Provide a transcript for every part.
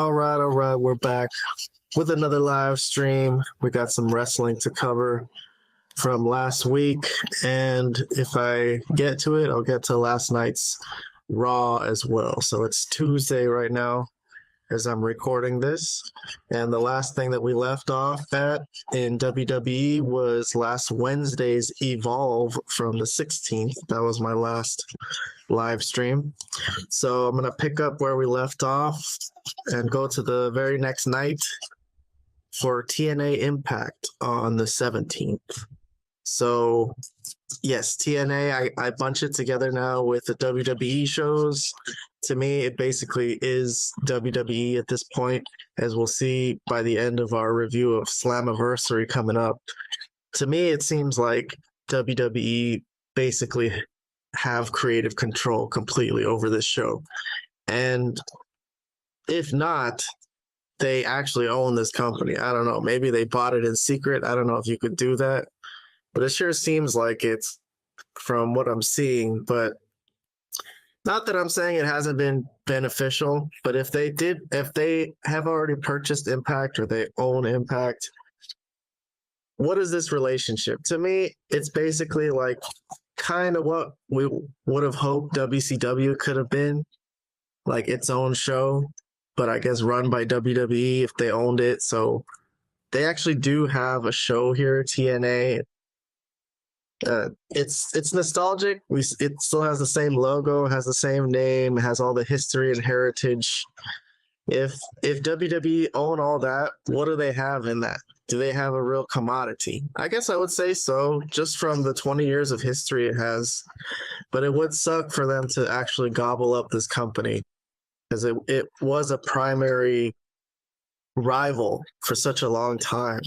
All right, we're back with another live stream. We got some wrestling to cover from last week, and if I get to it, I'll get to last night's Raw as well. So it's Tuesday right now as I'm recording this, and the last thing that we left off at in WWE was last Wednesday's Evolve from the 16th. That was my last live stream. So I'm going to pick up where we left off and go to the very next night for TNA Impact on the 17th. So yes, TNA, I bunch it together now with the WWE shows. To me, it basically is WWE at this point, as we'll see by the end of our review of Slammiversary coming up. To me, it seems like WWE basically have creative control completely over this show. And if not, they actually own this company. I don't know. Maybe they bought it in secret. I don't know if you could do that. But it sure seems like it's from what I'm seeing. But not that I'm saying it hasn't been beneficial, but if they have already purchased Impact or they own Impact, what is this relationship? To me, it's basically like kind of what we would have hoped WCW could have been, like its own show, but I guess run by WWE if they owned it. So they actually do have a show here, TNA. It's nostalgic. It still has the same logo, has the same name, has all the history and heritage. If WWE own all that, what do they have in that? Do they have a real commodity? I guess I would say so, just from the 20 years of history it has. But it would suck for them to actually gobble up this company, because it was a primary rival for such a long time.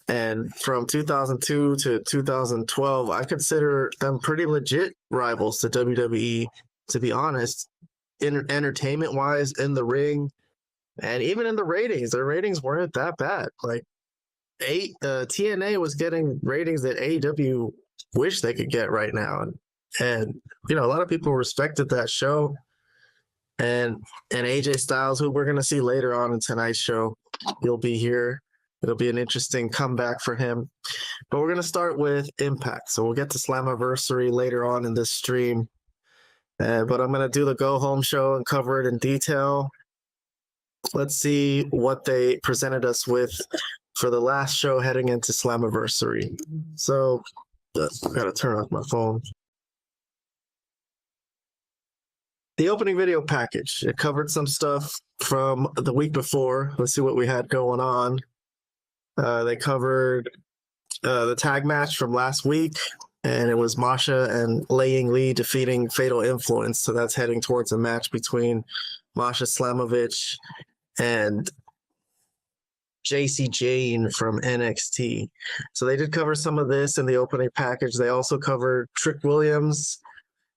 And from 2002 to 2012, I consider them pretty legit rivals to WWE, to be honest, entertainment-wise, in the ring, and even in the ratings. Their ratings weren't that bad. Like, TNA was getting ratings that AEW wish they could get right now. And you know, a lot of people respected that show. And AJ Styles, who we're going to see later on in tonight's show, he'll be here. It'll be an interesting comeback for him. But we're going to start with Impact. So we'll get to Slammiversary later on in this stream. But I'm going to do the go-home show and cover it in detail. Let's see what they presented us with for the last show heading into Slammiversary. So I got to turn off my phone. The opening video package, it covered some stuff from the week before. Let's see what we had going on. They covered the tag match from last week, and it was Masha and Lei Ying Lee defeating Fatal Influence. So that's heading towards a match between Masha Slamovich and JC Jane from NXT. So they did cover some of this in the opening package. They also covered Trick Williams.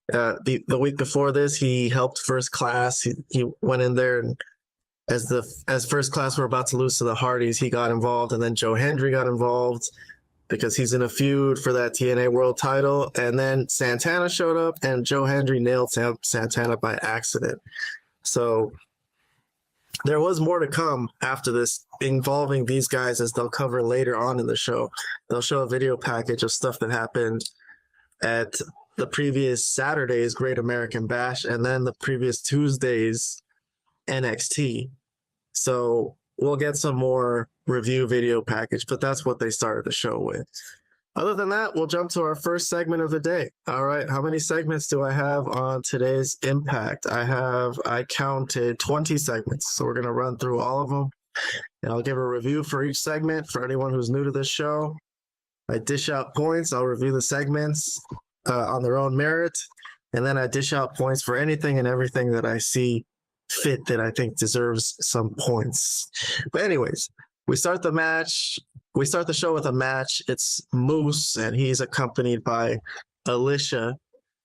The week before this, he helped First Class. He went in there, and as First Class were about to lose to the Hardys, he got involved, and then Joe Hendry got involved because he's in a feud for that TNA World title. And then Santana showed up, and Joe Hendry nailed Santana by accident. So there was more to come after this involving these guys, as they'll cover later on in the show. They'll show a video package of stuff that happened at the previous Saturday's Great American Bash and then the previous Tuesday's NXT. So we'll get some more review video package, but that's what they started the show with. Other than that, we'll jump to our first segment of the day. All right, how many segments do I have on today's Impact? I counted 20 segments, so we're going to run through all of them, and I'll give a review for each segment for anyone who's new to this show. I dish out points. I'll review the segments on their own merit, and then I dish out points for anything and everything that I see fit that I think deserves some points. But anyways, we start the show with a match. It's Moose, and he's accompanied by Alicia.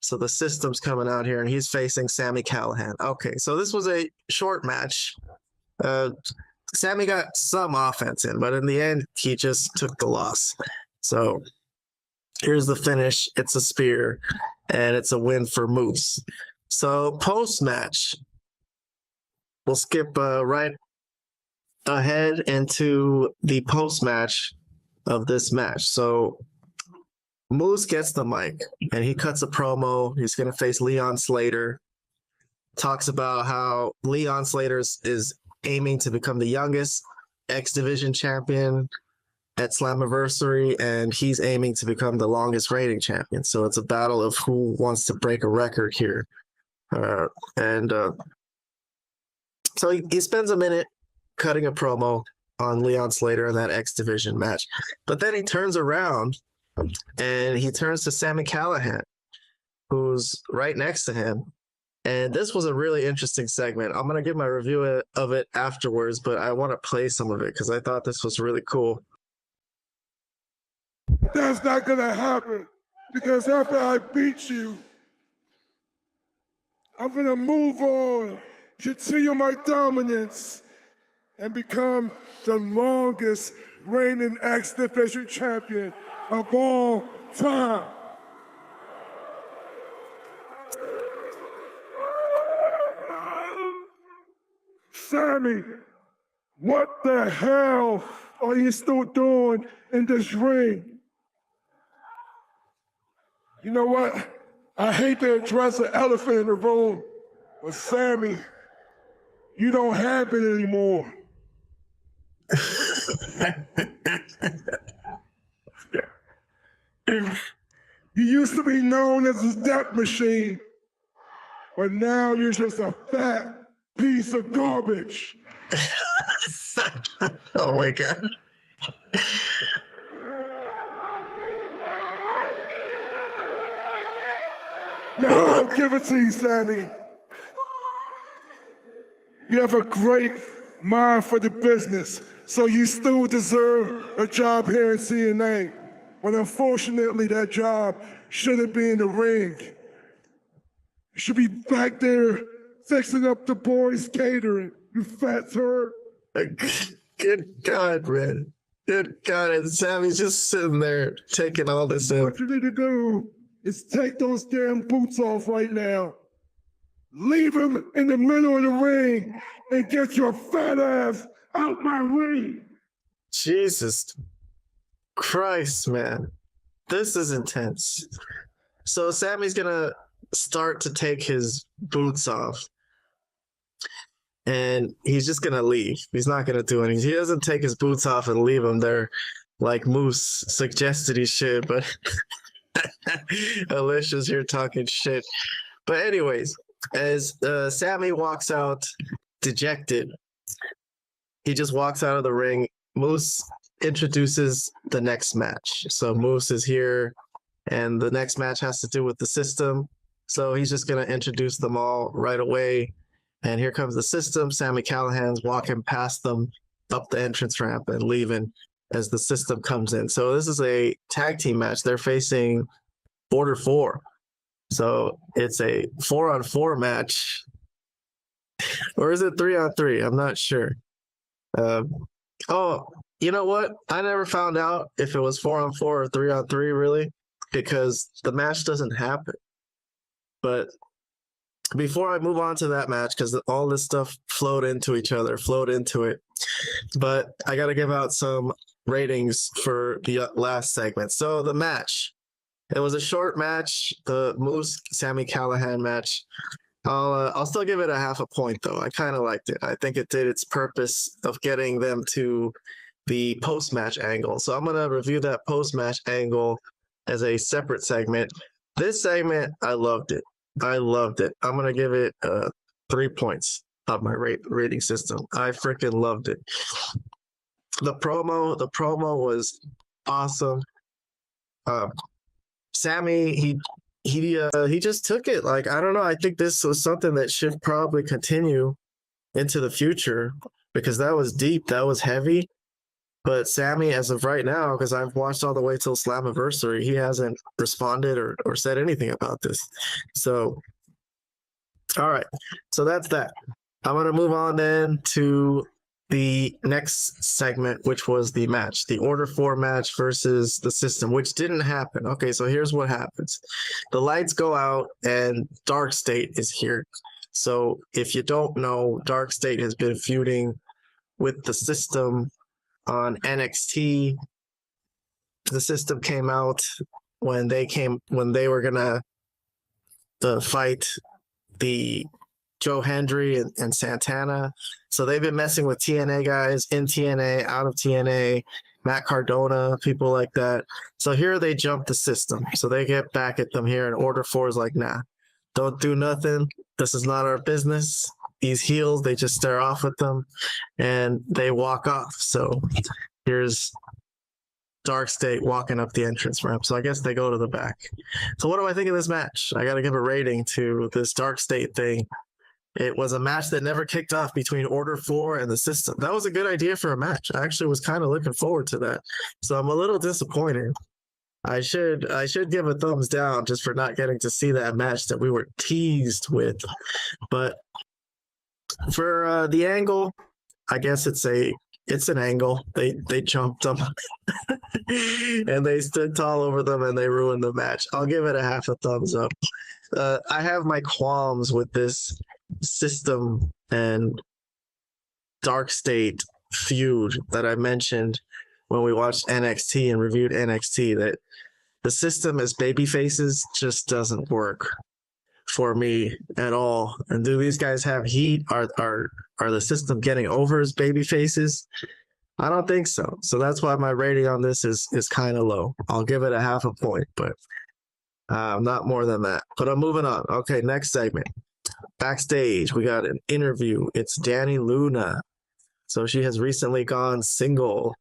So the System's coming out here, and he's facing Sami Callihan. Okay, so this was a short match. Sami got some offense in, but in the end, he just took the loss. So here's the finish. It's a spear, and it's a win for Moose. So post-match, we'll skip right ahead into the post match of this match. So Moose gets the mic and he cuts a promo. He's going to face Leon Slater. Talks about how Leon Slater is aiming to become the youngest X Division champion at Slammiversary, and he's aiming to become the longest reigning champion. So it's a battle of who wants to break a record here. So he spends a minute cutting a promo on Leon Slater in that X Division match. But then he turns around and he turns to Sami Callihan, who's right next to him. And this was a really interesting segment. I'm going to give my review of it afterwards, but I want to play some of it because I thought this was really cool. That's not going to happen because after I beat you, I'm going to move on, continue my dominance, and become the longest reigning X Division champion of all time. Sami, what the hell are you still doing in this ring? You know what? I hate to address an elephant in the room, but Sami, you don't have it anymore. You used to be known as a death machine, but now you're just a fat piece of garbage. Oh my God. Now I'll give it to you, Sami. You have a great mind for the business, so you still deserve a job here in CNA. But unfortunately, that job shouldn't be in the ring. You should be back there fixing up the boys' catering, you fat turd. Good God, man. Good God. And Sami's just sitting there taking all this in. What you need to do is take those damn boots off right now. Leave them in the middle of the ring and get your fat ass out my ring. Jesus Christ, man. This is intense. So Sami's going to start to take his boots off. And he's just going to leave. He's not going to do anything. He doesn't take his boots off and leave them there like Moose suggested he should, but Alicia's here talking shit. But anyways, as Sami walks out dejected, he just walks out of the ring. Moose introduces the next match. So Moose is here, and the next match has to do with the system. So he's just going to introduce them all right away. And here comes the system. Sami Callihan's walking past them up the entrance ramp and leaving as the system comes in. So this is a tag team match. They're facing Order 4. So it's a 4-on-4 match. Or is it 3-on-3? I'm not sure. Oh, you know what? I never found out if it was 4-on-4 or 3-on-3, really, because the match doesn't happen. But before I move on to that match, because all this stuff flowed into it, but I got to give out some ratings for the last segment. So the match, it was a short match, the Moose Sami Callihan match. I'll still give it a half a point, though. I kind of liked it. I think it did its purpose of getting them to the post-match angle. So I'm going to review that post-match angle as a separate segment. This segment, I loved it. I'm going to give it 3 points of my rating system. I freaking loved it. The promo was awesome. Sami, he just took it. Like, I don't know. I think this was something that should probably continue into the future because that was deep. That was heavy. But Sami, as of right now, because I've watched all the way till Slammiversary, he hasn't responded or said anything about this. So, all right. So that's that. I'm going to move on then to the next segment, which was the match, the Order 4 match versus the System, which didn't happen. Okay, so here's what happens. The lights go out and Dark State is here. So if you don't know, Dark State has been feuding with the system on NXT. The system came out when they were gonna fight the Joe Hendry and Santana. So they've been messing with TNA guys in TNA, out of TNA, Matt Cardona, people like that. So here they jump the system. So they get back at them here, and Order 4 is like, nah, don't do nothing. This is not our business. These heels, they just stare off at them and they walk off. So here's Dark State walking up the entrance ramp. So I guess they go to the back. So what do I think of this match? I got to give a rating to this Dark State thing. It was a match that never kicked off between Order 4 and the system. That was a good idea for a match. I actually was kind of looking forward to that. So I'm a little disappointed. I should give a thumbs down just for not getting to see that match that we were teased with. But for the angle, I guess it's an angle. They jumped them and they stood tall over them and they ruined the match. I'll give it a half a thumbs up. I have my qualms with this system and Dark State feud that I mentioned when we watched NXT and reviewed NXT, that the system as baby faces just doesn't work for me at all. And do these guys have heat? Are the system getting over as baby faces? I don't think so. So that's why my rating on this is kind of low. I'll give it a half a point, but not more than that. But I'm moving on. Okay, next segment. Backstage, we got an interview. It's Dani Luna. So she has recently gone single,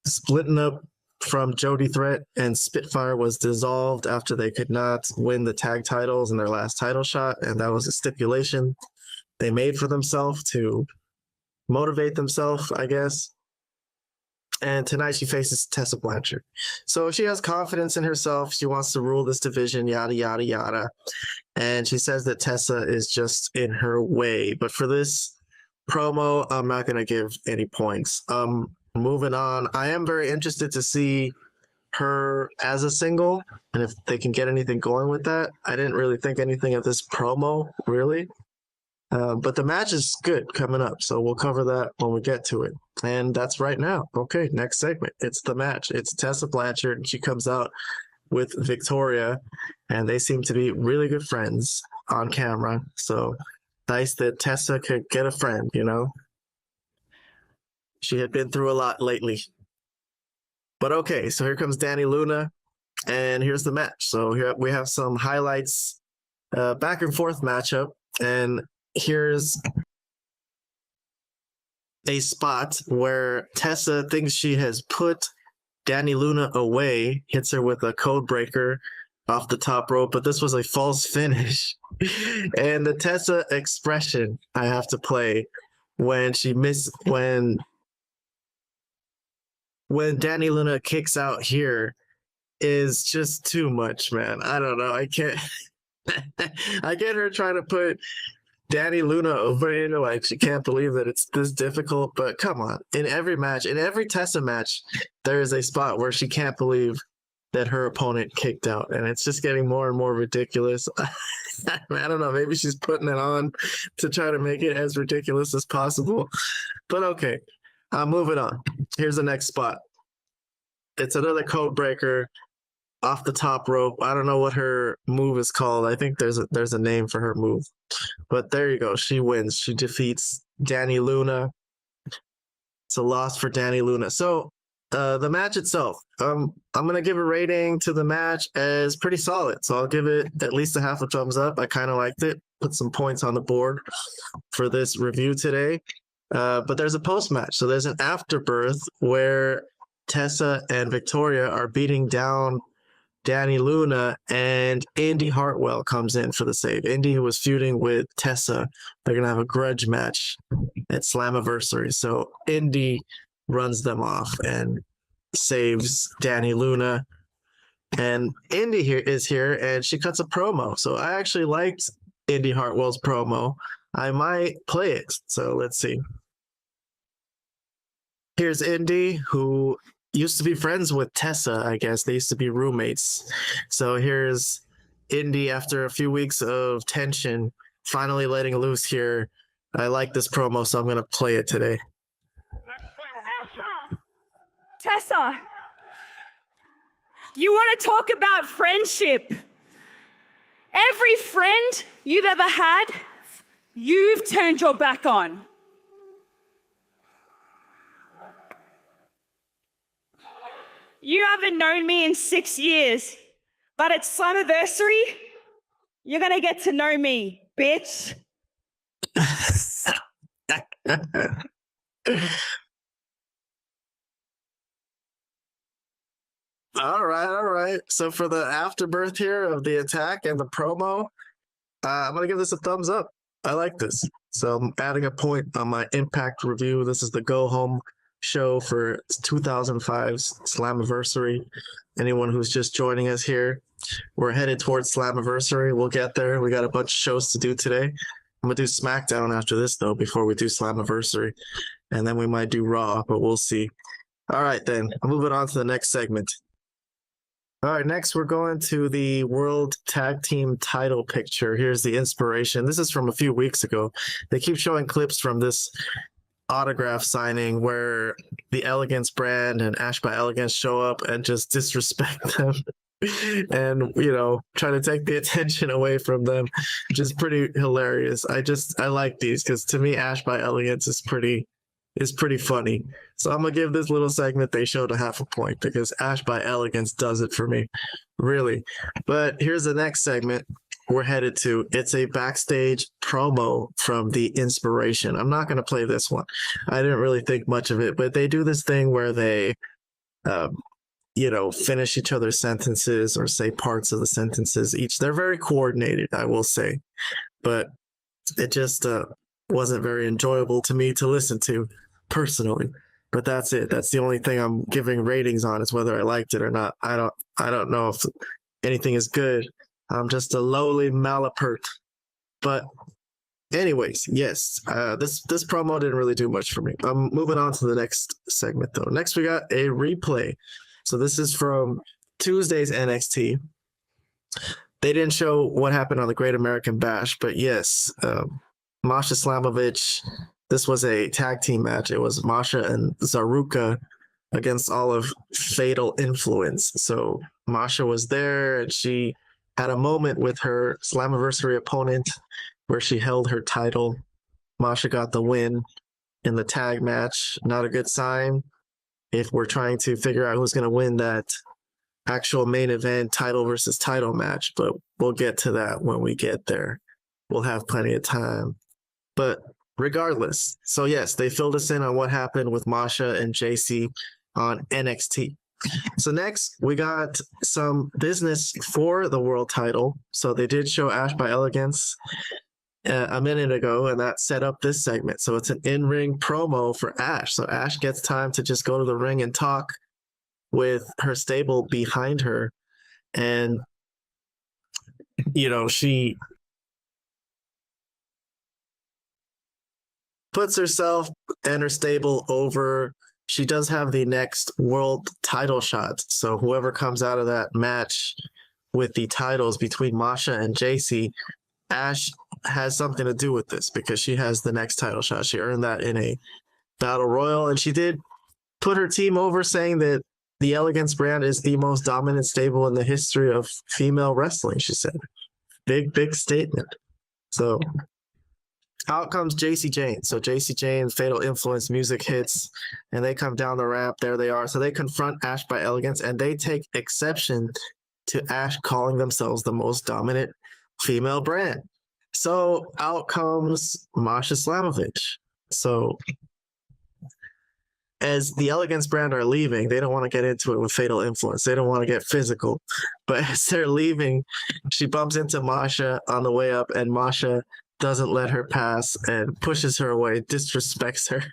splitting up from Jody Threat, and Spitfire was dissolved after they could not win the tag titles in their last title shot, and that was a stipulation they made for themselves to motivate themselves, I guess. And tonight she faces Tessa Blanchard. So she has confidence in herself. She wants to rule this division, yada, yada, yada. And she says that Tessa is just in her way. But for this promo, I'm not going to give any points. Moving on, I am very interested to see her as a single and if they can get anything going with that. I didn't really think anything of this promo, really. But the match is good coming up, so we'll cover that when we get to it. And that's right now. Okay, next segment. It's the match. It's Tessa Blanchard, and she comes out with Victoria, and they seem to be really good friends on camera. So nice that Tessa could get a friend, you know? She had been through a lot lately. But okay, so here comes Dani Luna, and here's the match. So here we have some highlights, back and forth matchup, and here's a spot where Tessa thinks she has put Dani Luna away, hits her with a code breaker off the top rope, but this was a false finish. And the Tessa expression I have to play when when Dani Luna kicks out here is just too much, man. I don't know. I can't. I get her trying to put Dani Luna over, you know, like she can't believe that it's this difficult, but come on. In every match, in every Tessa match, there is a spot where she can't believe that her opponent kicked out, and it's just getting more and more ridiculous. I don't know, maybe she's putting it on to try to make it as ridiculous as possible, but okay. Moving on. Here's the next spot. It's another code breaker off the top rope. I don't know what her move is called. I think there's a name for her move. But there you go. She wins. She defeats Dani Luna. It's a loss for Dani Luna. So the match itself, I'm going to give a rating to the match as pretty solid. So I'll give it at least a half a thumbs up. I kind of liked it. Put some points on the board for this review today. But there's a post-match. So there's an afterbirth where Tessa and Victoria are beating down Dani Luna, and Indy Hartwell comes in for the save. Indy, who was feuding with Tessa, they're going to have a grudge match at Slammiversary. So Indy runs them off and saves Dani Luna. And Indy is here, and she cuts a promo. So I actually liked Indy Hartwell's promo. I might play it. So let's see. Here's Indy, who used to be friends with Tessa, I guess. They used to be roommates. So here's Indy after a few weeks of tension, finally letting loose here. I like this promo, so I'm going to play it today. Tessa, you want to talk about friendship? Every friend you've ever had, you've turned your back on. You haven't known me in 6 years, but at Slammiversary, you're gonna get to know me, bitch. All right. So for the afterbirth here of the attack and the promo, I'm gonna give this a thumbs up. I like this. So I'm adding a point on my impact review. This is the go home show for 2005's Slammiversary. Anyone who's just joining us here, we're headed towards Slammiversary. We'll get there. We got a bunch of shows to do today. I'm gonna do Smackdown after this though, before we do Slammiversary, and then we might do Raw, but we'll see. All right, then moving on to the next segment. All right, next we're going to the World Tag Team title picture. Here's the inspiration. This is from a few weeks ago. They keep showing clips from this autograph signing where the Elegance brand and Ash by Elegance show up and just disrespect them and, you know, try to take the attention away from them, which is pretty hilarious. I like these because to me, Ash by Elegance is pretty funny. So I'm gonna give this little segment they showed a half a point because Ash by Elegance does it for me, really. But here's the next segment we're headed to. It's a backstage promo from the inspiration. I'm not gonna play this one. I didn't really think much of it, but they do this thing where they, finish each other's sentences or say parts of the sentences each. They're very coordinated, I will say, but it just wasn't very enjoyable to me to listen to personally. But that's it. That's the only thing I'm giving ratings on, is whether I liked it or not. I don't know if anything is good. I'm just a lowly malapert. But anyways, yes, this promo didn't really do much for me. I'm moving on to the next segment though. Next we got a replay. So this is from Tuesday's NXT. They didn't show what happened on the Great American Bash, but yes, Masha Slamovich. This was a tag team match. It was Masha and Zaruka against all of Fatal Influence. So Masha was there and she had a moment with her Slammiversary opponent where she held her title. Masha got the win in the tag match. Not a good sign if we're trying to figure out who's going to win that actual main event title versus title match, but we'll get to that when we get there. We'll have plenty of time. But regardless, so yes, they filled us in on what happened with Masha and JC on NXT. So next, we got some business for the world title. So they did show Ash by Elegance a minute ago, and that set up this segment. So it's an in-ring promo for Ash. So Ash gets time to just go to the ring and talk with her stable behind her. And, she puts herself and her stable over. She does have the next world title shot. So whoever comes out of that match with the titles between Masha and JC, Ash has something to do with this because she has the next title shot. She earned that in a battle royal, and she did put her team over, saying that the Elegance brand is the most dominant stable in the history of female wrestling, she said. Big statement. So out comes JC Jane. So JC Jane, Fatal Influence music hits, and they come down the ramp. There they are. So they confront Ash by Elegance, and they take exception to Ash calling themselves the most dominant female brand. So out comes Masha Slamovich. So as the Elegance brand are leaving, they don't want to get into it with Fatal Influence. They don't want to get physical. But as they're leaving, she bumps into Masha on the way up, and Masha doesn't let her pass and pushes her away, disrespects her.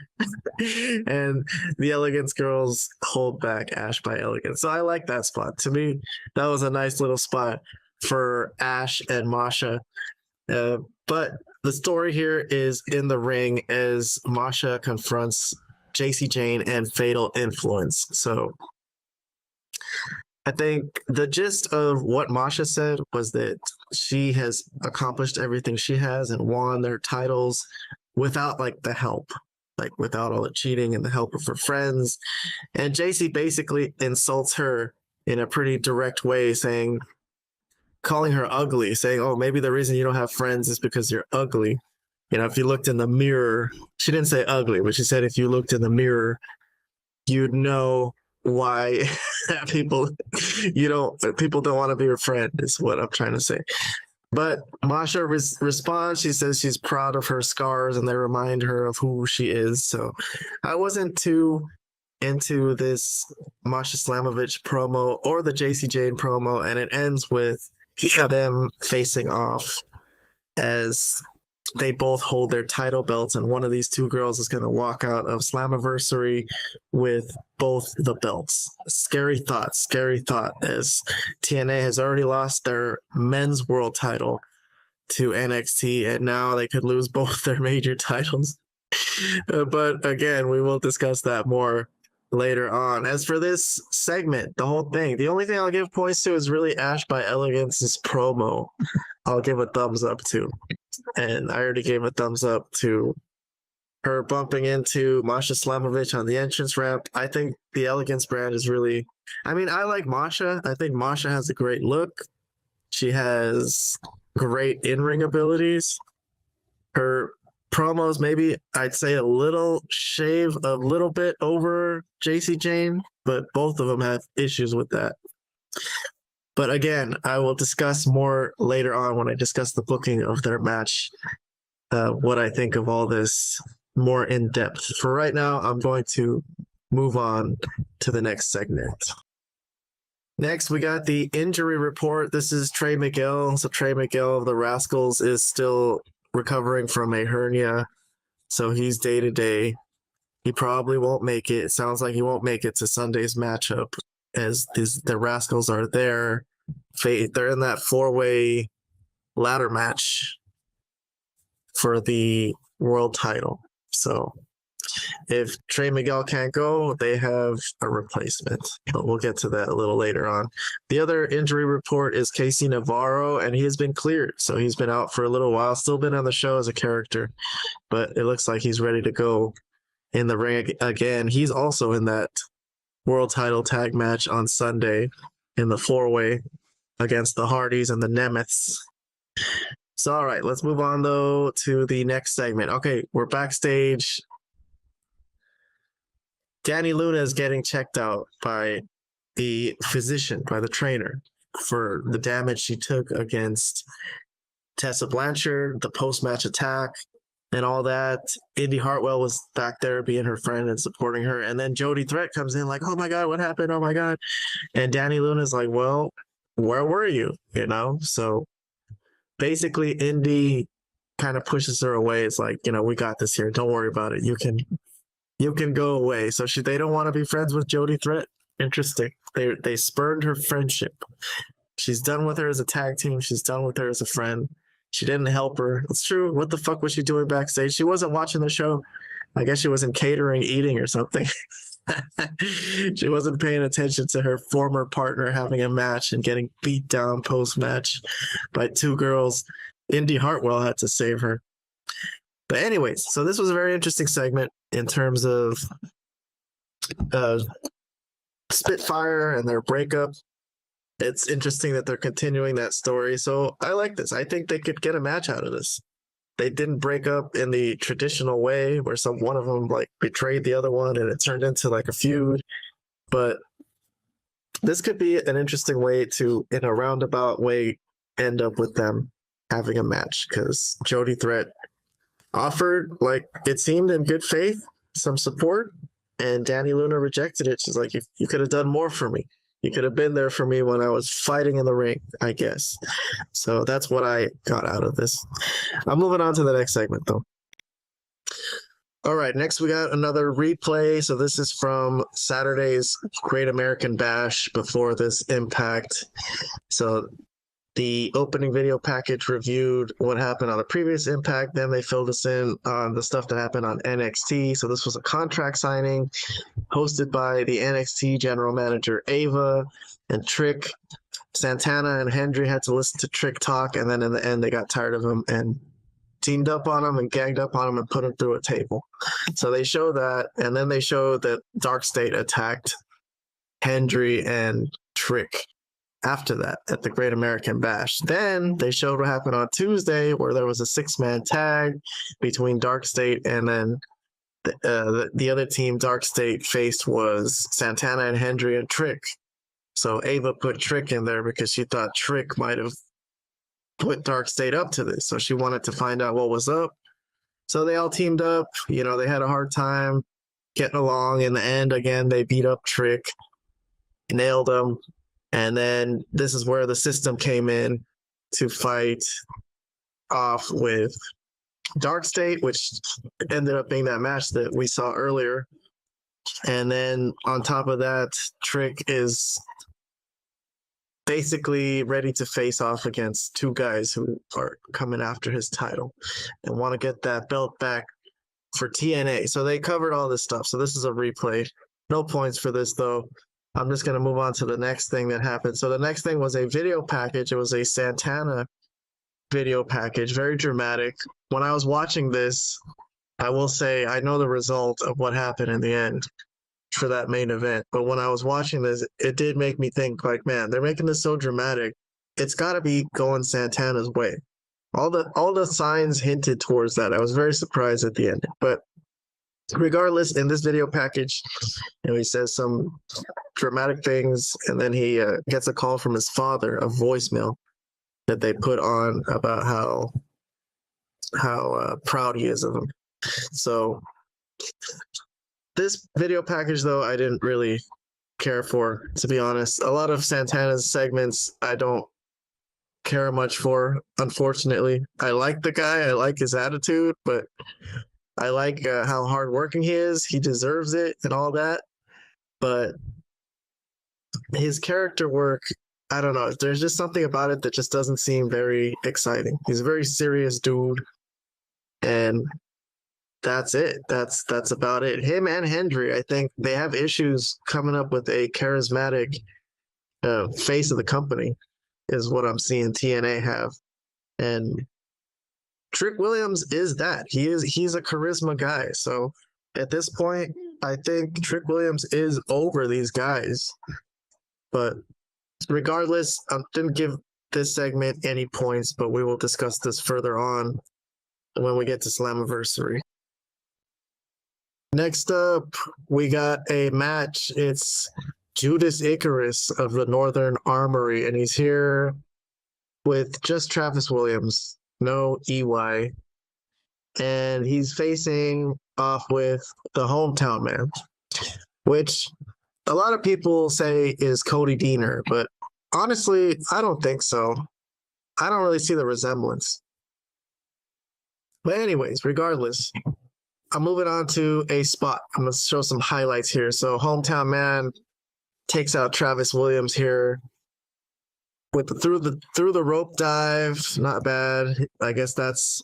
And the Elegance girls hold back Ash by Elegance. So I like that spot. To me, that was a nice little spot for Ash and Masha. But the story here is in the ring as Masha confronts JC Jane and Fatal Influence. So I think the gist of what Masha said was that she has accomplished everything she has and won their titles without the help. like without all the cheating and the help of her friends. And JC basically insults her in a pretty direct way, calling her ugly, saying, "Oh, maybe the reason you don't have friends is because you're ugly. You know, if you looked in the mirror," she didn't say ugly, but she said if you looked in the mirror, you'd know why people don't want to be your friend, is what I'm trying to say. But Masha responds. She says she's proud of her scars and they remind her of who she is. So I wasn't too into this Masha Slamovich promo or the JC Jane promo, and it ends with them facing off as they both hold their title belts, and one of these two girls is going to walk out of Slammiversary with both the belts. Scary thought, as TNA has already lost their men's world title to NXT, and now they could lose both their major titles. But again, we will discuss that more later on. As for this segment, the whole thing, the only thing I'll give points to is really Ash by Elegance's promo. I'll give a thumbs up to. And I already gave a thumbs up to her bumping into Masha Slamovich on the entrance ramp. I think the Elegance brand is really, I mean, I like Masha. I think Masha has a great look. She has great in-ring abilities. Her promos, maybe I'd say a little bit over JC Jane, but both of them have issues with that. But again, I will discuss more later on when I discuss the booking of their match, what I think of all this more in depth. For right now, I'm going to move on to the next segment. Next, we got the injury report. This is Trey Miguel. So Trey Miguel of the Rascals is still recovering from a hernia. So he's day-to-day. He probably won't make it. It sounds like he won't make it to Sunday's matchup, as the Rascals are there. They're in that four-way ladder match for the world title. So if Trey Miguel can't go, they have a replacement. But we'll get to that a little later on. The other injury report is Casey Navarro, and he has been cleared. So he's been out for a little while, still been on the show as a character, but it looks like he's ready to go in the ring again. He's also in that world title tag match on Sunday in the four-way against the Hardys and the Nemeths. So, all right, let's move on, though, to the next segment. Okay, we're backstage. Danny Luna is getting checked out by the physician, by the trainer, for the damage she took against Tessa Blanchard, the post-match attack, and all that. Indy Hartwell was back there being her friend and supporting her. And then Jody Threat comes in like, "Oh my God, what happened? Oh my God." And Danny Luna's like, "Well, where were you?" You know? So basically Indy kind of pushes her away. It's like, "We got this here. Don't worry about it. You can go away." So they don't want to be friends with Jody Threat. Interesting. They spurned her friendship. She's done with her as a tag team. She's done with her as a friend. She didn't help her. It's true. What the fuck was she doing backstage? She wasn't watching the show. I guess she wasn't catering, eating or something. She wasn't paying attention to her former partner having a match and getting beat down post-match by two girls. Indy Hartwell had to save her. But anyways, so this was a very interesting segment in terms of Spitfire and their breakup. It's interesting that they're continuing that story. So I like this. I think they could get a match out of this. They didn't break up in the traditional way where one of them like betrayed the other one and it turned into like a feud. But this could be an interesting way to, in a roundabout way, end up with them having a match, because Jody Threat offered, like it seemed in good faith, some support, and Danny Luna rejected it. She's like, you could have done more for me. You could have been there for me when I was fighting in the ring, I guess. So that's what I got out of this. I'm moving on to the next segment, though. All right, next we got another replay. So this is from Saturday's Great American Bash before this Impact. So the opening video package reviewed what happened on the previous Impact. Then they filled us in on the stuff that happened on NXT. So this was a contract signing hosted by the NXT general manager, Ava, and Trick. Santana and Hendry had to listen to Trick talk, and then in the end, they got tired of him and teamed up on him and ganged up on him and put him through a table. So they show that, and then they show that Dark State attacked Hendry and Trick after that at the Great American Bash. Then they showed what happened on Tuesday, where there was a 6-man tag between Dark State, and then the other team Dark State faced was Santana and Hendry and Trick. So Ava put Trick in there because she thought Trick might have put Dark State up to this. So she wanted to find out what was up. So they all teamed up. You know, they had a hard time getting along. In the end, again, they beat up Trick, nailed him. And then this is where the system came in to fight off with Dark State, which ended up being that match that we saw earlier. And then on top of that, Trick is basically ready to face off against two guys who are coming after his title and want to get that belt back for TNA. So they covered all this stuff. So this is a replay. No points for this, though. I'm just going to move on to the next thing that happened. So the next thing was a video package. It was a Santana video package, very dramatic. When I was watching this, I will say I know the result of what happened in the end for that main event. But when I was watching this, it did make me think, like, man, they're making this so dramatic. It's got to be going Santana's way. All the signs hinted towards that. I was very surprised at the end. But regardless, in this video package, he says some dramatic things, and then he gets a call from his father, a voicemail that they put on about how proud he is of him. So this video package, though, I didn't really care for, to be honest. A lot of Santana's segments I don't care much for, unfortunately. I like the guy, I like his attitude, but I like how hardworking he is. He deserves it and all that. But his character work, I don't know. There's just something about it that just doesn't seem very exciting. He's a very serious dude. And that's it. That's about it. Him and Hendry, I think they have issues coming up with a charismatic face of the company, is what I'm seeing TNA have. And Trick Williams is that. He's a charisma guy. So at this point, I think Trick Williams is over these guys. But regardless, I didn't give this segment any points, but we will discuss this further on when we get to Slammiversary. Next up, we got a match. It's Judas Icarus of the Northern Armory, and he's here with just Travis Williams, no EY. And he's facing off with the Hometown Man, which a lot of people say is Cody Deaner, but honestly, I don't think so. I don't really see the resemblance. But anyways, regardless, I'm moving on to a spot. I'm going to show some highlights here. So Hometown Man takes out Travis Williams here with through the rope dive. Not bad. I guess that's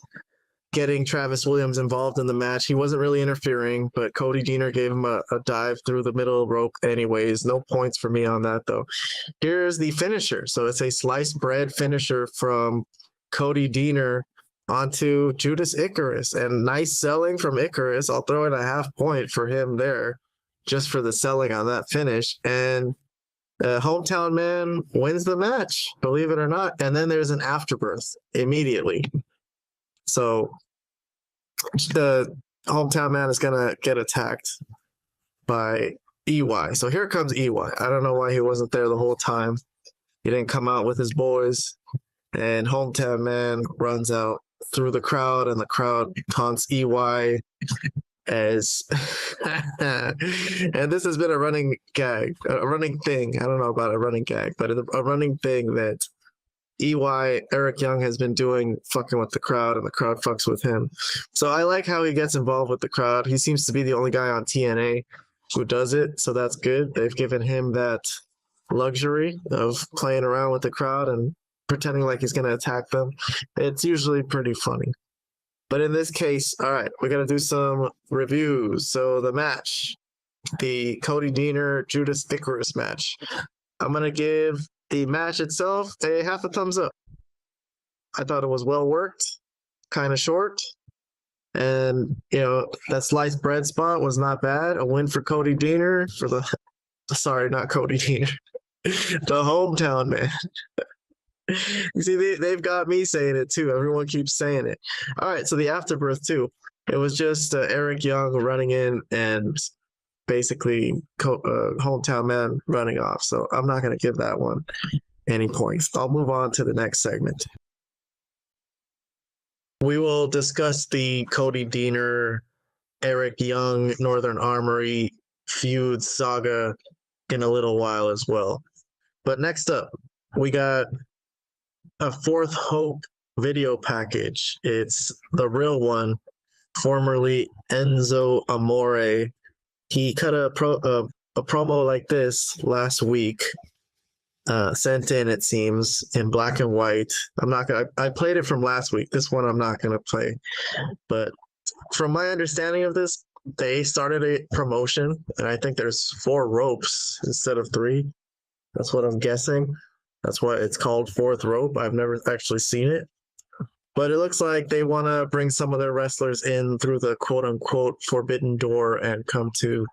getting Travis Williams involved in the match. He wasn't really interfering, but Cody Deaner gave him a dive through the middle rope anyways. No points for me on that, though. Here's the finisher. So it's a sliced bread finisher from Cody Deaner onto Judas Icarus, and nice selling from Icarus. I'll throw in a half point for him there just for the selling on that finish. And Hometown Man wins the match, believe it or not. And then there's an afterbirth immediately. So the Hometown Man is going to get attacked by EY. So here comes EY. I don't know why he wasn't there the whole time. He didn't come out with his boys. And Hometown Man runs out through the crowd, and the crowd taunts EY as and this has been a running gag, a running thing. I don't know about a running gag, but a running thing that EY, Eric Young, has been doing, fucking with the crowd, and the crowd fucks with him. So I like how he gets involved with the crowd. He seems to be the only guy on TNA who does it, so that's good. They've given him that luxury of playing around with the crowd and pretending like he's going to attack them. It's usually pretty funny. But in this case, all right, we're going to do some reviews. So the match, the Cody Deaner, Judas Icarus match. I'm going to give the match itself a half a thumbs up. I thought it was well worked. kind of short. And, you know, that sliced bread spot was not bad. A win for Cody Deaner for the, sorry, not Cody Deaner, the hometown man. You see, they've got me saying it too. Everyone keeps saying it. All right, so the afterbirth too. It was just Eric Young running in and basically hometown man running off. So I'm not going to give that one any points. I'll move on to the next segment. We will discuss the Cody Deaner, Eric Young, Northern Armory feud saga in a little while as well. But next up, we got a Fourth Hope video package. It's the real one, formerly Enzo Amore. He cut a promo like this last week, sent in, it seems, in black and white. I played it from last week. This one I'm not gonna play. But from my understanding of this, they started a promotion, and I think there's 4 ropes instead of 3. That's what I'm guessing. That's why it's called Fourth Rope. I've never actually seen it. But it looks like they want to bring some of their wrestlers in through the quote-unquote forbidden door and come to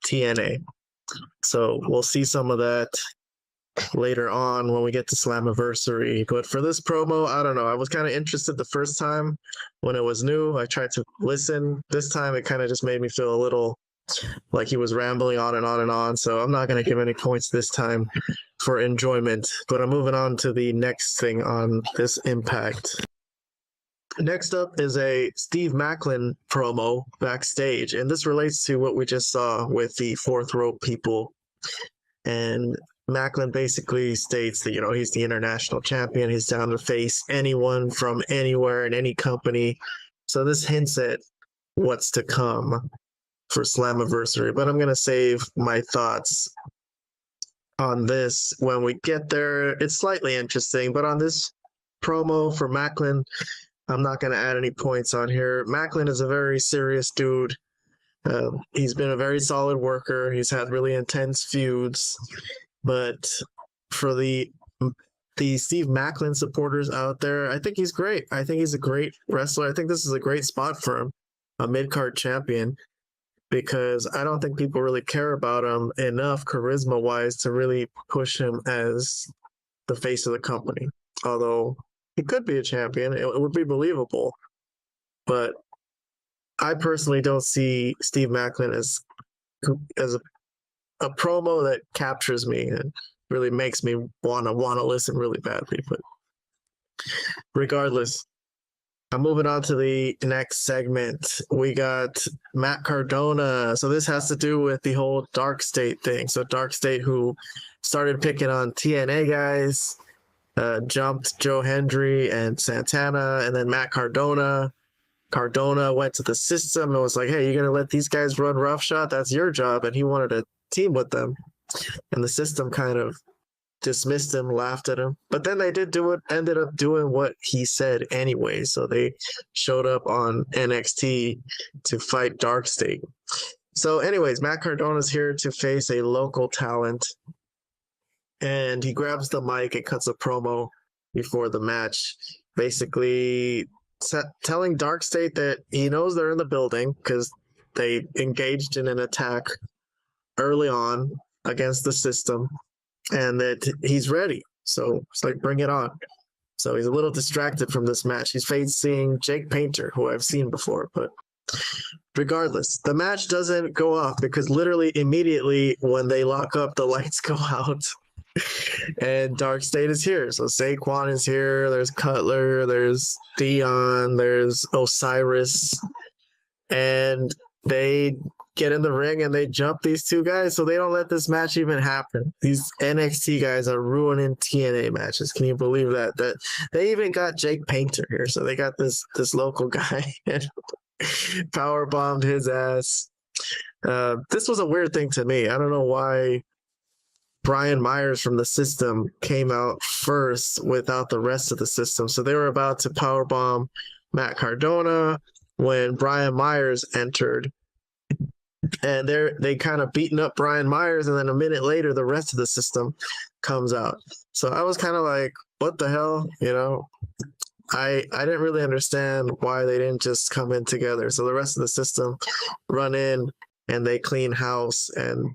TNA. So we'll see some of that later on when we get to Slammiversary. But for this promo, I don't know. I was kind of interested the first time when it was new. I tried to listen. This time it kind of just made me feel a little like he was rambling on and on and on. So I'm not going to give any points this time for enjoyment. But I'm moving on to the next thing on this impact. Next up is a Steve Macklin promo backstage, and this relates to what we just saw with the Fourth Rope people. And Macklin basically states that, you know, he's the international champion. He's down to face anyone from anywhere in any company. So this hints at what's to come for Slammiversary, but I'm going to save my thoughts on this when we get there. It's slightly interesting, but on this promo for Macklin, I'm not going to add any points on here. Macklin is a very serious dude. He's been a very solid worker. He's had really intense feuds. But for the Steve Macklin supporters out there, I think he's great. I think he's a great wrestler. I think this is a great spot for him, a mid-card champion, because I don't think people really care about him enough charisma-wise to really push him as the face of the company. Although he could be a champion. It would be believable. But I personally don't see Steve Macklin as a promo that captures me and really makes me want to listen really badly. But regardless, I'm moving on to the next segment. We got Matt Cardona. So this has to do with the whole Dark State thing. So Dark State, who started picking on TNA guys, jumped Joe Hendry and Santana, and then Matt Cardona. Cardona went to the system and was like, hey, you're going to let these guys run roughshod? That's your job. And he wanted to team with them. And the system kind of dismissed him, laughed at him. But then they ended up doing what he said anyway. So they showed up on NXT to fight Dark State. So anyways, Matt Cardona's here to face a local talent. And he grabs the mic and cuts a promo before the match, basically telling Dark State that he knows they're in the building because they engaged in an attack early on against the system and that he's ready. So it's like, bring it on. So he's a little distracted from this match. He's facing Jake Painter, who I've seen before, but regardless, the match doesn't go off because literally immediately when they lock up, the lights go out. And Dark State is here. So Saquon is here. There's Cutler. There's Dion. There's Osiris. And they get in the ring and they jump these two guys. So they don't let this match even happen. These NXT guys are ruining TNA matches. Can you believe that? That they even got Jake Painter here. So they got this local guy and power bombed his ass. This was a weird thing to me. I don't know why Brian Myers from the system came out first without the rest of the system. So they were about to powerbomb Matt Cardona when Brian Myers entered. And they kind of beaten up Brian Myers, and then a minute later, the rest of the system comes out. So I was kind of like, what the hell? You know, I didn't really understand why they didn't just come in together. So the rest of the system run in and they clean house, and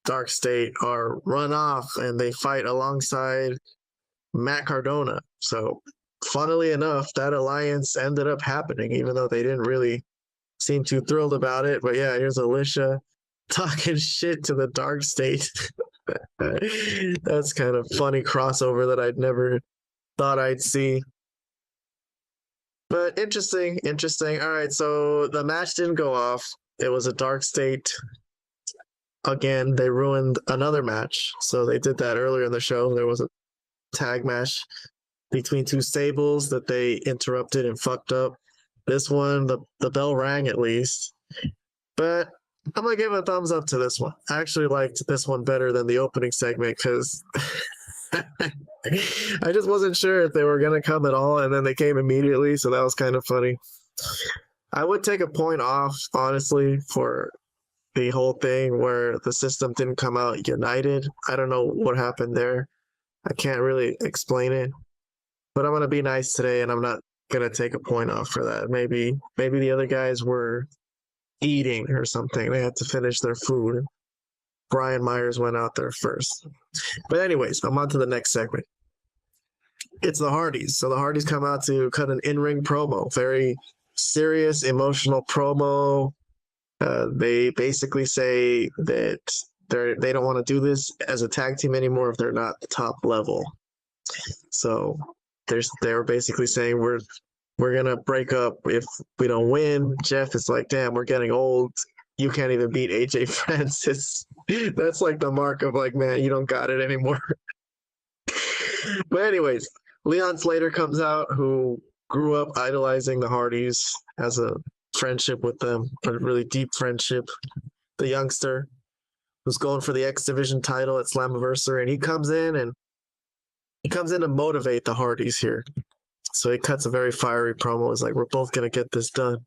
Dark State are run off and they fight alongside Matt Cardona. So funnily enough, that alliance ended up happening, even though they didn't really seem too thrilled about it. But yeah, here's Alicia talking shit to the Dark State. That's kind of funny crossover that I'd never thought I'd see. But interesting. All right, so the match didn't go off. It was a Dark State. Again, they ruined another match. So they did that earlier in the show. There was a tag match between two stables that they interrupted and fucked up. This one, the bell rang at least. But I'm going to give a thumbs up to this one. I actually liked this one better than the opening segment because I just wasn't sure if they were going to come at all, and then they came immediately, so that was kind of funny. I would take a point off, honestly, for the whole thing where the system didn't come out united. I don't know what happened there. I can't really explain it. But I'm going to be nice today, and I'm not going to take a point off for that. Maybe the other guys were eating or something. They had to finish their food. Brian Myers went out there first. But anyways, I'm on to the next segment. It's the Hardys. So the Hardys come out to cut an in-ring promo. Very serious, emotional promo. They basically say that they don't want to do this as a tag team anymore if they're not the top level. So they're basically saying we're gonna break up if we don't win. Jeff is like, damn, we're getting old. You can't even beat AJ Francis. That's like the mark of like, man, you don't got it anymore. But anyways, Leon Slater comes out, who grew up idolizing the Hardys, has a friendship with them, a really deep friendship. The youngster who's going for the X Division title at Slammiversary, and he comes in to motivate the Hardys here. So he cuts a very fiery promo. It's like, we're both going to get this done.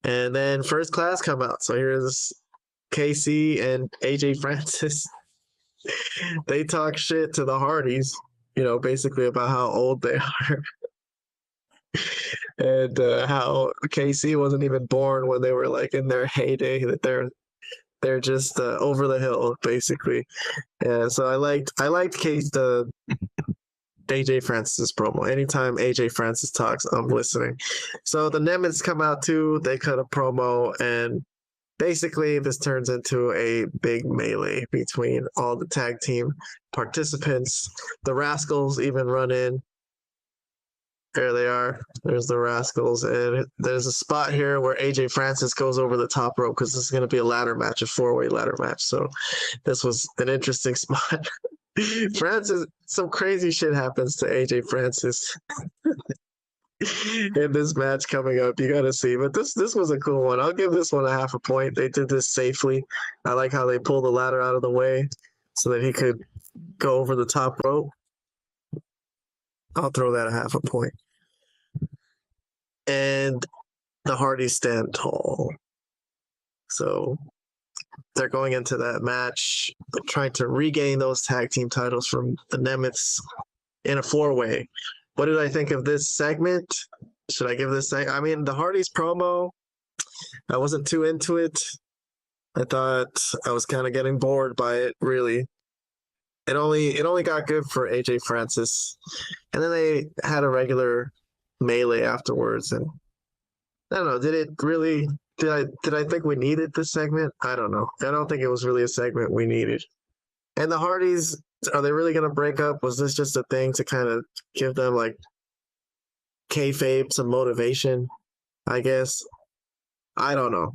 And then First Class come out. So here's KC and AJ Francis. They talk shit to the Hardys, basically about how old they are. And how KC wasn't even born when they were like in their heyday, that they're just over the hill, basically. And so I liked the AJ Francis promo. Anytime AJ Francis talks, I'm listening. So the Nemets come out too. They cut a promo, and basically this turns into a big melee between all the tag team participants. The Rascals even run in. There they are. There's the Rascals. And there's a spot here where AJ Francis goes over the top rope because this is going to be a ladder match, a 4-way ladder match. So this was an interesting spot. Francis, some crazy shit happens to AJ Francis in this match coming up. You got to see. But this was a cool one. I'll give this one a half a point. They did this safely. I like how they pulled the ladder out of the way so that he could go over the top rope. I'll throw that a half a point. And the Hardys stand tall. So they're going into that match, trying to regain those tag team titles from the Nemets in a 4-way. What did I think of this segment? Should I give this I mean, the Hardys promo, I wasn't too into it. I thought I was kind of getting bored by it, really. It only got good for AJ Francis. And then they had a regular melee afterwards, and I don't know, did I think we needed this segment? I don't know. I don't think it was really a segment we needed. And the Hardys, are they really going to break up? Was this just a thing to kind of give them like kayfabe, some motivation, I guess? I don't know.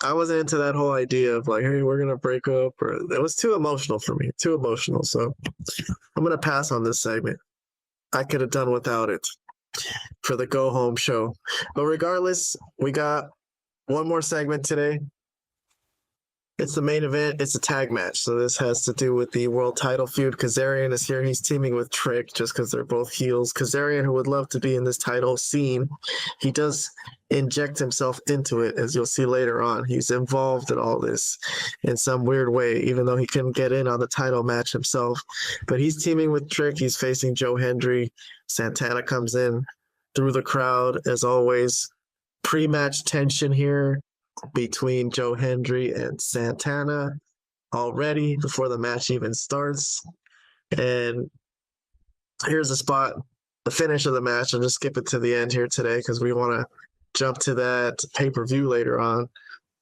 I wasn't into that whole idea of like, hey, we're going to break up. Or it was too emotional for me, too emotional. So I'm going to pass on this segment. I could have done without it for the go home show. But regardless, we got one more segment today. It's the main event. It's a tag match. So this has to do with the world title feud. Kazarian is here. He's teaming with Trick just because they're both heels. Kazarian, who would love to be in this title scene, he does inject himself into it, as you'll see later on. He's involved in all this in some weird way, even though he couldn't get in on the title match himself. But he's teaming with Trick. He's facing Joe Hendry. Santana comes in through the crowd as always. Pre-match tension here between Joe Hendry and Santana already before the match even starts. And here's the spot, the finish of the match. I'll just skip it to the end here today because we want to jump to that pay-per-view later on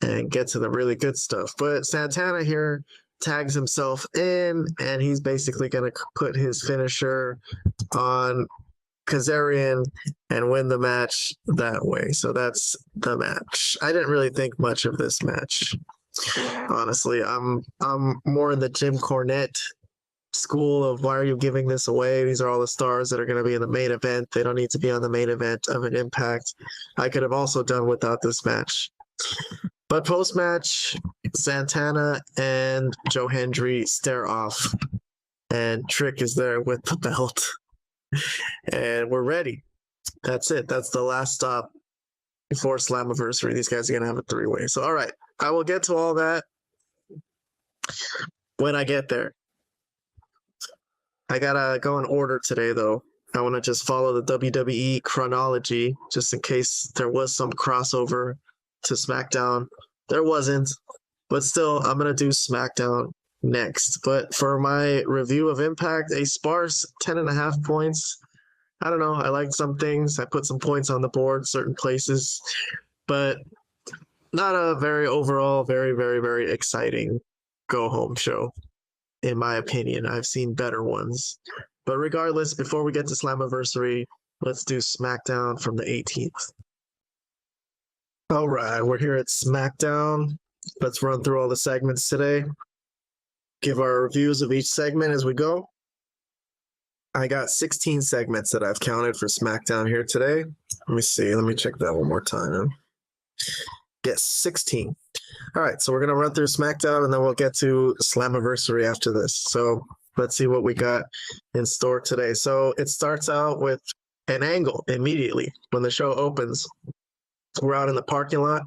and get to the really good stuff. But Santana here tags himself in, and he's basically going to put his finisher on Kazarian and win the match that way. So that's the match. I didn't really think much of this match, honestly. I'm more in the Jim Cornette school of why are you giving this away? These are all the stars that are going to be in the main event. They don't need to be on the main event of an Impact. I could have also done without this match. But post-match, Santana and Joe Hendry stare off, and Trick is there with the belt. And we're ready. That's it. That's the last stop before Slammiversary. These guys are going to have a three-way. So, all right. I will get to all that when I get there. I got to go in order today, though. I want to just follow the WWE chronology, just in case there was some crossover to SmackDown. There wasn't. But still, I'm going to do SmackDown next. But for my review of Impact, a sparse 10.5 points. I don't know. I liked some things. I put some points on the board, certain places, but not a very overall, very, very, very exciting go-home show, in my opinion. I've seen better ones. But regardless, before we get to Slammiversary, let's do SmackDown from the 18th. All right, we're here at SmackDown. Let's run through all the segments today. Give our reviews of each segment as we go. I got 16 segments that I've counted for SmackDown here today. Let me see. Let me check that one more time. Yes, 16. All right, so we're going to run through SmackDown, and then we'll get to Slammiversary after this. So let's see what we got in store today. So it starts out with an angle immediately when the show opens. We're out in the parking lot.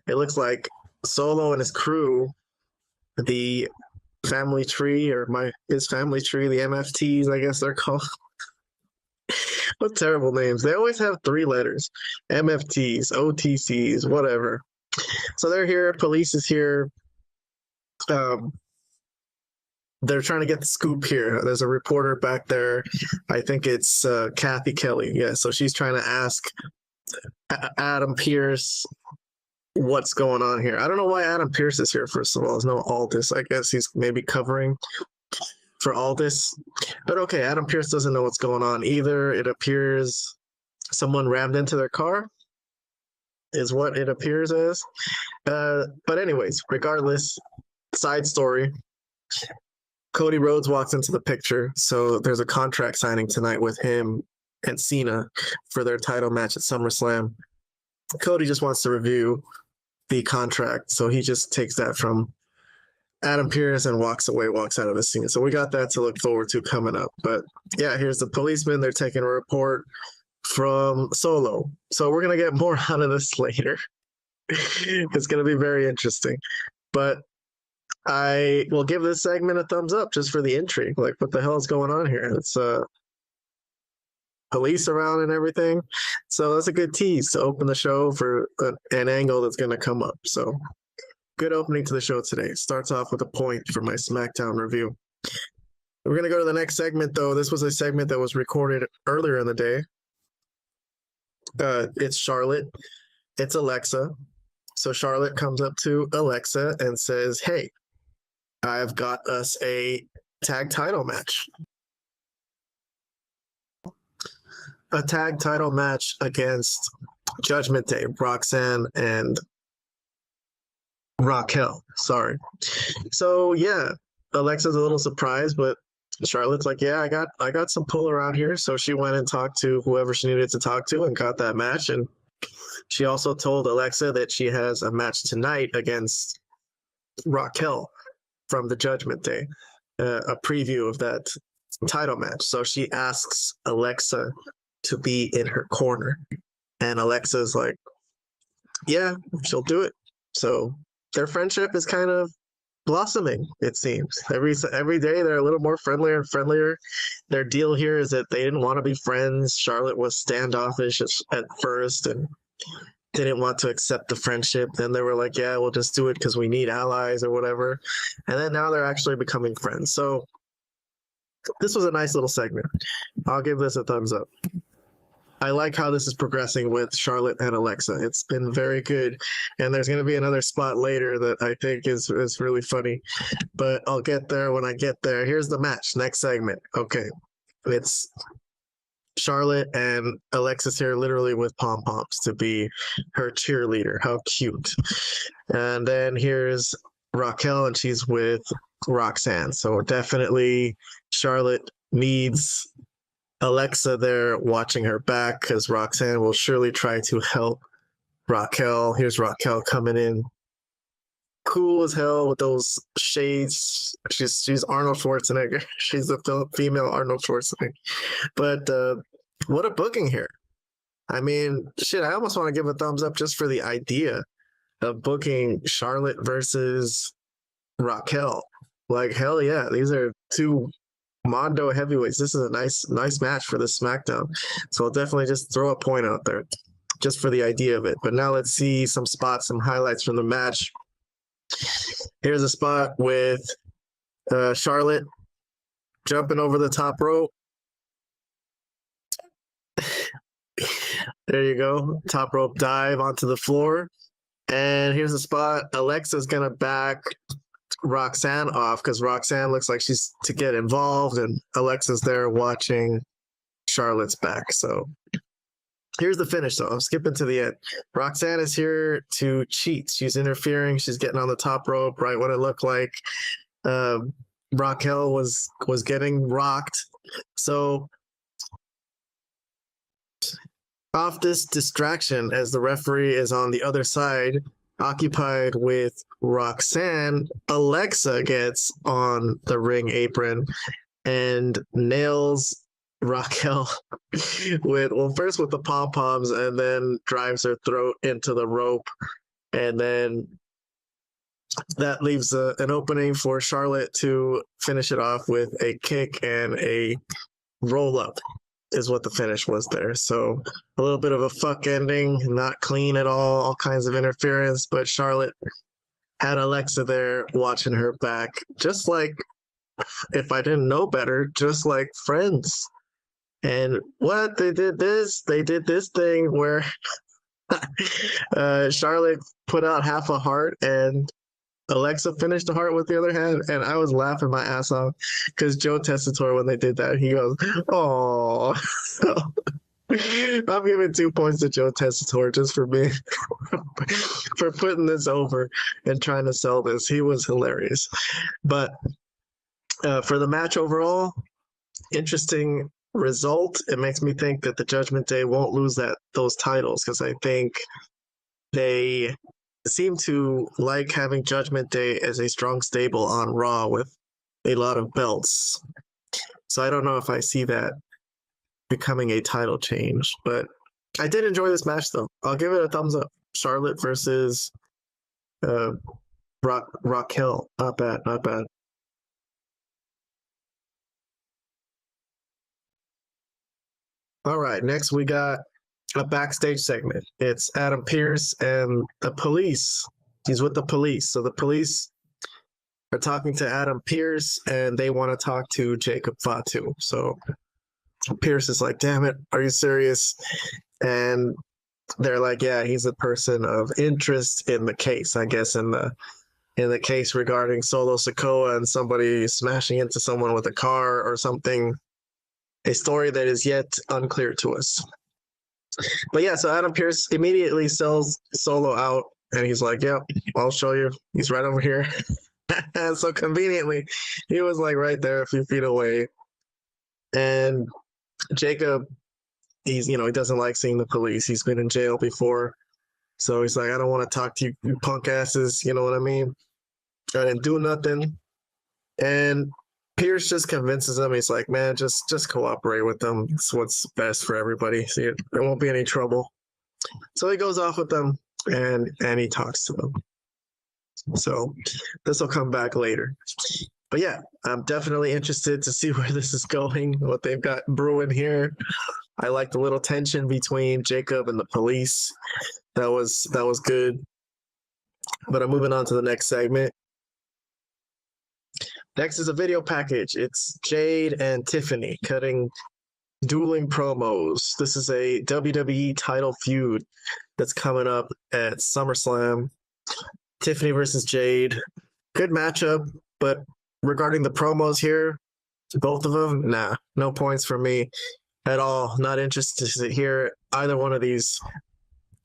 It looks like Solo and his crew, the family tree, or his family tree, the MFTs, I guess they're called. What terrible names. They always have 3 letters. MFTs, OTCs, whatever. So they're here. Police is here. They're trying to get the scoop here. There's a reporter back there. I think it's Kathy Kelly. Yeah, so she's trying to ask Adam Pearce what's going on here. I don't know why Adam Pearce is here, first of all. There's no Aldis. I guess he's maybe covering for Aldis. But okay, Adam Pearce doesn't know what's going on either. It appears someone rammed into their car is what it appears as. But anyways, regardless, side story. Cody Rhodes walks into the picture. So there's a contract signing tonight with him and Cena for their title match at SummerSlam. Cody just wants to review the contract, so he just takes that from Adam Pearce and walks away, walks out of the scene. So we got that to look forward to coming up. But yeah, here's the policeman. They're taking a report from Solo. So we're going to get more out of this later. It's going to be very interesting. But I will give this segment a thumbs up just for the intrigue. Like, what the hell is going on here? It's police around and everything. So that's a good tease to open the show for an angle that's going to come up. So good opening to the show today. Starts off with a point for my SmackDown review. We're going to go to the next segment, though. This was a segment that was recorded earlier in the day. It's Charlotte. It's Alexa. So Charlotte comes up to Alexa and says, hey, I've got us a tag title match. A tag title match against Judgment Day, Roxanne and Raquel. Sorry. So yeah, Alexa's a little surprised, but Charlotte's like, yeah, I got some pull around here. So she went and talked to whoever she needed to talk to and got that match. And she also told Alexa that she has a match tonight against Raquel from the Judgment Day, a preview of that title match. So she asks Alexa to be in her corner. And Alexa's like, yeah, she'll do it. So their friendship is kind of blossoming, it seems. Every day they're a little more friendlier and friendlier. Their deal here is that they didn't want to be friends. Charlotte was standoffish at first and didn't want to accept the friendship. Then they were like, yeah, we'll just do it because we need allies or whatever. And then now they're actually becoming friends. So this was a nice little segment. I'll give this a thumbs up. I like how this is progressing with Charlotte and Alexa. It's been very good. And there's going to be another spot later that I think is really funny. But I'll get there when I get there. Here's the match. Next segment. Okay. It's Charlotte and Alexa's here literally with pom-poms to be her cheerleader. How cute. And then here's Raquel, and she's with Roxanne. So definitely Charlotte needs Alexa there watching her back because Roxanne will surely try to help Raquel. Here's Raquel coming in cool as hell with those shades. She's Arnold Schwarzenegger. She's a female Arnold Schwarzenegger. But what a booking here. I mean, shit, I almost want to give a thumbs up just for the idea of booking Charlotte versus Raquel. Like, hell yeah, these are two Mondo heavyweights. This is a nice match for the Smackdown. So I'll definitely just throw a point out there just for the idea of it. But now let's see some spots, some highlights from the match. Here's a spot with Charlotte jumping over the top rope. There you go. Top rope dive onto the floor. And here's a spot. Alexa's going to back Roxanne off because Roxanne looks like she's to get involved, and Alexa's there watching Charlotte's back. So here's the finish, though. I'm skipping to the end. Roxanne is here to cheat. She's interfering. She's getting on the top rope right when it looked like Raquel was getting rocked. So off this distraction, as the referee is on the other side, occupied with Roxanne, Alexa gets on the ring apron and nails Raquel first with the pom-poms, and then drives her throat into the rope. And then that leaves an opening for Charlotte to finish it off with a kick and a roll-up is what the finish was there. So a little bit of a fuck ending, not clean at all kinds of interference, but Charlotte had Alexa there watching her back, just like, if I didn't know better, just like friends. And what they did this thing where Charlotte put out half a heart and Alexa finished the heart with the other hand, and I was laughing my ass off because Joe Tessitore, when they did that, he goes, "Oh." So, I'm giving 2 points to Joe Tessitore just for me for putting this over and trying to sell this. He was hilarious. But for the match overall, interesting result. It makes me think that the Judgment Day won't lose those titles because I think they seem to like having Judgment Day as a strong stable on Raw with a lot of belts. So I don't know if I see that becoming a title change, but I did enjoy this match though. I'll give it a thumbs up. Charlotte versus Raquel. Not bad. All right, next we got a backstage segment. It's Adam Pearce and the police. He's with the police. So the police are talking to Adam Pearce and they want to talk to Jacob Fatu. So Pearce is like, damn it, are you serious? And they're like, yeah, he's a person of interest in the case, I guess, in the case regarding Solo Sikoa and somebody smashing into someone with a car or something. A story that is yet unclear to us. But yeah, so Adam Pearce immediately sells Solo out, and he's like, yep, I'll show you. He's right over here. And so conveniently, he was like right there a few feet away. And Jacob, he doesn't like seeing the police. He's been in jail before. So he's like, I don't want to talk to you punk asses. You know what I mean? I didn't do nothing. And Pierce just convinces him. He's like, man, just cooperate with them. It's what's best for everybody. See, there won't be any trouble. So he goes off with them and he talks to them. So this will come back later. But yeah, I'm definitely interested to see where this is going, what they've got brewing here. I like the little tension between Jacob and the police. That was good. But I'm moving on to the next segment. Next is a video package. It's Jade and Tiffany cutting dueling promos. This is a WWE title feud that's coming up at SummerSlam. Tiffany versus Jade. Good matchup, but regarding the promos here, both of them, nah, no points for me at all. Not interested to hear either one of these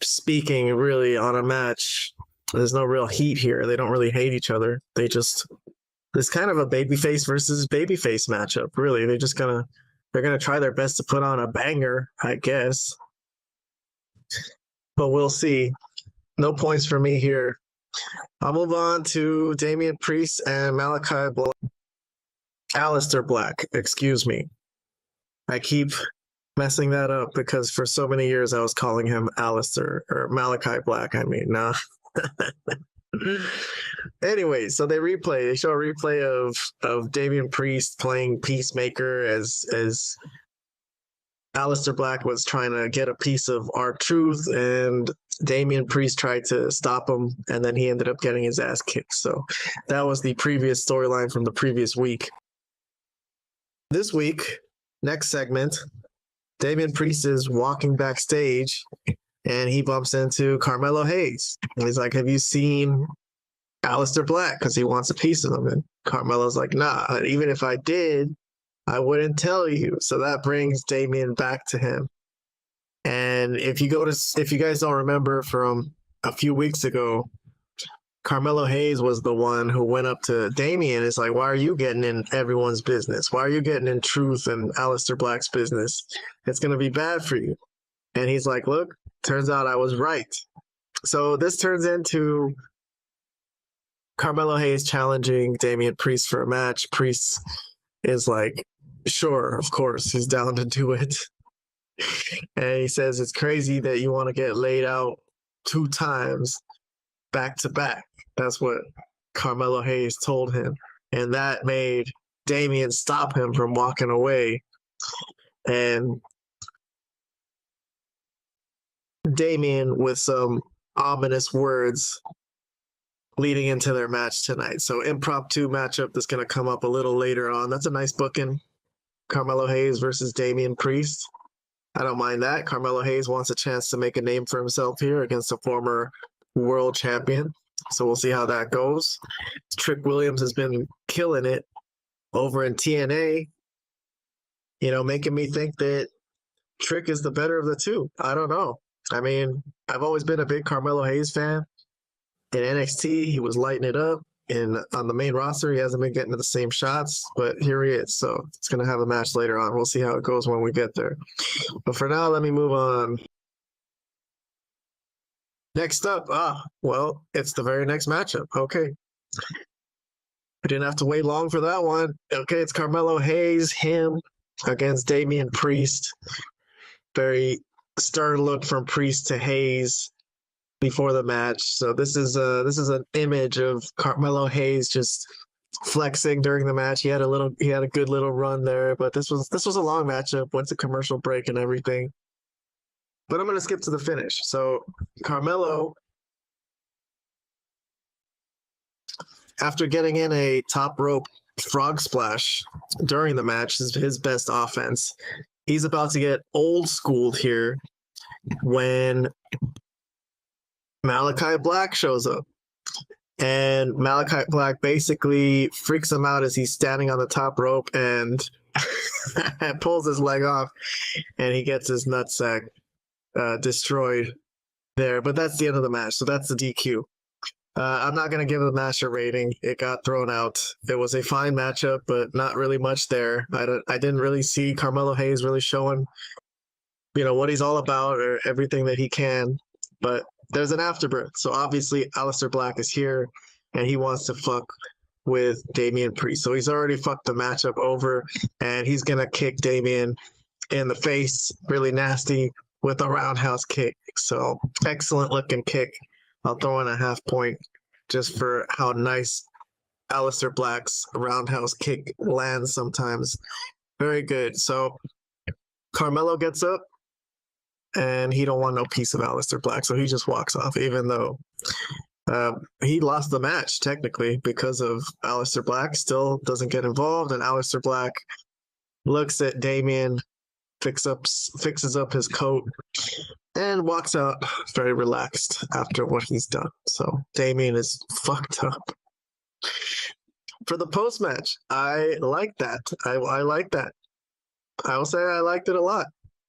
speaking really on a match. There's no real heat here. They don't really hate each other. It's kind of a babyface versus babyface matchup, really. They're gonna try their best to put on a banger, I guess. But we'll see. No points for me here. I'll move on to Damian Priest and Malachi Black. Aleister Black, excuse me. I keep messing that up because for so many years I was calling him Aleister, or Malachi Black, I mean. Nah. Anyway, so they show a replay of Damian Priest playing Peacemaker as Aleister Black was trying to get a piece of R-Truth, and Damian Priest tried to stop him, and then he ended up getting his ass kicked. So that was the previous storyline from the previous week. This week, next segment, Damian Priest is walking backstage, and he bumps into Carmelo Hayes. And he's like, have you seen Aleister Black? Because he wants a piece of him. And Carmelo's like, nah, even if I did, I wouldn't tell you. So that brings Damian back to him. And if you guys don't remember from a few weeks ago, Carmelo Hayes was the one who went up to Damian. It's like, why are you getting in everyone's business? Why are you getting in Truth and Aleister Black's business? It's going to be bad for you. And he's like, look, turns out I was right. So this turns into Carmelo Hayes challenging Damian Priest for a match. Priest is like, sure, of course, he's down to do it. And he says, it's crazy that you want to get laid out 2 times back to back. That's what Carmelo Hayes told him. And that made Damian stop him from walking away. And Damian with some ominous words leading into their match tonight. So impromptu matchup that's going to come up a little later on. That's a nice booking. Carmelo Hayes versus Damian Priest. I don't mind that. Carmelo Hayes wants a chance to make a name for himself here against a former world champion. So we'll see how that goes. Trick Williams has been killing it over in TNA, making me think that Trick is the better of the two. I don't know. I mean, I've always been a big Carmelo Hayes fan. In NXT, he was lighting it up. On the main roster, he hasn't been getting to the same shots, but here he is. So it's going to have a match later on. We'll see how it goes when we get there. But for now, let me move on. Next up, it's the very next matchup. Okay. I didn't have to wait long for that one. Okay, it's Carmelo Hayes, him against Damian Priest. Very stern look from Priest to Hayes before the match. So this is an image of Carmelo Hayes just flexing during the match. He had a good little run there, but this was a long matchup, went to commercial break and everything. But I'm going to skip to the finish. So Carmelo, after getting in a top rope frog splash during the match, is his best offense. He's about to get old schooled here when Malachi Black shows up. And Malachi Black basically freaks him out as he's standing on the top rope and pulls his leg off, and he gets his nutsack destroyed there. But that's the end of the match, so that's the DQ. I'm not going to give the match a rating. It got thrown out. It was a fine matchup, but not really much there. I didn't really see Carmelo Hayes really showing, what he's all about or everything that he can. But there's an afterbirth. So obviously Aleister Black is here, and he wants to fuck with Damian Priest. So he's already fucked the matchup over, and he's going to kick Damian in the face really nasty with a roundhouse kick. So excellent looking kick. I'll throw in a 0.5 point just for how nice Aleister Black's roundhouse kick lands sometimes. Very good. So Carmelo gets up and he don't want no piece of Aleister Black, so he just walks off, even though he lost the match technically because of Aleister Black. Still doesn't get involved, and Aleister Black looks at Damien, fixes up his coat, and walks out very relaxed after what he's done. So Damien is fucked up. For the post match, I like that. I like that. I will say I liked it a lot.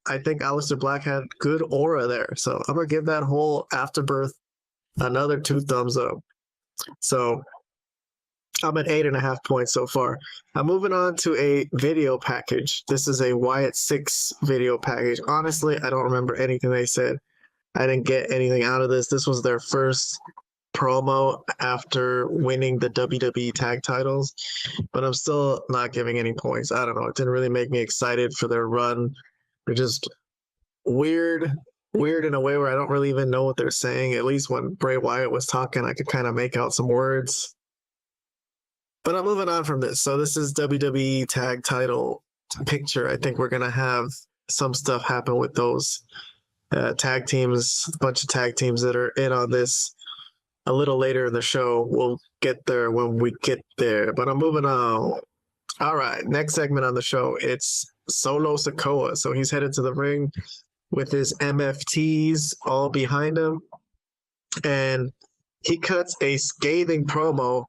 I think Aleister Black had good aura there. So I'm going to give that whole Afterbirth another 2 thumbs up. So I'm at 8.5 points so far. I'm moving on to a video package. This is a Wyatt 6 video package. Honestly, I don't remember anything they said. I didn't get anything out of this. This was their first promo after winning the WWE tag titles, but I'm still not giving any points. I don't know. It didn't really make me excited for their run. They're just weird in a way where I don't really even know what they're saying. At least when Bray Wyatt was talking, I could kind of make out some words. But I'm moving on from this. So this is WWE tag title picture. I think we're going to have some stuff happen with those tag teams, a bunch of tag teams that are in on this a little later in the show. We'll get there when we get there. But I'm moving on. All right, next segment on the show, it's Solo Sikoa. So he's headed to the ring with his MFTs all behind him. And he cuts a scathing promo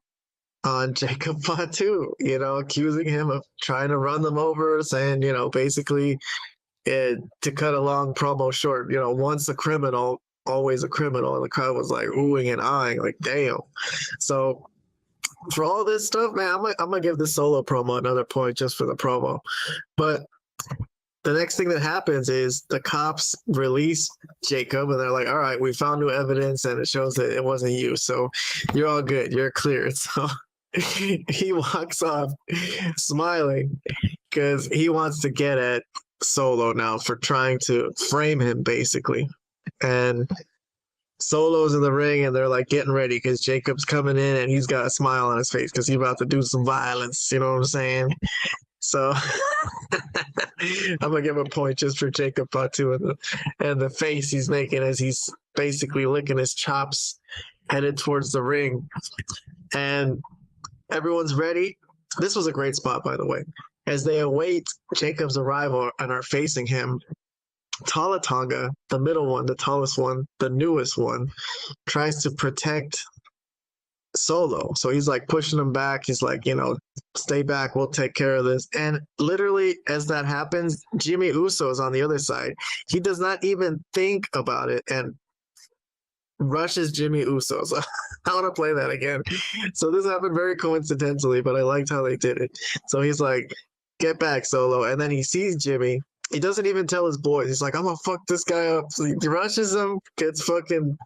on Jacob Fatu, accusing him of trying to run them over, saying, basically to cut a long promo short, once a criminal, always a criminal. And the crowd was like oohing and eyeing, like, damn. So for all this stuff, man, I'm gonna give this Solo promo another point just for the promo. But the next thing that happens is the cops release Jacob, and they're like, all right, we found new evidence, and it shows that it wasn't you. So you're all good. You're cleared. So he walks off smiling because he wants to get at Solo now for trying to frame him, basically. And Solo's in the ring, and they're like getting ready because Jacob's coming in, and he's got a smile on his face because he's about to do some violence. You know what I'm saying? So I'm gonna give a point just for Jacob Fatu and the face he's making as he's basically licking his chops, headed towards the ring, and everyone's ready. This was a great spot, by the way, as they await Jacob's arrival and are facing him. Tala Tonga, the middle one, the tallest one, the newest one, tries to protect Solo. So he's like pushing him back. He's like, stay back. We'll take care of this. And literally, as that happens, Jimmy Uso is on the other side. He does not even think about it and rushes Jimmy Uso. So I want to play that again. So this happened very coincidentally, but I liked how they did it. So he's like, get back, Solo. And then he sees Jimmy. He doesn't even tell his boys. He's like, I'm going to fuck this guy up. So he rushes him, gets fucking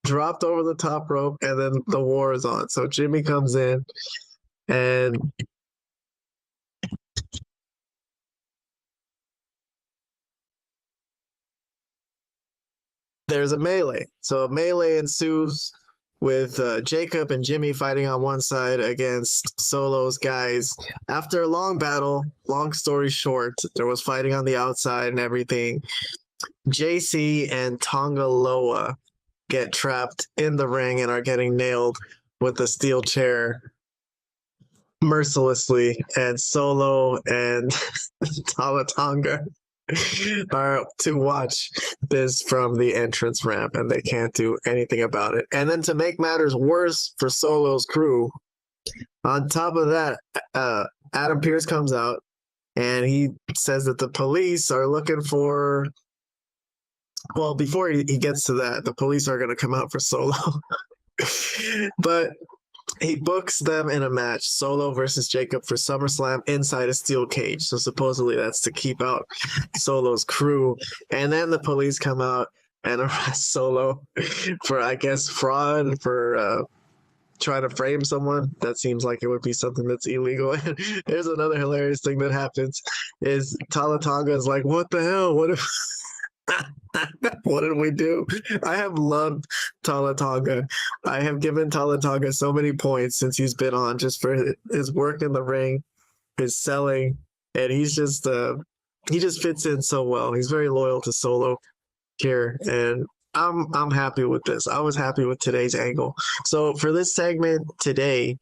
dropped over the top rope, and then the war is on. So Jimmy comes in, and there's a melee. So a melee ensues with Jacob and Jimmy fighting on one side against Solo's guys. After a long battle, long story short, there was fighting on the outside and everything. JC and Tonga Loa get trapped in the ring and are getting nailed with a steel chair mercilessly. And Solo and Tala Tonga are to watch this from the entrance ramp, and they can't do anything about it. And then to make matters worse for Solo's crew, on top of that, Adam Pearce comes out and he says that the police are looking for, well, before he gets to that, the police are going to come out for Solo. But he books them in a match, Solo versus Jacob, for SummerSlam inside a steel cage. So supposedly that's to keep out Solo's crew. And then the police come out and arrest Solo for, I guess, fraud, for trying to frame someone. That seems like it would be something that's illegal. Here's another hilarious thing that happens is Tala Tonga is like, what the hell? What did we do? I have loved Tala Tonga. I have given Tala Tonga so many points since he's been on, just for his work in the ring, his selling, and he just fits in so well. He's very loyal to Solo here, and I'm happy with this. I was happy with today's angle. So for this segment today,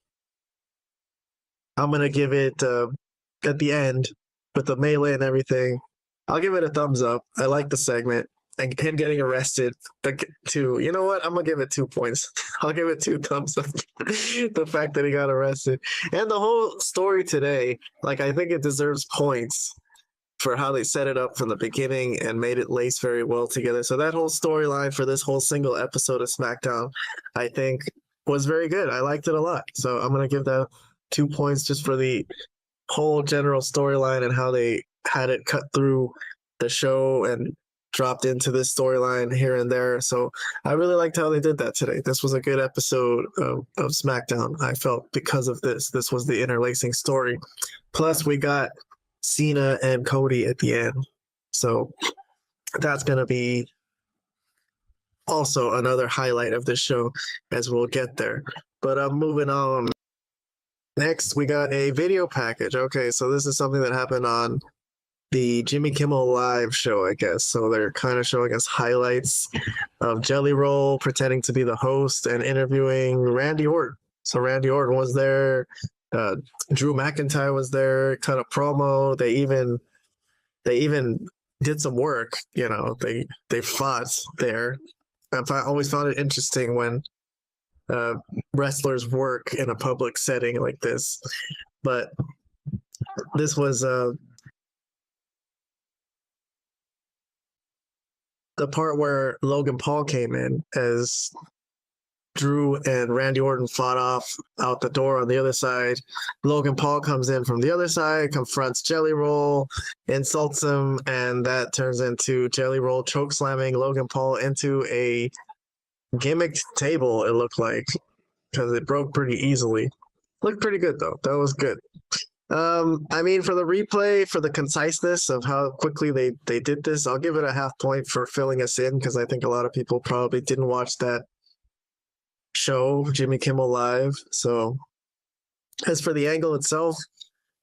I'm gonna give it at the end with the melee and everything. I'll give it a thumbs up. I like the segment and him getting arrested. Two, you know what? I'm gonna give it 2 points. I'll give it 2 thumbs up. The fact that he got arrested and the whole story today, like I think it deserves points for how they set it up from the beginning and made it lace very well together. So that whole storyline for this whole single episode of SmackDown, I think, was very good. I liked it a lot. So I'm gonna give that 2 points just for the whole general storyline and how they had it cut through the show and dropped into this storyline here and there. So I really liked how they did that today. This was a good episode of SmackDown, I felt, because of this. This was the interlacing story. Plus, we got Cena and Cody at the end. So that's going to be also another highlight of this show as we'll get there. But moving on. Next, we got a video package. Okay, so this is something that happened on the Jimmy Kimmel Live show, I guess. So they're kind of showing us highlights of Jelly Roll pretending to be the host and interviewing Randy Orton. So Randy Orton was there. Drew McIntyre was there. Cut a promo. They even did some work. You know, they fought there. I always found it interesting when wrestlers work in a public setting like this. But this was the part where Logan Paul came in as Drew and Randy Orton fought off out the door on the other side. Logan Paul comes in from the other side, confronts Jelly Roll, insults him, and that turns into Jelly Roll chokeslamming Logan Paul into a gimmicked table, it looked like, because it broke pretty easily. Looked pretty good, though. That was good. I mean, for the replay, for the conciseness of how quickly they did this, I'll give it a half point for filling us in, because I think a lot of people probably didn't watch that show, Jimmy Kimmel Live. So as for the angle itself,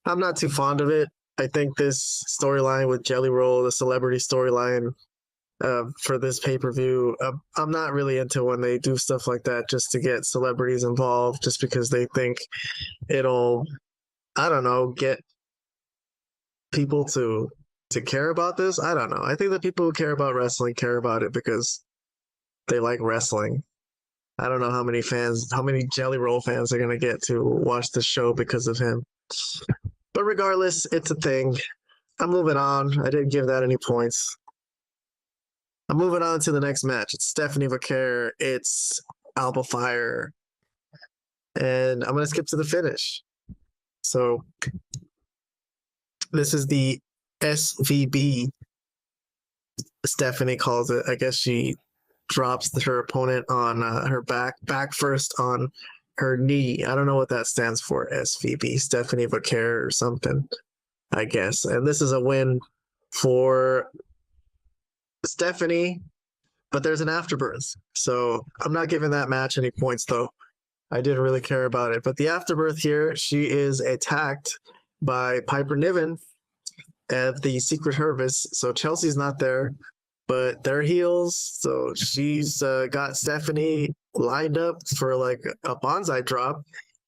I'm not too fond of it. I think this storyline with Jelly Roll, the celebrity storyline for this pay-per-view, I'm not really into when they do stuff like that just to get celebrities involved, just because they think it'll, I don't know, get people to care about this. I don't know. I think the people who care about wrestling care about it because they like wrestling. I don't know how many Jelly Roll fans are going to get to watch the show because of him. But regardless, it's a thing. I'm moving on. I didn't give that any points. I'm moving on to the next match. It's Stephanie Vaquer. It's Alba Fire. And I'm going to skip to the finish. So this is the SVB, Stephanie calls it. I guess she drops her opponent on her back first on her knee. I don't know what that stands for, SVB, Stephanie Vaquer or something, I guess. And this is a win for Stephanie, but there's an afterbirth. So I'm not giving that match any points, though. I didn't really care about it. But the afterbirth here, she is attacked by Piper Niven at the Secret Service. So Chelsea's not there, but they're heels. So she's got Stephanie lined up for like a bonsai drop,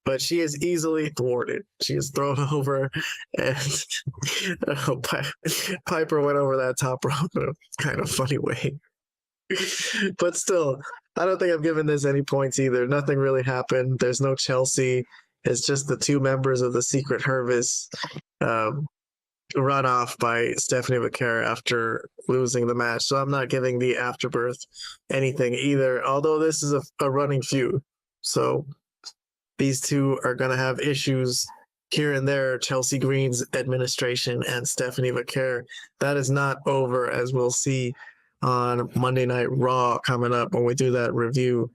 but she is easily thwarted. She is thrown over, and Piper went over that top rope in a kind of funny way. But still, I don't think I've given this any points either. Nothing really happened. There's no Chelsea. It's just the two members of the Secret Service run off by Stephanie Vaquer after losing the match. So I'm not giving the afterbirth anything either, although this is a running feud. So these two are going to have issues here and there. Chelsea Green's administration and Stephanie Vaquer. That is not over, as we'll see on Monday Night Raw coming up when we do that review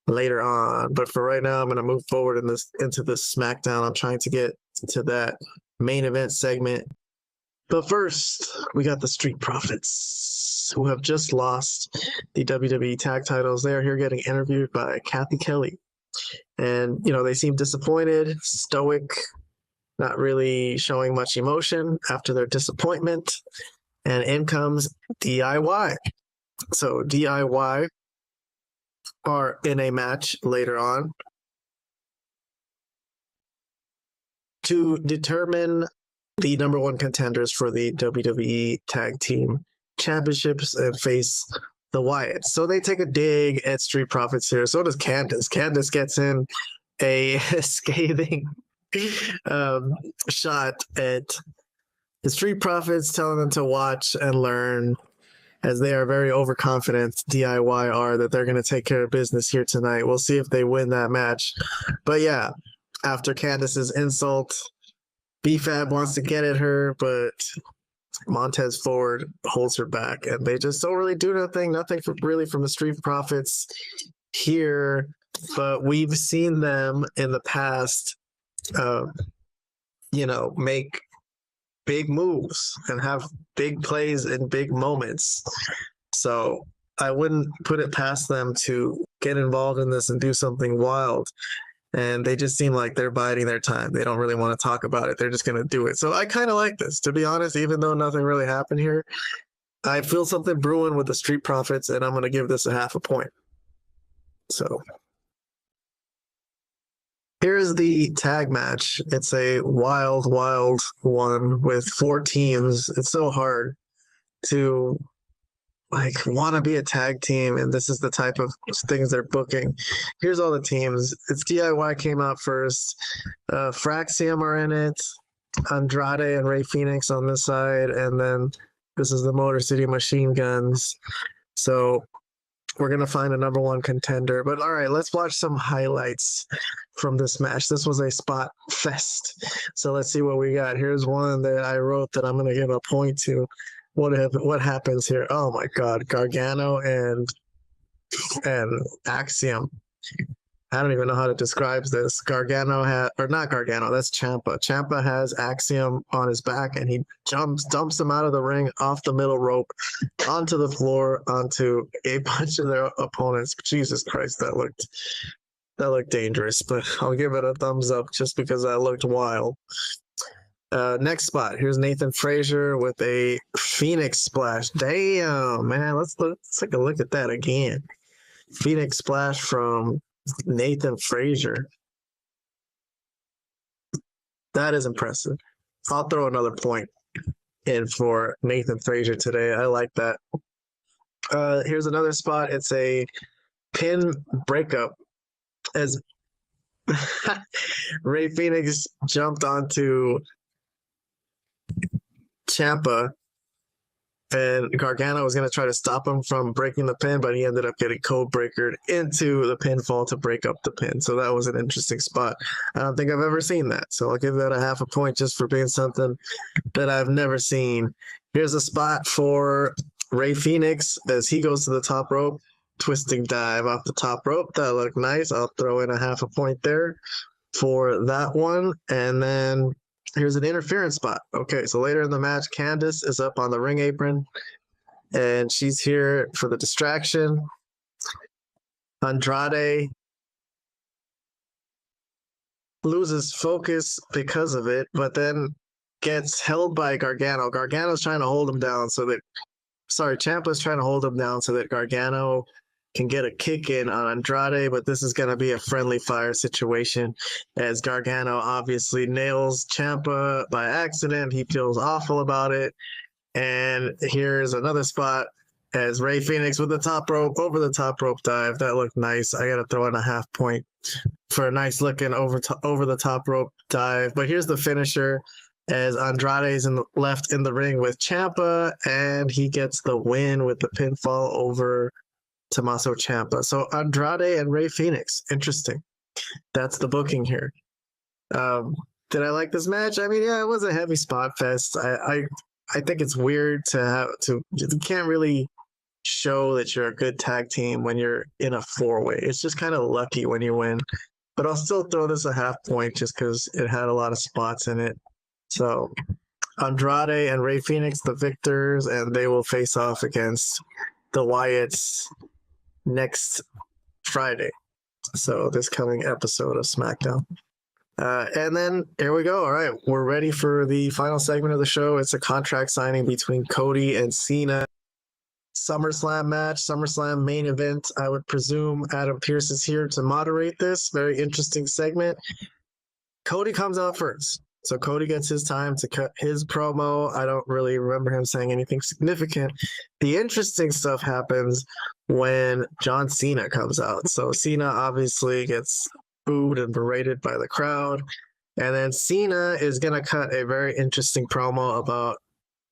later on. But for right now, I'm going to move forward into this SmackDown. I'm trying to get to that main event segment But first, we got the Street Profits, who have just lost the WWE tag titles. They are here getting interviewed by Kathy Kelly. And, they seem disappointed, stoic, not really showing much emotion after their disappointment. And in comes DIY. So DIY are in a match later on to determine the number one contenders for the WWE Tag Team Championships and face the Wyatts. So they take a dig at Street Profits here. So does Candice. Candice gets in a scathing shot at the Street Profits, telling them to watch and learn, as they are very overconfident, DIY are, that they're going to take care of business here tonight. We'll see if they win that match. But yeah, after Candice's insult, B-Fab wants to get at her, but Montez Ford holds her back, and they just don't really do nothing really from the Street Profits here. But we've seen them in the past, make big moves and have big plays in big moments. So I wouldn't put it past them to get involved in this and do something wild. And they just seem like they're biding their time. They don't really want to talk about it. They're just going to do it. So I kind of like this, to be honest, even though nothing really happened here. I feel something brewing with the Street Profits, and I'm going to give this a 0.5 point. So here's the tag match. It's a wild one with 4 teams. It's so hard to want to be a tag team, and this is the type of things they're booking. Here's all the teams. It's DIY came out first. Fraxium are in it. Andrade and Rey Fenix on this side, and then this is the Motor City Machine Guns. So we're going to find a number one contender. But all right, let's watch some highlights from this match. This was a spot fest. So let's see what we got. Here's one that I wrote that I'm going to give a point to. What happens here? Oh my God, Gargano and Axiom. I don't even know how to describe this. Not Gargano, that's Ciampa. Ciampa has Axiom on his back, and he dumps him out of the ring, off the middle rope, onto the floor, onto a bunch of their opponents. Jesus Christ, that looked dangerous, but I'll give it a thumbs up just because that looked wild. Next spot, here's Nathan Frazier with a Phoenix Splash. Damn, man, let's take a look at that again. Phoenix Splash from Nathan Frazier. That is impressive. I'll throw another point in for Nathan Frazier today. I like that. Here's another spot. It's a pin breakup as Rey Fenix jumped onto Ciampa, and Gargano was going to try to stop him from breaking the pin, but he ended up getting code breakered into the pinfall to break up the pin. So that was an interesting spot. I don't think I've ever seen that. So I'll give that a 0.5 point just for being something that I've never seen. Here's a spot for Rey Fenix as he goes to the top rope. Twisting dive off the top rope. That looked nice. I'll throw in a 0.5 point there for that one. And then here's an interference spot. Okay, so later in the match, Candice is up on the ring apron, and she's here for the distraction. Andrade loses focus because of it, but then gets held by Gargano. Gargano's trying to hold him down Ciampa's trying to hold him down so that Gargano can get a kick in on Andrade, but this is going to be a friendly fire situation as Gargano obviously nails Ciampa by accident. He feels awful about it. And here's another spot as Rey Fenix with the top rope, over the top rope dive. That looked nice. I got to throw in a 0.5 point for a nice looking over the top rope dive. But here's the finisher as Andrade's left in the ring with Ciampa, and he gets the win with the pinfall over Tommaso Ciampa. So Andrade and Rey Fenix. Interesting. That's the booking here. Did I like this match? I mean, yeah, it was a heavy spot fest. I think it's weird you can't really show that you're a good tag team when you're in a 4-way. It's just kind of lucky when you win. But I'll still throw this a 0.5 point just because it had a lot of spots in it. So Andrade and Rey Fenix the victors, and they will face off against the Wyatts next Friday. So this coming episode of SmackDown. And then here we go. All right, we're ready for the final segment of the show. It's a contract signing between Cody and Cena. SummerSlam match, SummerSlam main event. I would presume Adam Pearce is here to moderate this. Very interesting segment. Cody comes out first. So Cody gets his time to cut his promo. I don't really remember him saying anything significant. The interesting stuff happens when John Cena comes out. So Cena obviously gets booed and berated by the crowd. And then Cena is going to cut a very interesting promo about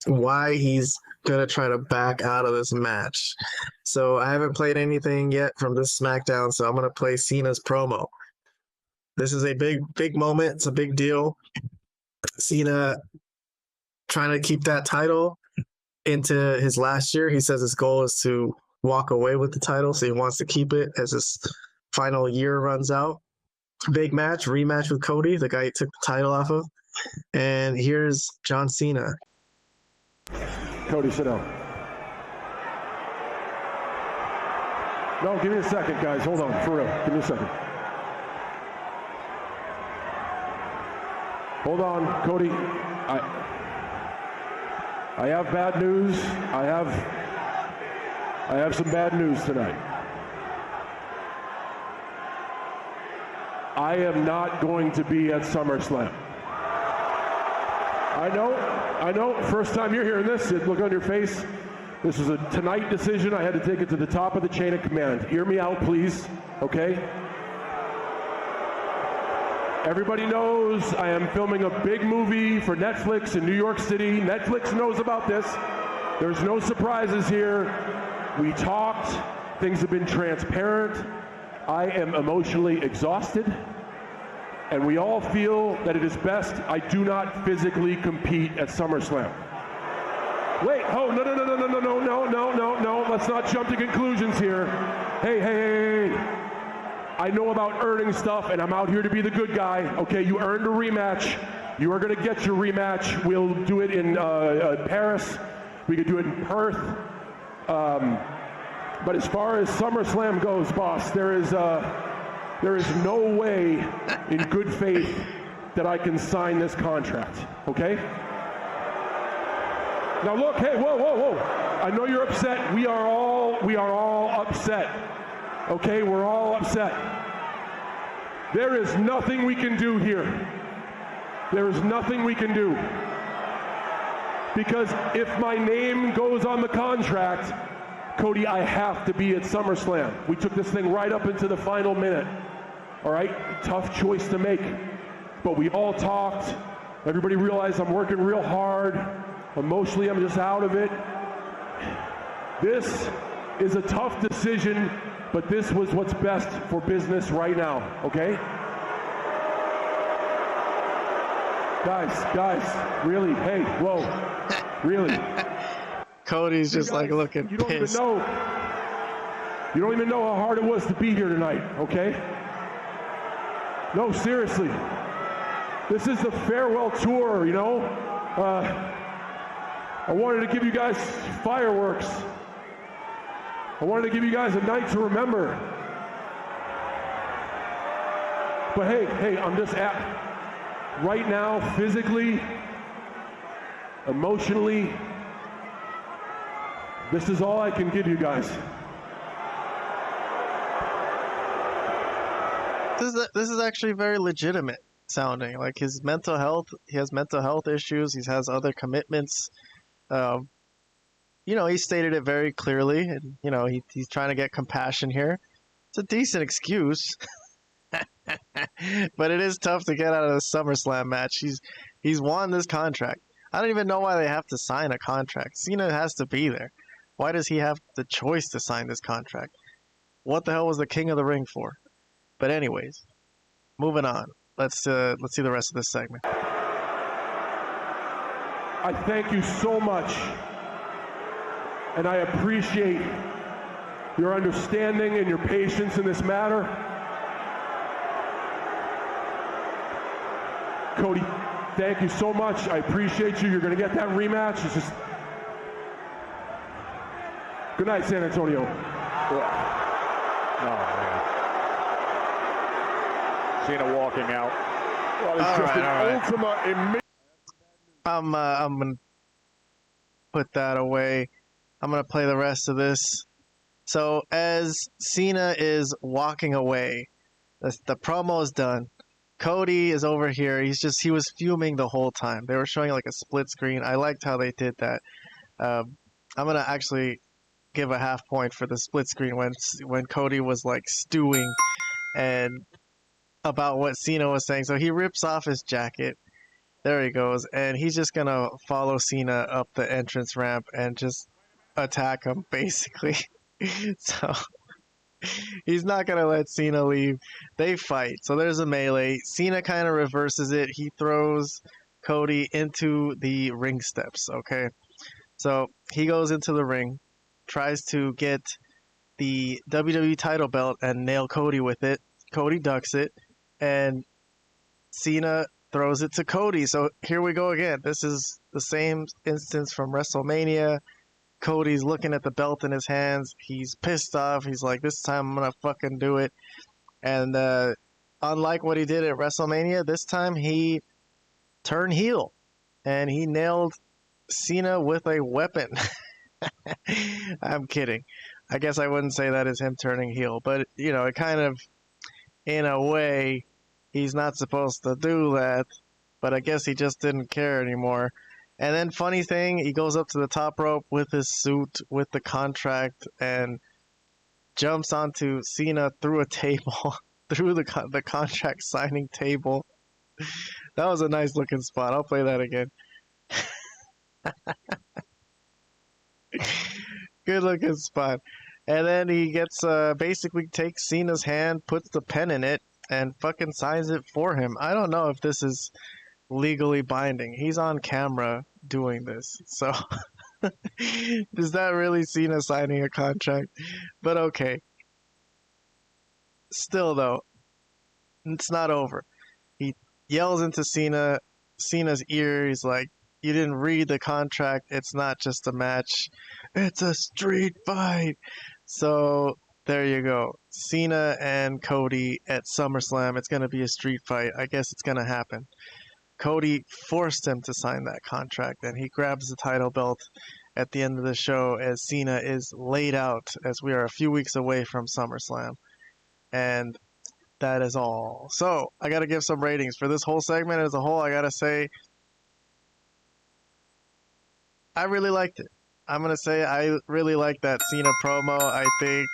why he's going to try to back out of this match. So I haven't played anything yet from this SmackDown, so I'm going to play Cena's promo. This is a big moment. It's a big deal. Cena trying to keep that title into his last year. He says his goal is to walk away with the title, so he wants to keep it as his final year runs out. Big match, rematch with Cody, the guy he took the title off of. And here's John Cena. Cody, sit down. No, give me a second, guys. Hold on, for real. Give me a second. Hold on, Cody. I have bad news. I have some bad news tonight. I am not going to be at SummerSlam. I know. First time you're hearing this, look on your face. This was a tonight decision. I had to take it to the top of the chain of command. Hear me out, please, okay? Everybody knows I am filming a big movie for Netflix in New York City. Netflix knows about this. There's no surprises here. We talked. Things have been transparent. I am emotionally exhausted. And we all feel that it is best I do not physically compete at SummerSlam. Wait, no. Let's not jump to conclusions here. Hey. I know about earning stuff, and I'm out here to be the good guy. Okay, you earned a rematch. You are going to get your rematch. We'll do it in Paris. We could do it in Perth. But as far as SummerSlam goes, boss, there is no way in good faith that I can sign this contract, okay? Now look, hey, whoa. I know you're upset. We are all upset. Okay, we're all upset. There is nothing we can do here. There is nothing we can do. Because if my name goes on the contract, Cody, I have to be at SummerSlam. We took this thing right up into the final minute. All right, tough choice to make. But we all talked. Everybody realized I'm working real hard. Emotionally, I'm just out of it. This is a tough decision, but this was what's best for business right now, okay? Guys, really, hey, whoa, really. Cody's just guys, like looking pissed. You don't even know how hard it was to be here tonight, okay? No, seriously. This is the farewell tour, you know? I wanted to give you guys fireworks. I wanted to give you guys a night to remember. But hey, I'm just right now, physically, emotionally, this is all I can give you guys. This is actually very legitimate sounding. Like his mental health, he has mental health issues. He has other commitments. He stated it very clearly, and he's trying to get compassion here. It's a decent excuse, but it is tough to get out of the SummerSlam match. He's won this contract. I don't even know why they have to sign a contract. Cena has to be there. Why does he have the choice to sign this contract? What the hell was the King of the Ring for? But anyways, moving on. Let's see the rest of this segment. I thank you so much, and I appreciate your understanding and your patience in this matter. Cody, thank you so much. I appreciate you. You're going to get that rematch. It's just... Good night, San Antonio. Oh, man. Cena walking out. Well, it's just an ultimate... I'm gonna put that away. I'm gonna play the rest of this. So as Cena is walking away, the promo is done. Cody is over here. He was fuming the whole time. They were showing like a split screen. I liked how they did that. I'm gonna actually give a half point for the split screen when Cody was like stewing and about what Cena was saying. So he rips off his jacket. There he goes, and he's just gonna follow Cena up the entrance ramp and just attack him, basically. So he's not gonna let Cena leave. They fight. So there's a melee. Cena kind of reverses it. He throws Cody into the ring steps. Okay, so he goes into the ring, tries to get the WWE title belt and nail Cody with it. Cody ducks it, and Cena throws it to Cody. So here we go again. This is the same instance from WrestleMania. Cody's looking at the belt in his hands. He's pissed off. He's like, this time I'm going to fucking do it. And unlike what he did at WrestleMania, this time he turned heel. And he nailed Cena with a weapon. I'm kidding. I guess I wouldn't say that is him turning heel. But, you know, it kind of, in a way, he's not supposed to do that, but I guess he just didn't care anymore. And then, funny thing, he goes up to the top rope with his suit, with the contract, and jumps onto Cena through a table, through the contract signing table. That was a nice looking spot. I'll play that again. Good looking spot. And then he gets, basically takes Cena's hand, puts the pen in it, and fucking signs it for him. I don't know if this is legally binding. He's on camera doing this. So, is that really Cena signing a contract? But okay. Still, though, it's not over. He yells into Cena's ear. He's like, you didn't read the contract. It's not just a match. It's a street fight. So, there you go. Cena and Cody at SummerSlam. It's going to be a street fight. I guess it's going to happen. Cody forced him to sign that contract, and he grabs the title belt at the end of the show as Cena is laid out, as we are a few weeks away from SummerSlam. And that is all. So, I got to give some ratings. For this whole segment as a whole, I got to say, I really liked it. I'm going to say I really like that Cena promo. I think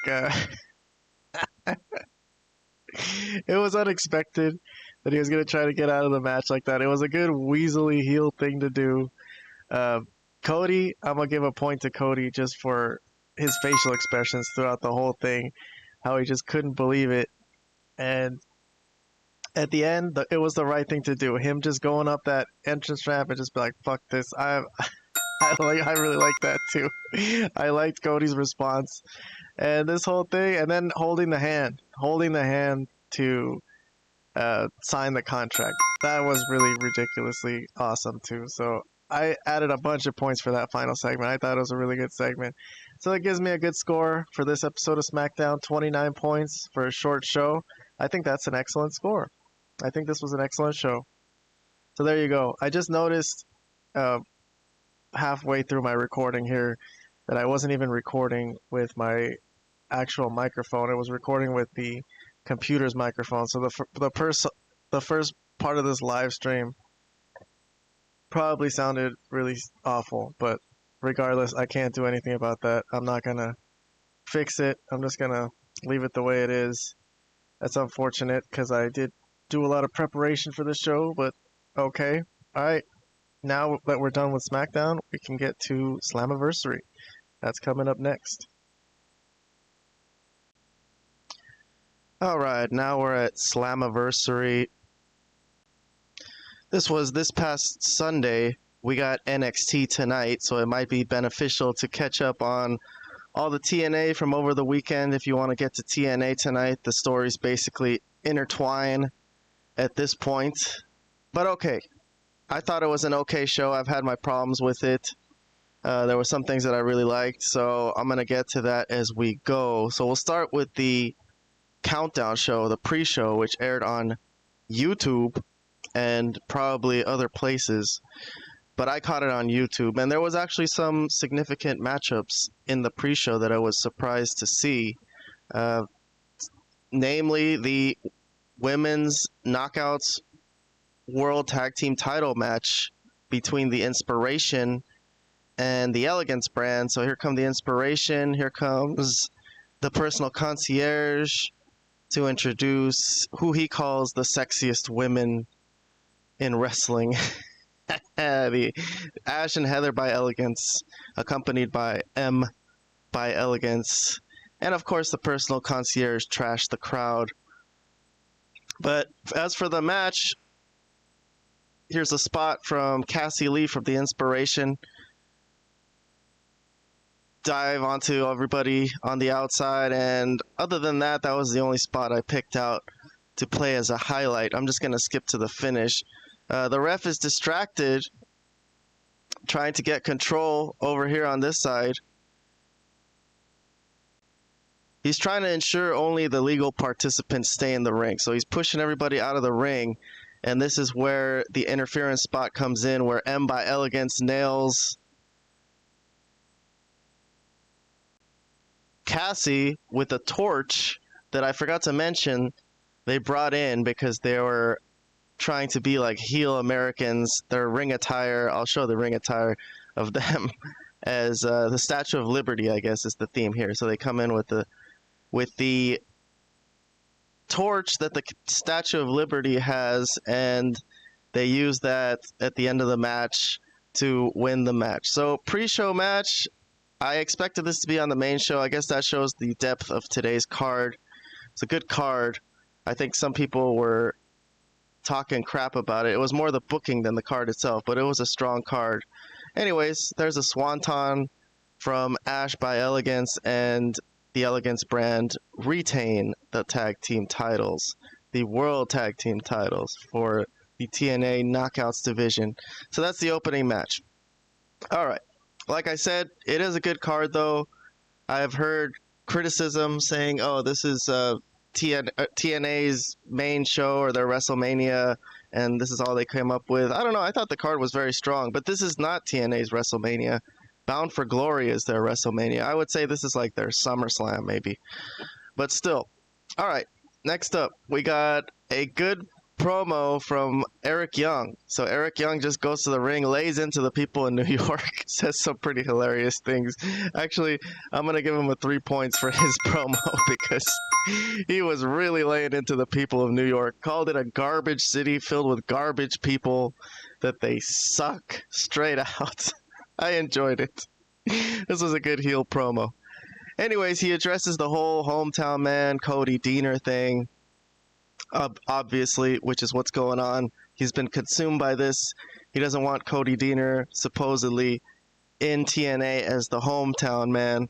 it was unexpected that he was going to try to get out of the match like that. It was a good weaselly heel thing to do. Cody, I'm going to give a point to Cody just for his facial expressions throughout the whole thing, how he just couldn't believe it. And at the end, it was the right thing to do. Him just going up that entrance ramp and just be like, fuck this. I really like that too. I liked Cody's response and this whole thing, and then holding the hand to sign the contract. That was really ridiculously awesome too. So I added a bunch of points for that final segment. I thought it was a really good segment. So that gives me a good score for this episode of Smackdown. 29 points for a short show. I think that's an excellent score. I think this was an excellent show. So there you go. I just noticed halfway through my recording here that I wasn't even recording with my actual microphone. It was recording with the computer's microphone. So the first part of this live stream probably sounded really awful, but regardless, I can't do anything about that. I'm not gonna fix it. I'm just gonna leave it the way it is. That's unfortunate because I did do a lot of preparation for the show, but okay. All right. Now that we're done with Smackdown, we can get to Slammiversary. That's coming up next. All right, now we're at Slammiversary. This was this past Sunday. We got NXT tonight, so it might be beneficial to catch up on all the TNA from over the weekend. If you want to get to TNA tonight, the stories basically intertwine at this point. But okay. I thought it was an okay show. I've had my problems with it. There were some things that I really liked, so I'm going to get to that as we go. So we'll start with the countdown show, the pre-show, which aired on YouTube and probably other places. But I caught it on YouTube, and there was actually some significant matchups in the pre-show that I was surprised to see. Namely, the Women's Knockouts World Tag Team title match between the Inspiration and the Elegance brand. So here come the Inspiration, here comes the personal concierge to introduce who he calls the sexiest women in wrestling. The Ash and Heather by Elegance, accompanied by M by Elegance. And of course, the personal concierge trashed the crowd. But as for the match, here's a spot from Cassie Lee from The Inspiration. Dive onto everybody on the outside, and other than that, that was the only spot I picked out to play as a highlight. I'm just going to skip to the finish. The ref is distracted, trying to get control over here on this side. He's trying to ensure only the legal participants stay in the ring. So he's pushing everybody out of the ring. And this is where the interference spot comes in, where M by Elegance nails Cassie with a torch that I forgot to mention they brought in because they were trying to be like heel Americans. Their ring attire, I'll show the ring attire of them as the Statue of Liberty, I guess, is the theme here. So they come in with the torch that the Statue of Liberty has, and they use that at the end of the match to win the match. So pre-show match, I expected this to be on the main show. I guess that shows the depth of today's card. It's a good card. I think some people were talking crap about it. It was more the booking than the card itself, but it was a strong card. Anyways, there's a swanton from Ash by Elegance, and the Elegance brand retain the tag team titles, the World Tag Team titles for the TNA Knockouts division. So that's the opening match. All right. Like I said, it is a good card, though. I've heard criticism saying, oh, this is TNA's main show or their WrestleMania, and this is all they came up with. I don't know. I thought the card was very strong, but this is not TNA's WrestleMania. Bound for Glory is their WrestleMania. I would say this is like their SummerSlam, maybe. But still. All right. Next up, we got a good promo from Eric Young. So Eric Young just goes to the ring, lays into the people in New York, says some pretty hilarious things. Actually, I'm going to give him a 3 points for his promo because he was really laying into the people of New York. Called it a garbage city filled with garbage people, that they suck straight out. I enjoyed it. This was a good heel promo. Anyways, he addresses the whole hometown man, Cody Deaner thing. Obviously, which is what's going on. He's been consumed by this. He doesn't want Cody Deaner supposedly in TNA as the hometown man.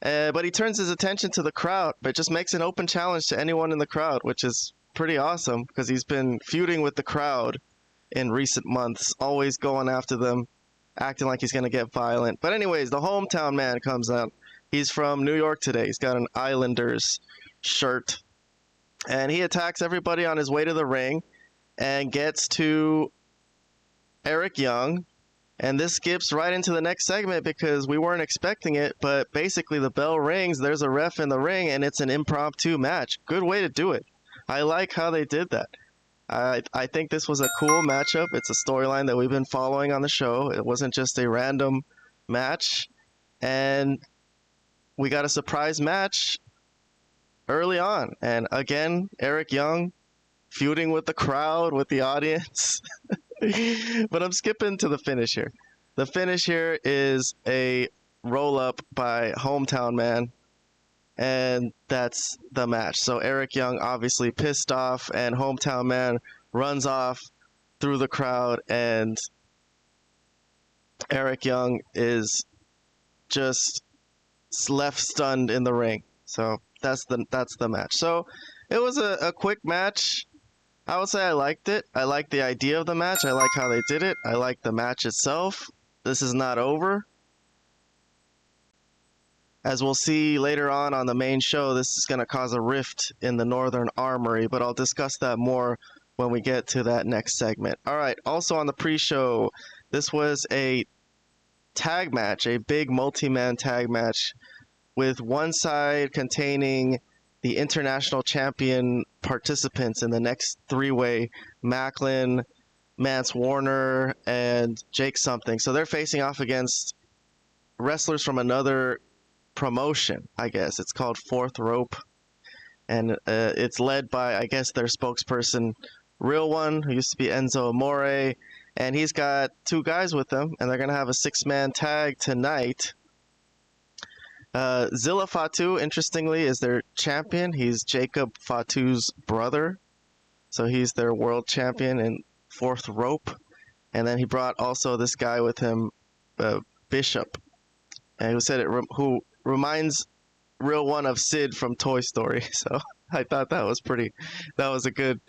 But he turns his attention to the crowd, but just makes an open challenge to anyone in the crowd, which is pretty awesome because he's been feuding with the crowd in recent months, always going after them, acting like he's going to get violent. But anyways, the hometown man comes out. He's from New York today. He's got an Islanders shirt. And he attacks everybody on his way to the ring and gets to Eric Young. And this skips right into the next segment because we weren't expecting it. But basically the bell rings, there's a ref in the ring, and it's an impromptu match. Good way to do it. I like how they did that. I think this was a cool matchup. It's a storyline that we've been following on the show. It wasn't just a random match. And we got a surprise match early on, and again, Eric Young feuding with the crowd, with the audience. But I'm skipping to the finish here. The finish here is a roll-up by Hometown Man, and that's the match. So Eric Young obviously pissed off, and Hometown Man runs off through the crowd, and Eric Young is just left stunned in the ring. So that's the match. So it was a quick match. I would say I liked it. I like the idea of the match. I like how they did it. I like the match itself. This is not over. As we'll see later on the main show, this is going to cause a rift in the Northern Armory, but I'll discuss that more when we get to that next segment. All right, also on the pre-show, this was a tag match, a big multi-man tag match with one side containing the international champion participants in the next three-way, Macklin, Mance Warner, and Jake something. So they're facing off against wrestlers from another promotion, I guess. It's called Fourth Rope, and it's led by, I guess, their spokesperson, Real One, who used to be Enzo Amore, and he's got two guys with him, and they're going to have a six-man tag tonight. Zilla Fatu, interestingly, is their champion. He's Jacob Fatu's brother, so he's their world champion in Fourth Rope, and then he brought also this guy with him, Bishop, and who said who reminds Real One of Sid from Toy Story. So I thought that was a good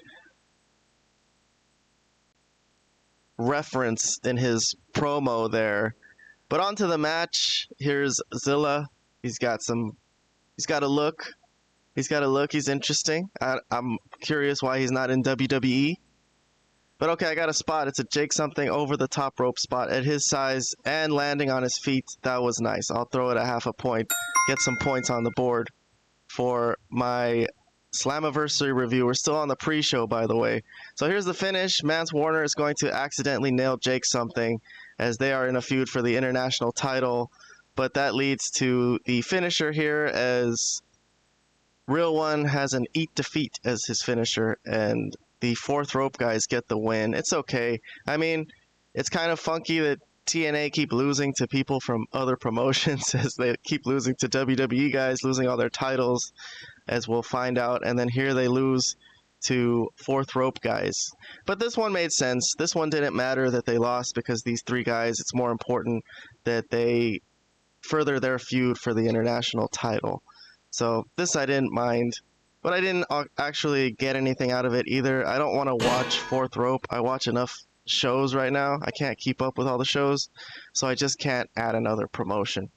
reference in his promo there. But on to the match. Here's Zilla. He's got a look. He's interesting. I'm curious why he's not in WWE. But okay, I got a spot. It's a Jake something over the top rope spot at his size and landing on his feet. That was nice. I'll throw it at half a point. Get some points on the board for my Slammiversary review. We're still on the pre-show, by the way. So here's the finish. Mance Warner is going to accidentally nail Jake something as they are in a feud for the international title. But that leads to the finisher here as Real One has an Eat Defeat as his finisher, and the Fourth Rope guys get the win. It's okay. I mean, it's kind of funky that TNA keep losing to people from other promotions as they keep losing to WWE guys, losing all their titles, as we'll find out. And then here they lose to Fourth Rope guys. But this one made sense. This one didn't matter that they lost because these three guys, it's more important that they further their feud for the international title. So this I didn't mind. But I didn't actually get anything out of it either. I don't want to watch Fourth Rope. I watch enough shows right now. I can't keep up with all the shows, so I just can't add another promotion.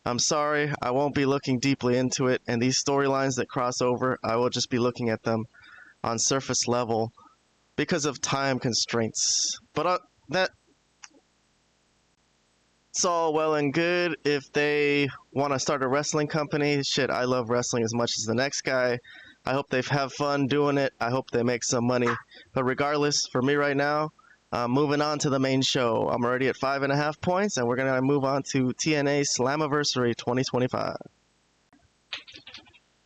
I'm sorry, I won't be looking deeply into it, and these storylines that cross over, I will just be looking at them on surface level because of time constraints. But that's all well and good if they want to start a wrestling company. Shit, I love wrestling as much as the next guy. I hope they have fun doing it. I hope they make some money. But regardless, for me right now, moving on to the main show. I'm already at 5.5 points, and we're going to move on to TNA Slammiversary 2025.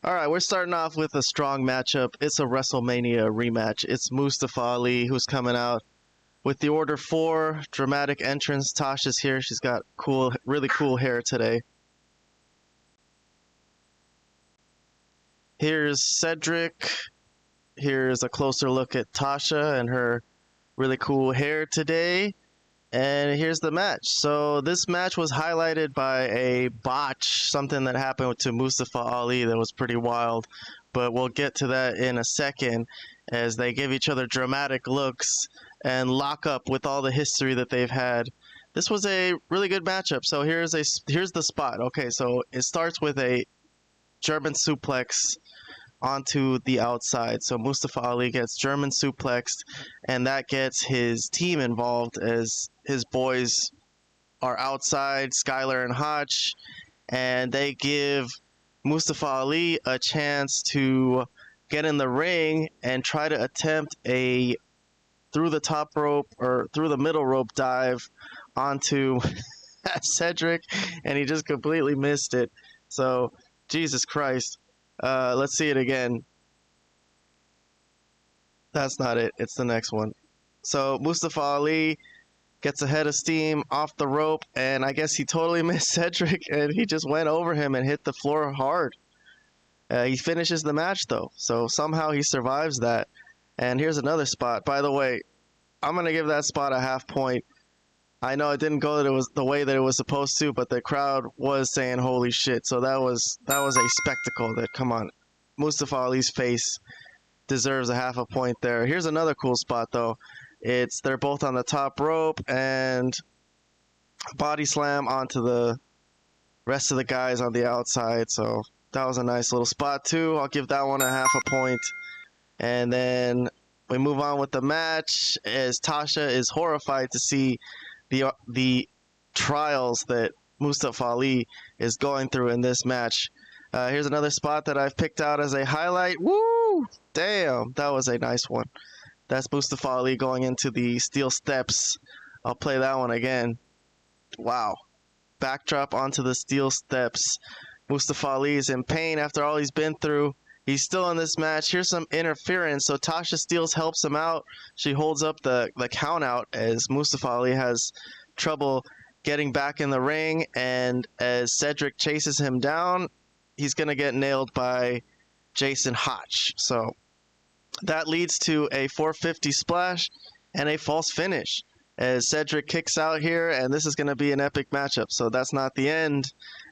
All right, we're starting off with a strong matchup. It's a WrestleMania rematch. It's Mustafa Ali who's coming out with the Order 4 dramatic entrance. Tasha's here. She's got really cool hair today. Here's Cedric. Here's a closer look at Tasha and her really cool hair today. And here's the match. So this match was highlighted by a botch, something that happened to Mustafa Ali that was pretty wild. But we'll get to that in a second as they give each other dramatic looks and lock up with all the history that they've had. This was a really good matchup. So here's the spot. Okay, so it starts with a German suplex onto the outside. So Mustafa Ali gets German suplexed, and that gets his team involved as his boys are outside, Skylar and Hotch, and they give Mustafa Ali a chance to get in the ring and try to attempt a through the top rope or through the middle rope dive onto Cedric, and he just completely missed it. So Jesus Christ. Let's see it again. That's not it. It's the next one. So Mustafa Ali gets a head of steam off the rope, and I guess he totally missed Cedric, and he just went over him and hit the floor hard. He finishes the match, though, so somehow he survives that. And here's another spot. By the way, I'm going to give that spot a half point. I know it didn't go the way that it was supposed to, but the crowd was saying holy shit. So that was a spectacle that, come on, Mustafa Ali's face deserves a half a point there. Here's another cool spot though. They're both on the top rope and body slam onto the rest of the guys on the outside. So that was a nice little spot too. I'll give that one a half a point. And then we move on with the match as Tasha is horrified to see the trials that Mustafa Ali is going through in this match. Here's another spot that I've picked out as a highlight. Woo! Damn, that was a nice one. That's Mustafa Ali going into the steel steps. I'll play that one again. Wow. Backdrop onto the steel steps. Mustafa Ali is in pain after all he's been through. He's still in this match. Here's some interference. So Tasha Steelz helps him out. She holds up the count out as Mustafa Ali has trouble getting back in the ring. And as Cedric chases him down, he's going to get nailed by Jason Hotch. So that leads to a 450 splash and a false finish as Cedric kicks out here, and this is going to be an epic matchup. So that's not the end,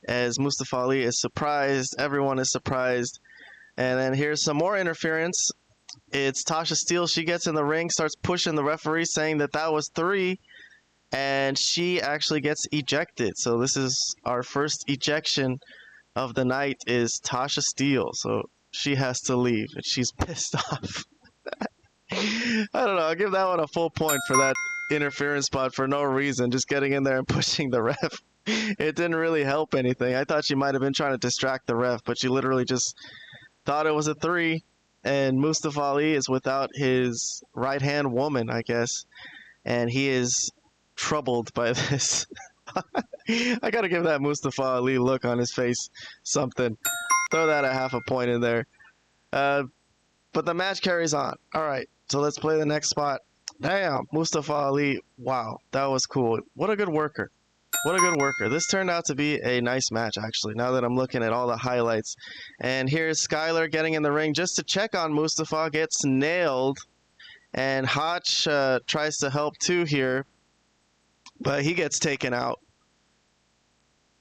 as Mustafa Ali is surprised. Everyone is surprised. And then here's some more interference. It's Tasha Steelz. She gets in the ring, starts pushing the referee, saying that was 3, and she actually gets ejected. So this is our first ejection of the night is Tasha Steelz. So she has to leave, and she's pissed off. I don't know. I'll give that one a full point for that interference spot for no reason, just getting in there and pushing the ref. It didn't really help anything. I thought she might have been trying to distract the ref, but she literally just thought it was a 3, and Mustafa Ali is without his right-hand woman, I guess, and he is troubled by this. I gotta give that Mustafa Ali look on his face something. Throw that a half a point in there. But the match carries on. All right, so let's play the next spot. Damn, Mustafa Ali. Wow, that was cool. What a good worker. What a good worker. This turned out to be a nice match, actually, now that I'm looking at all the highlights. And here's Skylar getting in the ring just to check on Mustafa, gets nailed. And Hotch tries to help too here, but he gets taken out.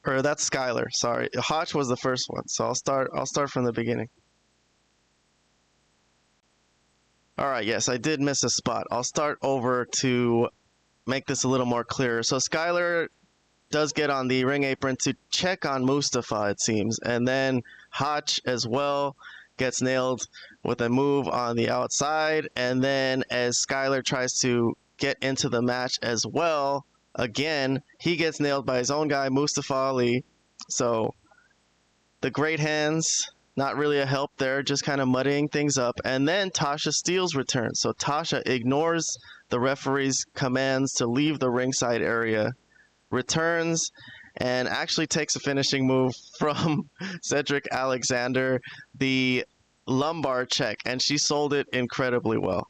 Or that's Skylar, sorry. Hotch was the first one, so I'll start from the beginning. All right, yes, I did miss a spot. I'll start over to make this a little more clear. So Skylar does get on the ring apron to check on Mustafa, it seems. And then Hotch as well gets nailed with a move on the outside. And then as Skylar tries to get into the match as well, again, he gets nailed by his own guy, Mustafa Ali. So the great hands, not really a help there, just kind of muddying things up. And then Tasha Steelz returns. So Tasha ignores the referee's commands to leave the ringside area, returns, and actually takes a finishing move from Cedric Alexander, the lumbar check, and she sold it incredibly well.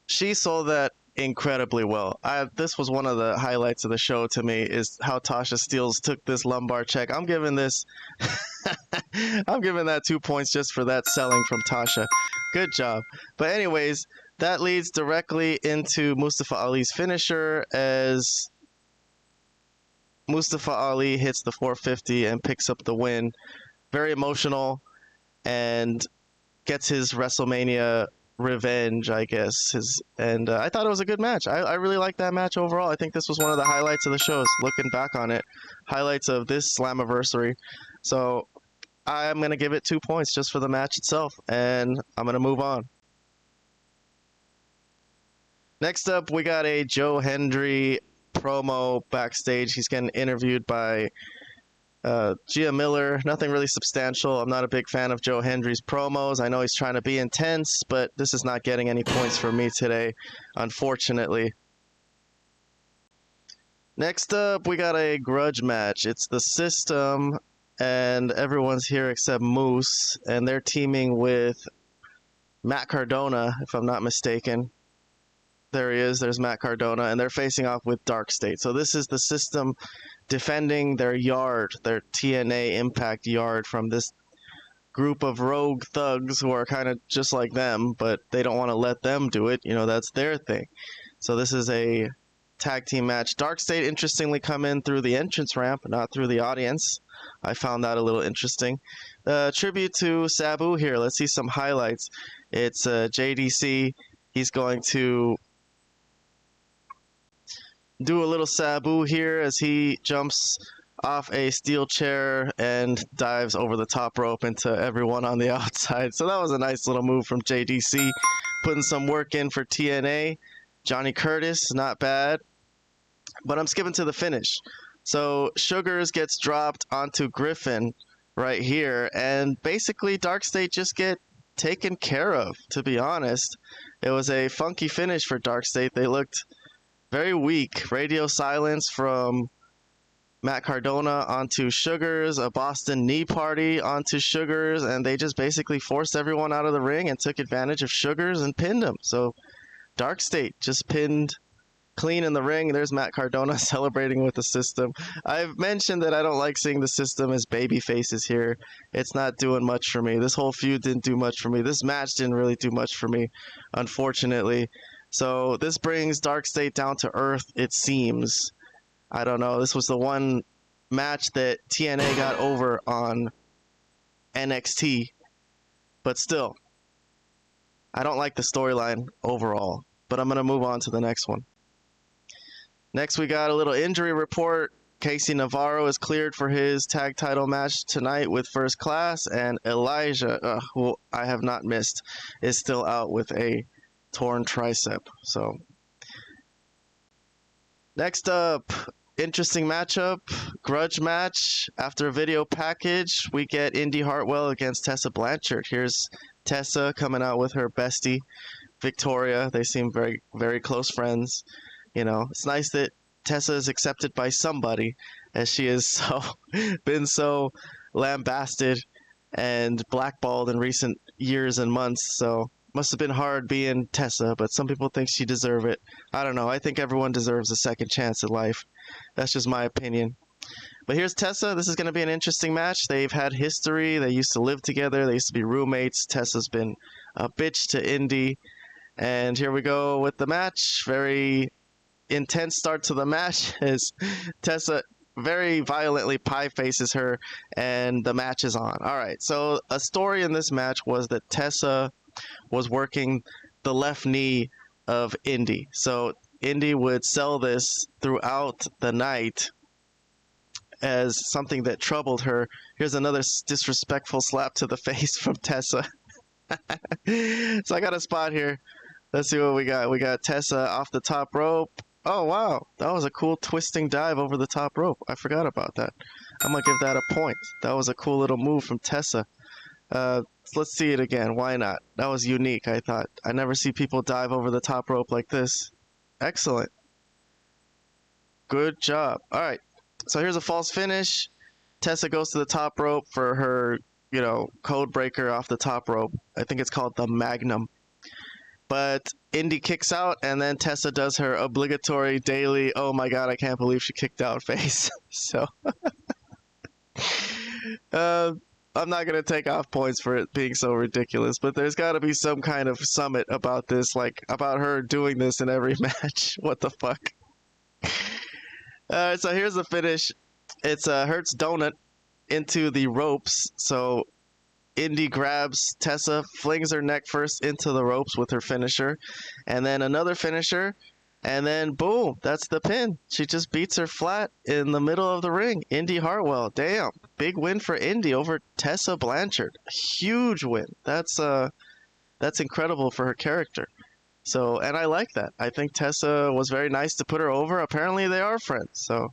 She sold that incredibly well. This was one of the highlights of the show to me, is how Tasha Steelz took this lumbar check. I'm giving this I'm giving that 2 points just for that selling from Tasha. Good job. But anyways, that leads directly into Mustafa Ali's finisher as Mustafa Ali hits the 450 and picks up the win. Very emotional and gets his WrestleMania revenge, I guess. I thought it was a good match. I really liked that match overall. I think this was one of the highlights of the shows, looking back on it. Highlights of this Slammiversary. So I'm going to give it 2 points just for the match itself, and I'm going to move on. Next up, we got a Joe Hendry promo backstage. He's getting interviewed by Gia Miller. Nothing really substantial. I'm not a big fan of Joe Hendry's promos. I know he's trying to be intense, but this is not getting any points for me today, unfortunately. Next up, we got a grudge match. It's the System, and everyone's here except Moose, and they're teaming with Matt Cardona, if I'm not mistaken. There he is. There's Matt Cardona, and they're facing off with Dark State. So this is the System defending their yard, their TNA Impact yard, from this group of rogue thugs who are kind of just like them, but they don't want to let them do it. You know, that's their thing. So this is a tag team match. Dark State interestingly come in through the entrance ramp, not through the audience. I found that a little interesting. Tribute to Sabu here. Let's see some highlights. It's JDC. He's going to do a little Sabu here as he jumps off a steel chair and dives over the top rope into everyone on the outside. So that was a nice little move from JDC, putting some work in for TNA. Johnny Curtis, not bad. But I'm skipping to the finish. So Sugars gets dropped onto Griffin right here, and basically Dark State just get taken care of, to be honest. It was a funky finish for Dark State. They looked very weak. Radio silence from Matt Cardona onto Sugars, a Boston knee party onto Sugars, and they just basically forced everyone out of the ring and took advantage of Sugars and pinned him. So Dark State just pinned clean in the ring. There's Matt Cardona celebrating with the system. I've mentioned that I don't like seeing the system as baby faces here. It's not doing much for me. This whole feud didn't do much for me. This match didn't really do much for me, unfortunately. So this brings Dark State down to earth, it seems. I don't know. This was the one match that TNA got over on NXT. But still, I don't like the storyline overall. But I'm going to move on to the next one. Next, we got a little injury report. Casey Navarro is cleared for his tag title match tonight with First Class. And Elijah, who I have not missed, is still out with a torn tricep. So, next up, interesting matchup, grudge match. After a video package, we get Indy Hartwell against Tessa Blanchard. Here's Tessa coming out with her bestie, Victoria. They seem very, very close friends. You know, it's nice that Tessa is accepted by somebody, as she is been so lambasted and blackballed in recent years and months. So must have been hard being Tessa, but some people think she deserves it. I don't know. I think everyone deserves a second chance at life. That's just my opinion. But here's Tessa. This is going to be an interesting match. They've had history. They used to live together. They used to be roommates. Tessa's been a bitch to Indy. And here we go with the match. Very intense start to the match as Tessa very violently pie faces her, and the match is on. All right, so a story in this match was that Tessa was working the left knee of Indy. So Indy would sell this throughout the night as something that troubled her. Here's another disrespectful slap to the face from Tessa. So I got a spot here. Let's see what we got. We got Tessa off the top rope. Oh, wow. That was a cool twisting dive over the top rope. I forgot about that. I'm going to give that a point. That was a cool little move from Tessa. Let's see it again. Why not? That was unique, I thought. I never see people dive over the top rope like this. Excellent. Good job. All right. So here's a false finish. Tessa goes to the top rope for her, code breaker off the top rope. I think it's called the Magnum. But Indy kicks out, and then Tessa does her obligatory daily, oh my god, I can't believe she kicked out face. So, I'm not going to take off points for it being so ridiculous, but there's got to be some kind of summit about this, like about her doing this in every match. What the fuck? So here's the finish. It's a Hertz Donut into the ropes. So Indy grabs Tessa, flings her neck first into the ropes with her finisher, and then another finisher, and then boom, that's the pin. She just beats her flat in the middle of the ring. Indy Hartwell, damn, big win for Indy over Tessa Blanchard. Huge win. That's incredible for her character. So, and I like that. I think Tessa was very nice to put her over. Apparently they are friends. So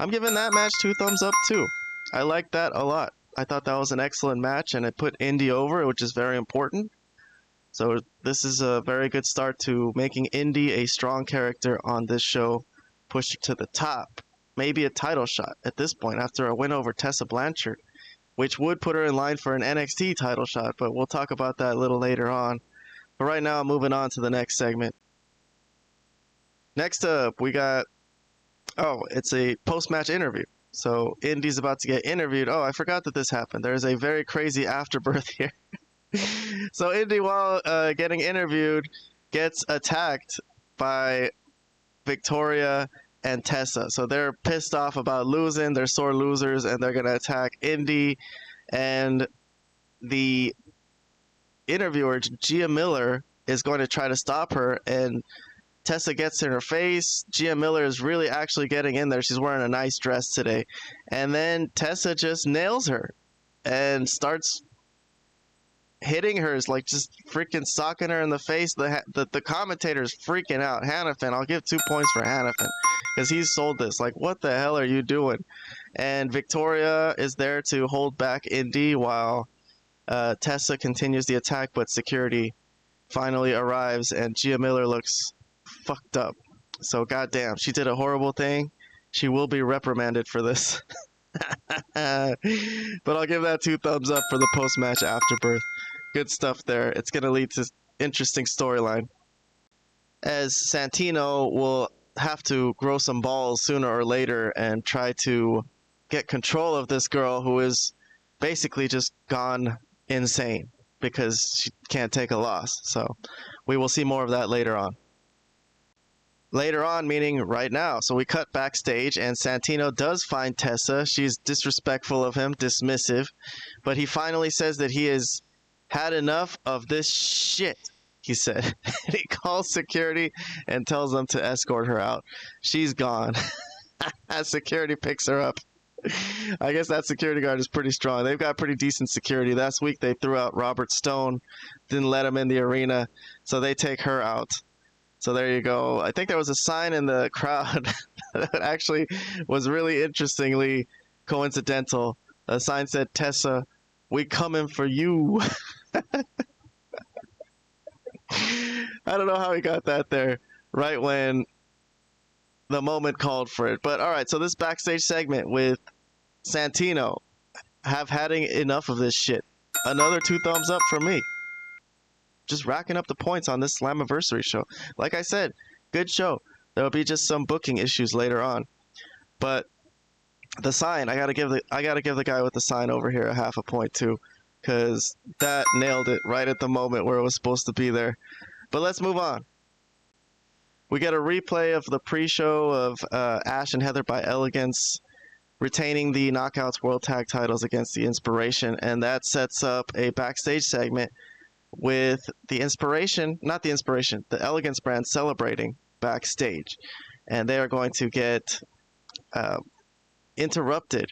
I'm giving that match 2 thumbs up too. I like that a lot. I thought that was an excellent match, and it put Indy over, which is very important. So this is a very good start to making Indy a strong character on this show, push her to the top. Maybe a title shot at this point after a win over Tessa Blanchard, which would put her in line for an NXT title shot, but we'll talk about that a little later on. But right now, I'm moving on to the next segment. Next up, we got, it's a post-match interview. So Indy's about to get interviewed. Oh, I forgot that this happened. There's a very crazy afterbirth here. So Indy, while getting interviewed, gets attacked by Victoria, and Tessa. So they're pissed off about losing. They're sore losers, and they're going to attack Indy. And the interviewer, Gia Miller, is going to try to stop her. And Tessa gets in her face. Gia Miller is really actually getting in there. She's wearing a nice dress today. And then Tessa just nails her and starts hitting her, is like just freaking socking her in the face. The commentator's freaking out. Hannafin, I'll give 2 points for Hannafin because he's sold this. Like, what the hell are you doing? And Victoria is there to hold back Indy while Tessa continues the attack, but security finally arrives and Gia Miller looks fucked up. So goddamn, she did a horrible thing. She will be reprimanded for this. But I'll give that 2 thumbs up for the post-match afterbirth. Good stuff there. It's going to lead to interesting storyline, as Santino will have to grow some balls sooner or later and try to get control of this girl who is basically just gone insane because she can't take a loss. So we will see more of that later on. Later on, meaning right now. So we cut backstage and Santino does find Tessa. She's disrespectful of him, dismissive, but he finally says that he has had enough of this shit, he said. And he calls security and tells them to escort her out. She's gone. As security picks her up. I guess that security guard is pretty strong. They've got pretty decent security. Last week they threw out Robert Stone, didn't let him in the arena, so they take her out. So there you go. I think there was a sign in the crowd that actually was really interestingly coincidental. The sign said, "Tessa, we coming for you." I don't know how he got that there right when the moment called for it. But all right, so this backstage segment with Santino, have had enough of this shit. Another 2 thumbs up for me. Just racking up the points on this Slammiversary show. Like I said, good show. There'll be just some booking issues later on. But the sign, I gotta give the guy with the sign over here a half a point too, because that nailed it right at the moment where it was supposed to be there. But let's move on. We get a replay of the pre-show of Ash and Heather by Elegance retaining the Knockouts World Tag Titles against the Inspiration, and that sets up a backstage segment with the Elegance brand celebrating backstage, and they are going to get interrupted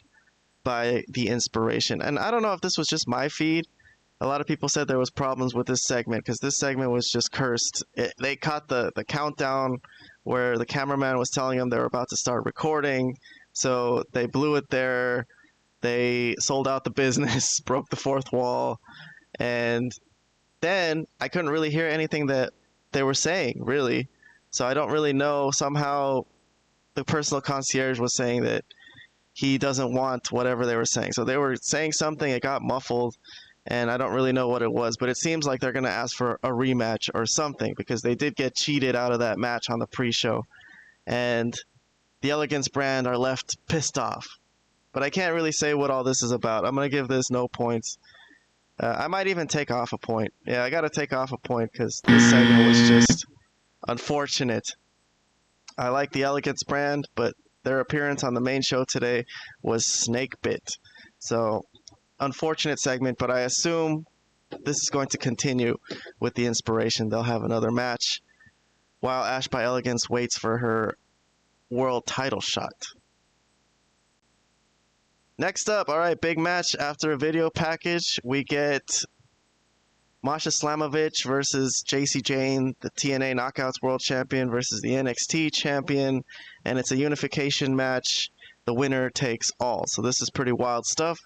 by the Inspiration. And I don't know if this was just my feed. A lot of people said there was problems with this segment because this segment was just cursed. They caught the countdown where the cameraman was telling them they were about to start recording, so they blew it there. They sold out the business, broke the fourth wall, and then I couldn't really hear anything that they were saying, really. So I don't really know. Somehow the personal concierge was saying that he doesn't want whatever they were saying. So they were saying something, it got muffled, and I don't really know what it was. But it seems like they're going to ask for a rematch or something because they did get cheated out of that match on the pre-show. And the Elegance brand are left pissed off. But I can't really say what all this is about. I'm going to give this no points. I might even take off a point. Yeah, I got to take off a point because this segment was just unfortunate. I like the Elegance brand, but their appearance on the main show today was snake bit. So, unfortunate segment, but I assume this is going to continue with the Inspiration. They'll have another match while Ash by Elegance waits for her world title shot. Next up, all right, big match after a video package. We get Masha Slamovich versus JC Jane, the TNA Knockouts World Champion versus the NXT Champion, and it's a unification match. The winner takes all. So this is pretty wild stuff.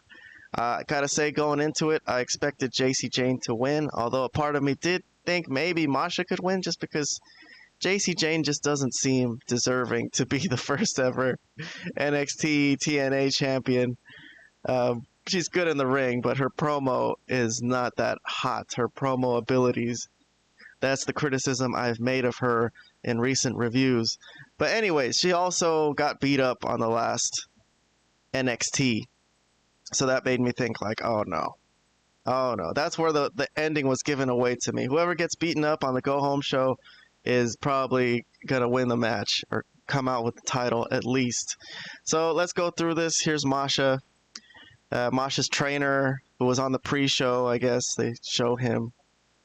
I gotta say, going into it, I expected JC Jane to win, although a part of me did think maybe Masha could win just because JC Jane just doesn't seem deserving to be the first ever NXT TNA champion. She's good in the ring, but her promo is not that hot. Her promo abilities, that's the criticism I've made of her in recent reviews. But anyways, she also got beat up on the last NXT. So that made me think like, oh no. Oh no. That's where the ending was given away to me. Whoever gets beaten up on the go home show is probably gonna win the match or come out with the title at least. So let's go through this. Here's Masha. Masha's trainer, who was on the pre-show, I guess they show him.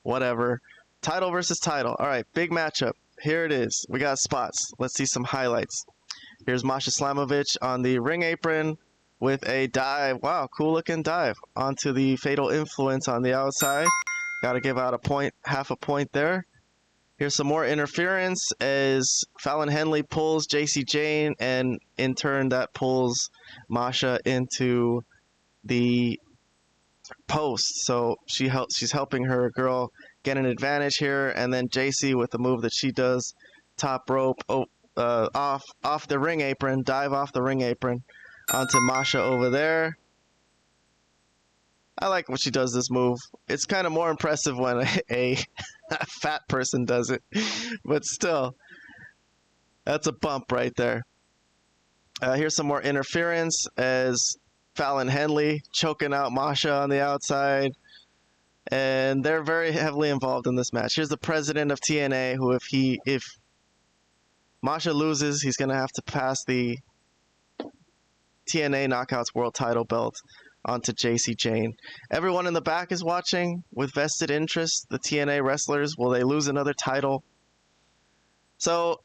Whatever. Title versus title. All right, big matchup. Here it is. We got spots. Let's see some highlights. Here's Masha Slamovich on the ring apron with a dive. Wow, cool looking dive onto the Fatal Influence on the outside. Got to give out a point, half a point there. Here's some more interference as Fallon Henley pulls JC Jane, and in turn that pulls Masha into the post. So she's helping her girl get an advantage here, and then JC with the move that she does, top rope off the ring apron, dive off the ring apron onto Masha over there. I like when she does this move. It's kind of more impressive when a fat person does it, but still, that's a bump right there. Here's some more interference as Fallon Henley choking out Masha on the outside, and they're very heavily involved in this match. Here's the president of TNA, who if Masha loses, he's gonna have to pass the TNA Knockouts World Title belt onto JC Jane. Everyone in the back is watching with vested interest. The TNA wrestlers, will they lose another title? So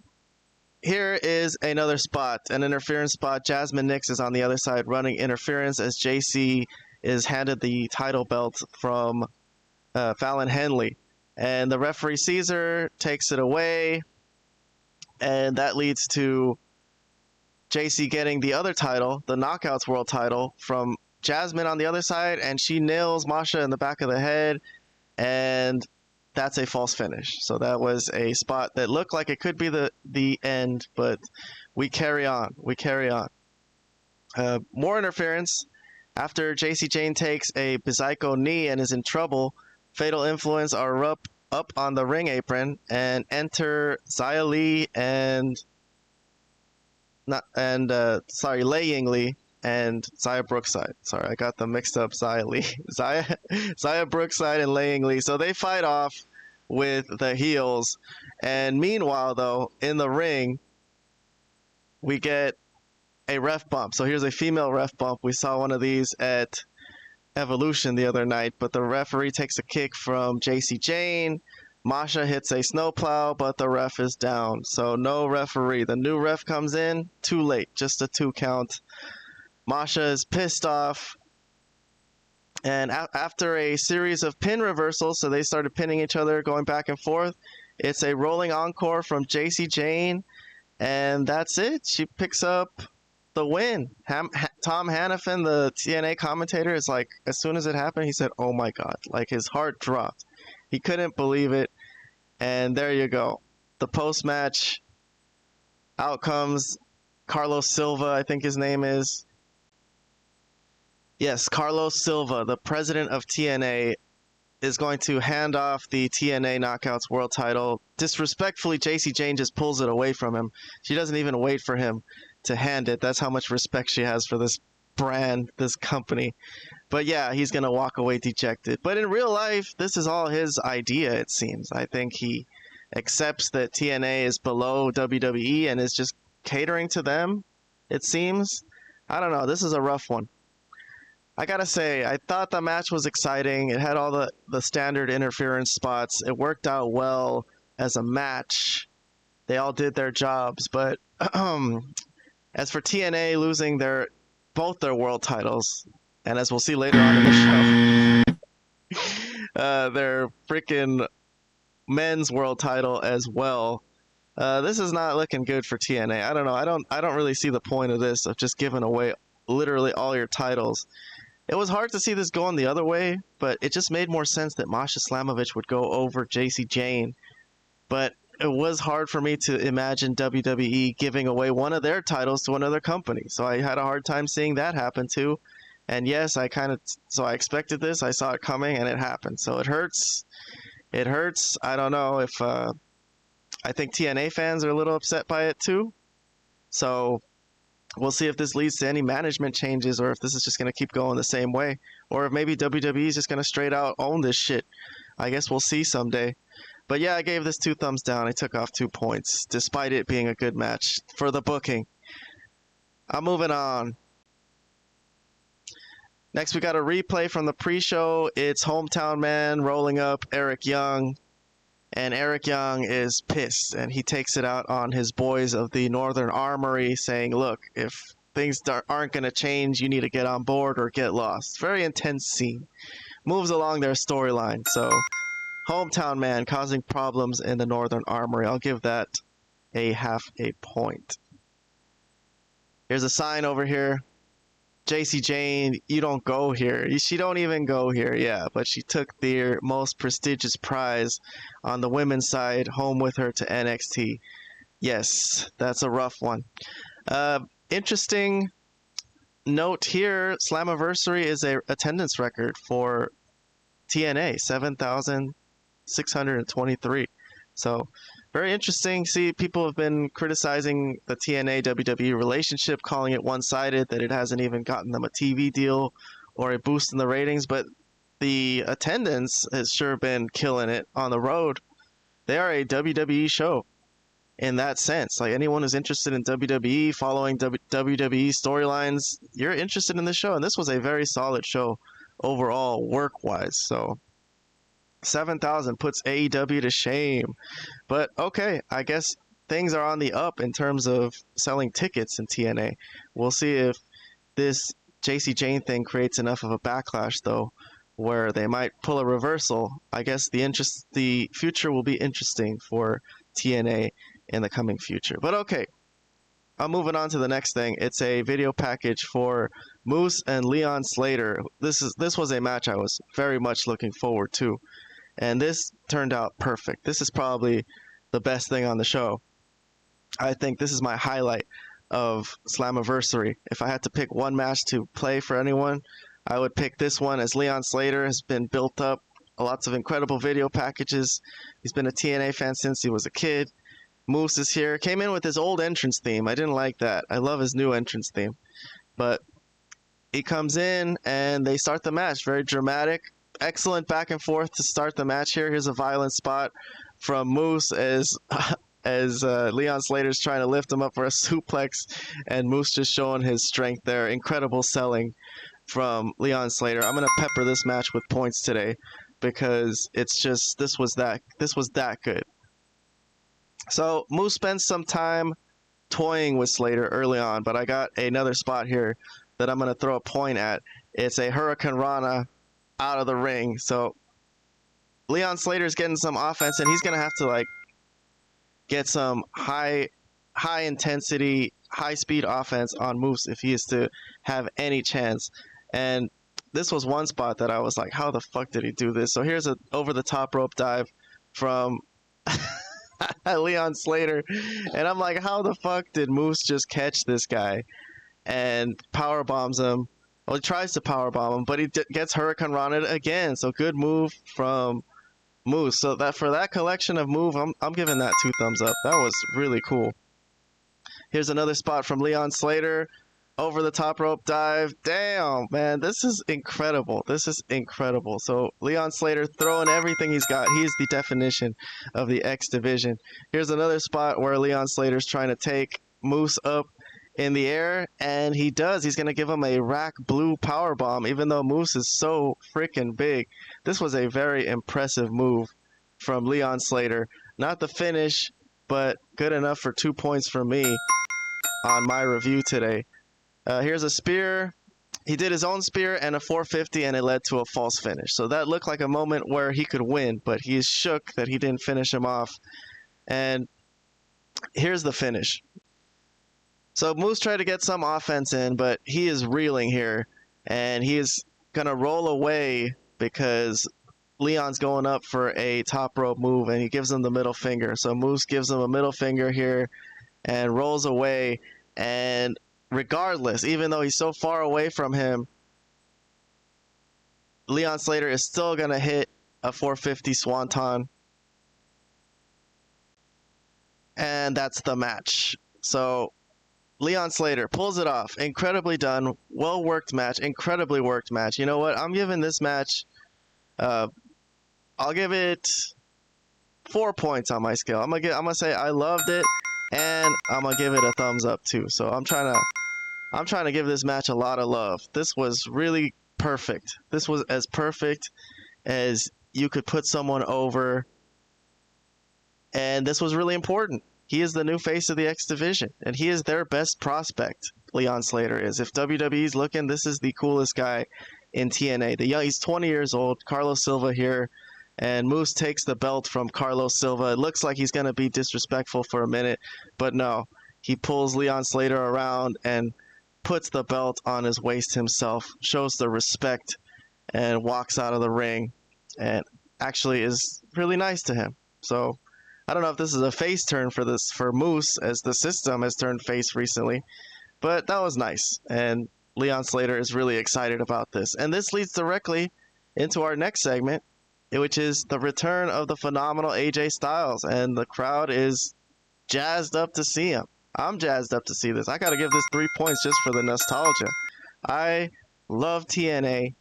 here is another spot, an interference spot. Jasmine Nix is on the other side running interference as JC is handed the title belt from Fallon Henley. And the referee sees her, takes it away, and that leads to JC getting the other title, the Knockouts World title, from Jasmine on the other side, and she nails Masha in the back of the head, and that's a false finish. So that was a spot that looked like it could be the end, but we carry on. We carry on. More interference. After JC Jane takes a Bizaiko knee and is in trouble, Fatal Influence are up on the ring apron and enter Xia Li and Lei Ying Li and Xia Brookside. Sorry, I got them mixed up. Xia Brookside and Lei Ying Li. So they fight off with the heels. And meanwhile, though, in the ring, we get a ref bump. So here's a female ref bump. We saw one of these at Evolution the other night, but the referee takes a kick from JC Jane. Masha hits a snowplow, but the ref is down. So no referee. The new ref comes in, too late, just a 2 count. Masha is pissed off. And after a series of pin reversals, so they started pinning each other, going back and forth, it's a rolling encore from JC Jane, and that's it. She picks up the win. Tom Hannafin, the TNA commentator, is like, as soon as it happened, he said, "Oh my God," like his heart dropped. He couldn't believe it. And there you go. The post-match outcomes. Carlos Silva, I think his name is. Yes, Carlos Silva, the president of TNA, is going to hand off the TNA Knockouts World title. Disrespectfully, JC Jane just pulls it away from him. She doesn't even wait for him to hand it. That's how much respect she has for this brand, this company. But yeah, he's going to walk away dejected. But in real life, this is all his idea, it seems. I think he accepts that TNA is below WWE and is just catering to them, it seems. I don't know. This is a rough one. I gotta say, I thought the match was exciting. It had all the standard interference spots. It worked out well as a match. They all did their jobs. But as for TNA losing both their world titles, and as we'll see later on in the show, their freaking men's world title as well. This is not looking good for TNA. I don't know. I don't really see the point of this, of just giving away literally all your titles. It was hard to see this going the other way, but it just made more sense that Masha Slamovich would go over JC Jane. But it was hard for me to imagine WWE giving away one of their titles to another company. So I had a hard time seeing that happen too. And yes, I expected this. I saw it coming, and it happened. So it hurts. It hurts. I don't know if I think TNA fans are a little upset by it too. So we'll see if this leads to any management changes, or if this is just going to keep going the same way, or if maybe WWE is just going to straight out own this shit. I guess we'll see someday. But yeah, I gave this 2 thumbs down. I took off 2 points, despite it being a good match for the booking. I'm moving on. Next, we got a replay from the pre-show. It's Hometown Man rolling up Eric Young. And Eric Young is pissed, and he takes it out on his boys of the Northern Armory, saying, look, if things aren't going to change, you need to get on board or get lost. Very intense scene. Moves along their storyline. So, Hometown Man causing problems in the Northern Armory. I'll give that a half a point. Here's a sign over here. JC Jane, you don't go here. She don't even go here, yeah. But she took their most prestigious prize on the women's side home with her to NXT. Yes, that's a rough one. Interesting note here, Slammiversary is a attendance record for TNA, 7,623. So, very interesting. See, people have been criticizing the TNA WWE relationship, calling it one-sided, that it hasn't even gotten them a TV deal or a boost in the ratings, but the attendance has sure been killing it on the road. They are a WWE show in that sense. Like, anyone who's interested in WWE, following WWE storylines, you're interested in this show, and this was a very solid show overall, work-wise. So 7,000 puts AEW to shame. But okay, I guess things are on the up in terms of selling tickets in TNA. We'll see if this JC Jane thing creates enough of a backlash, though, where they might pull a reversal. I guess the future will be interesting for TNA in the coming future. But okay, I'm moving on to the next thing. It's a video package for Moose and Leon Slater. This was a match I was very much looking forward to. And this turned out perfect. This is probably the best thing on the show. I think this is my highlight of Slammiversary. If I had to pick one match to play for anyone, I would pick this one, as Leon Slater has been built up. Lots of incredible video packages. He's been a TNA fan since he was a kid. Moose is here. Came in with his old entrance theme. I didn't like that. I love his new entrance theme. But he comes in and they start the match. Very dramatic. Excellent back and forth to start the match here. Here's a violent spot from Moose as Leon Slater's trying to lift him up for a suplex, and Moose just showing his strength there. Incredible selling from Leon Slater. I'm gonna pepper this match with points today because it's just this was that good. So Moose spends some time toying with Slater early on, but I got another spot here that I'm gonna throw a point at. It's a Hurricane Rana out of the ring. So Leon Slater's getting some offense, and he's gonna have to like get some high intensity, high speed offense on Moose if he is to have any chance. And this was one spot that I was like, how the fuck did he do this? So here's a over the top rope dive from Leon Slater, and I'm like, how the fuck did Moose just catch this guy and power bombs him? Well, he tries to powerbomb him, but he gets Hurricane Rana again. So good move from Moose. So that for that collection of move, I'm giving that 2 thumbs up. That was really cool. Here's another spot from Leon Slater. Over the top rope dive. Damn, man, this is incredible. This is incredible. So Leon Slater throwing everything he's got. He's the definition of the X division. Here's another spot where Leon Slater's trying to take Moose up in the air, and he does. He's going to give him a rack blue power bomb, even though Moose is so freaking big. This was a very impressive move from Leon Slater. Not the finish, but good enough for 2 points from me on my review today. Here's a spear. He did his own spear and a 450, and it led to a false finish. So that looked like a moment where he could win, but he is shook that he didn't finish him off. And here's the finish. So Moose tried to get some offense in, but he is reeling here, and he is going to roll away because Leon's going up for a top rope move, and he gives him the middle finger. So Moose gives him a middle finger here and rolls away, and regardless, even though he's so far away from him, Leon Slater is still going to hit a 450 swanton, and that's the match. So Leon Slater pulls it off. Incredibly done. Well-worked match. Incredibly worked match. You know what? I'm giving this match, I'll give it 4 points on my scale. I'm gonna say I loved it, and I'm gonna give it a thumbs up too. So I'm trying to give this match a lot of love. This was really perfect. This was as perfect as you could put someone over, and this was really important. He is the new face of the X Division, and he is their best prospect. Leon Slater is. If WWE's looking, this is the coolest guy in TNA. He's 20 years old. Carlos Silva here, and Moose takes the belt from Carlos Silva. It looks like he's going to be disrespectful for a minute, but no. He pulls Leon Slater around and puts the belt on his waist himself, shows the respect, and walks out of the ring, and actually is really nice to him. So I don't know if this is a face turn for Moose, as the system has turned face recently, but that was nice, and Leon Slater is really excited about this. And this leads directly into our next segment, which is the return of the phenomenal AJ Styles, and the crowd is jazzed up to see him. I'm jazzed up to see this. I gotta give this 3 points just for the nostalgia. I love TNA.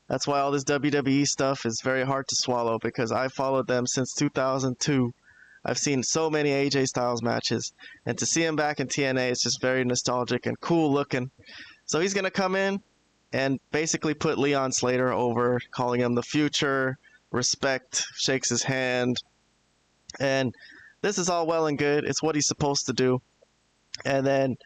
That's why all this WWE stuff is very hard to swallow, because I followed them since 2002. I've seen so many AJ Styles matches, and to see him back in TNA is just very nostalgic and cool looking. So he's going to come in and basically put Leon Slater over, calling him the future, respect, shakes his hand. And this is all well and good. It's what he's supposed to do. And then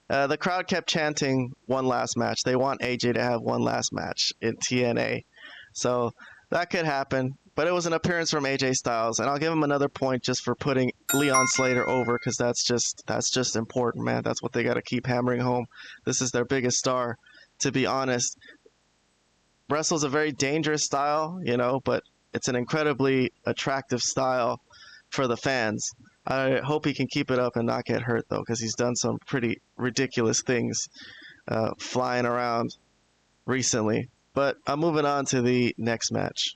the crowd kept chanting one last match. They want AJ to have one last match in TNA. So that could happen. But it was an appearance from AJ Styles, and I'll give him another point just for putting Leon Slater over, because that's just important, man. That's what they got to keep hammering home. This is their biggest star, to be honest. Wrestle's a very dangerous style, but it's an incredibly attractive style for the fans. I hope he can keep it up and not get hurt, though, because he's done some pretty ridiculous things flying around recently. But I'm moving on to the next match.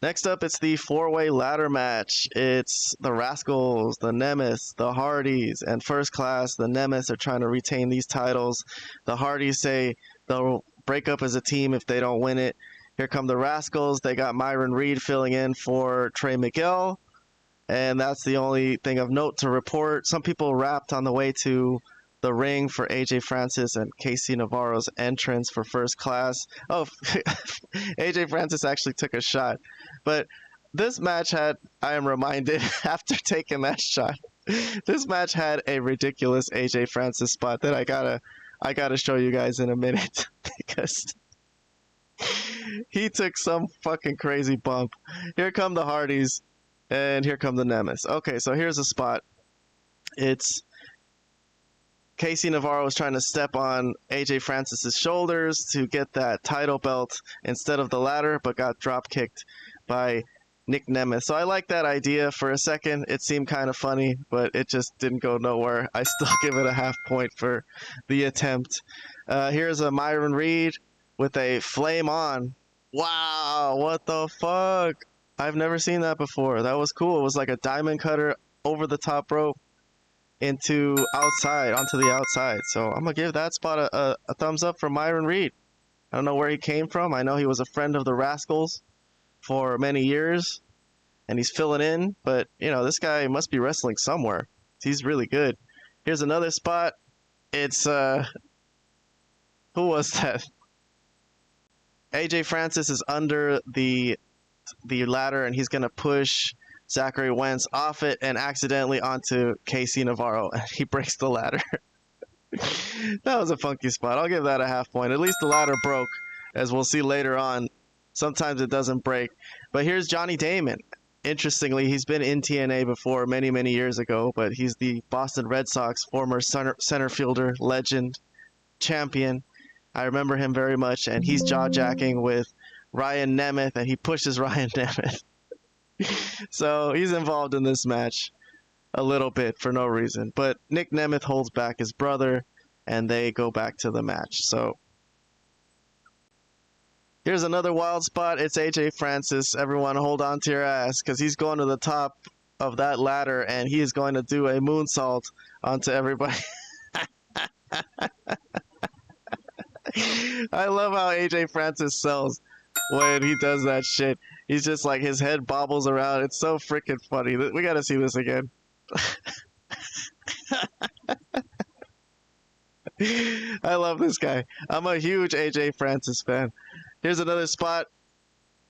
Next up, it's the four-way ladder match. It's the Rascals, the Nemeth, the Hardys, and First Class. The Nemeth are trying to retain these titles. The Hardys say they'll break up as a team if they don't win it. Here come the Rascals. They got Myron Reed filling in for Trey Miguel, and that's the only thing of note to report. Some people rapped on the way to the ring for AJ Francis and Casey Navarro's entrance for First Class. Oh, AJ Francis actually took a shot. But this match had, I am reminded after taking that shot, this match had a ridiculous AJ Francis spot that I gotta show you guys in a minute, because he took some fucking crazy bump. Here come the Hardys, and here come the Nemeth. Okay, so here's a spot. It's Casey Navarro was trying to step on AJ Francis's shoulders to get that title belt instead of the ladder, but got drop kicked by Nick Nemeth. So I like that idea for a second. It seemed kind of funny, but it just didn't go nowhere. I still give it a half point for the attempt. Here's a Myron Reed with a flame on. Wow, what the fuck? I've never seen that before. That was cool. It was like a diamond cutter over the top rope onto the outside. So I'm gonna give that spot a thumbs up for Myron Reed. I don't know where he came from. I know he was a friend of the Rascals for many years, and he's filling in, but this guy must be wrestling somewhere. He's really good. Here's another spot. It's who was that? AJ Francis is under the ladder, and he's gonna push Zachary Wentz off it and accidentally onto Casey Navarro, and he breaks the ladder. That was a funky spot. I'll give that a half point. At least the ladder broke, as we'll see later on. Sometimes it doesn't break. But here's Johnny Damon. Interestingly, he's been in TNA before many, many years ago, but he's the Boston Red Sox former center fielder, legend, champion. I remember him very much, and he's jaw-jacking with Ryan Nemeth, and he pushes Ryan Nemeth. So he's involved in this match a little bit for no reason. But Nick Nemeth holds back his brother, and they go back to the match. So here's another wild spot. It's AJ Francis. Everyone hold on to your ass, because he's going to the top of that ladder, and he is going to do a moonsault onto everybody. I love how AJ Francis sells when he does that shit. He's just like his head bobbles around. It's so freaking funny. We gotta see this again. I love this guy. I'm a huge AJ Francis fan. Here's another spot.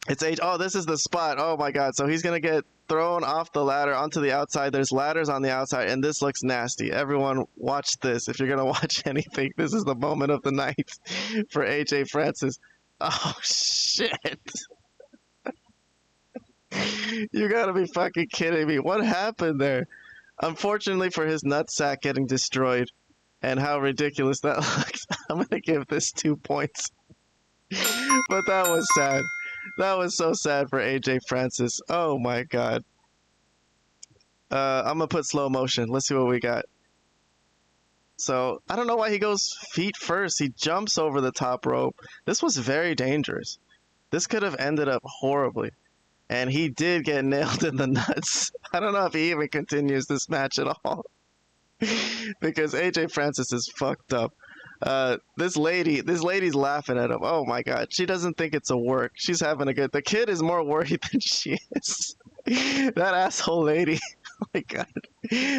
It's oh, this is the spot. Oh my god. So he's gonna get thrown off the ladder onto the outside. There's ladders on the outside, and this looks nasty. Everyone watch this. If you're gonna watch anything, this is the moment of the night for AJ Francis. Oh shit. You gotta be fucking kidding me. What happened there? Unfortunately for his nutsack getting destroyed and how ridiculous that looks, I'm gonna give this 2 points. But that was sad. That was so sad for AJ Francis. Oh my god. I'm gonna put slow motion. Let's see what we got. So, I don't know why he goes feet first. He jumps over the top rope. This was very dangerous. This could have ended up horribly. And he did get nailed in the nuts. I don't know if he even continues this match at all. Because AJ Francis is fucked up. This lady's laughing at him. Oh my god, she doesn't think it's a work. She's having a good. The kid is more worried than she is. That asshole lady. Oh my god,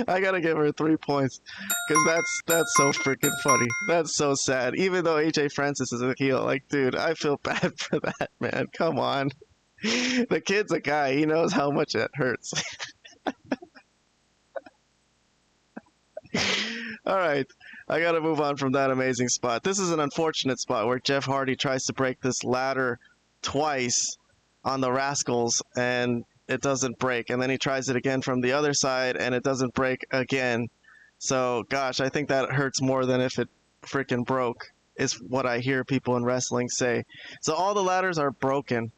I gotta give her 3 points because that's so freaking funny. That's so sad. Even though AJ Francis is a heel, like, dude, I feel bad for that man. Come on, the kid's a guy. He knows how much it hurts. All right. I gotta move on from that amazing spot. This is an unfortunate spot where Jeff Hardy tries to break this ladder twice on the Rascals and it doesn't break. And then he tries it again from the other side and it doesn't break again. So, gosh, I think that hurts more than if it freaking broke, is what I hear people in wrestling say. So all the ladders are broken.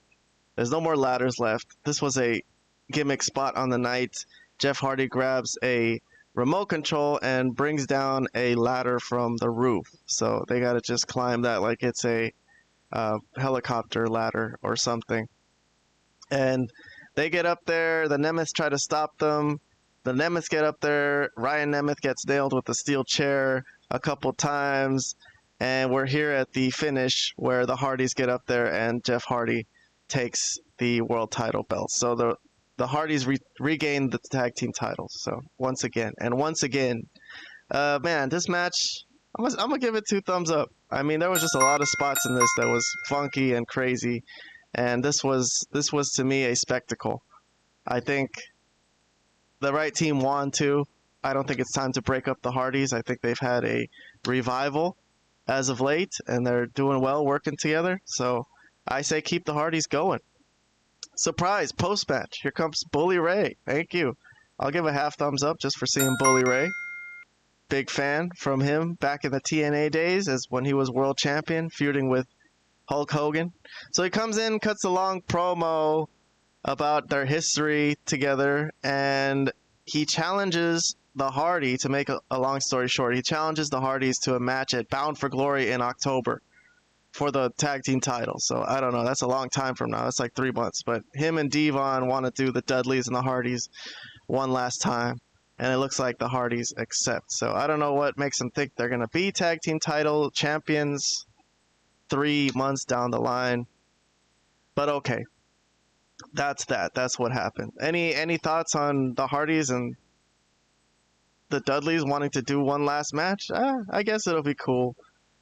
There's no more ladders left. This was a gimmick spot on the night. Jeff Hardy grabs a remote control and brings down a ladder from the roof. So they got to just climb that like it's a helicopter ladder or something. And they get up there. The Nemeth try to stop them. The Nemeth get up there. Ryan Nemeth gets nailed with a steel chair a couple times. And we're here at the finish where the Hardys get up there and Jeff Hardy takes the world title belt. So the Hardys regained the tag team titles. So once again, man, this match, I'm gonna give it 2 thumbs up. I mean, there was just a lot of spots in this that was funky and crazy, and this was to me a spectacle. I think the right team won too. I don't think it's time to break up the Hardys. I think they've had a revival as of late, and they're doing well working together. So I say keep the Hardys going. Surprise, post-match. Here comes Bully Ray. Thank you. I'll give a half thumbs up just for seeing Bully Ray. Big fan from him back in the TNA days as when he was world champion, feuding with Hulk Hogan. So he comes in, cuts a long promo about their history together, and he challenges the Hardy, to make a long story short, he challenges the Hardys to a match at Bound for Glory in October for the tag team title. So I don't know, that's a long time from now. That's like 3 months. But him and Devon want to do the Dudleys and the Hardys one last time, and it looks like the Hardys accept. So I don't know what makes them think they're going to be tag team title champions 3 months down the line. But okay, that's that. That's what happened. Any thoughts on the Hardys and the Dudleys wanting to do one last match? I guess it'll be cool.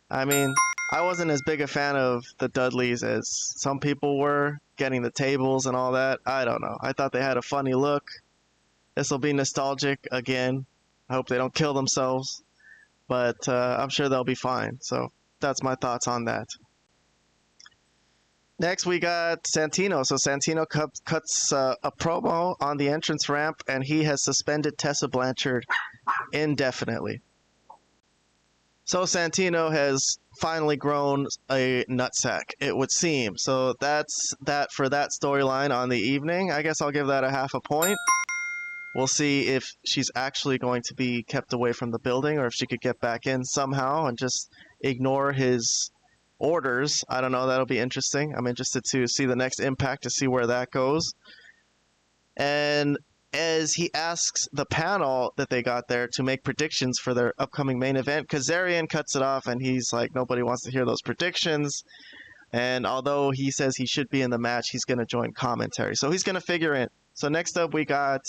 I mean, I wasn't as big a fan of the Dudleys as some people were, getting the tables and all that. I don't know. I thought they had a funny look. This will be nostalgic again. I hope they don't kill themselves. But I'm sure they'll be fine. So that's my thoughts on that. Next, we got Santino. So Santino cuts a promo on the entrance ramp, and he has suspended Tessa Blanchard indefinitely. So Santino has finally grown a nutsack, it would seem. So that's that for that storyline on the evening. I guess I'll give that a half a point. We'll see if she's actually going to be kept away from the building or if she could get back in somehow and just ignore his orders. I don't know. That'll be interesting. I'm interested to see the next impact to see where that goes. And as he asks the panel that they got there to make predictions for their upcoming main event, Kazarian cuts it off and he's like, nobody wants to hear those predictions. And although he says he should be in the match, he's going to join commentary. So he's going to figure in. So next up, we got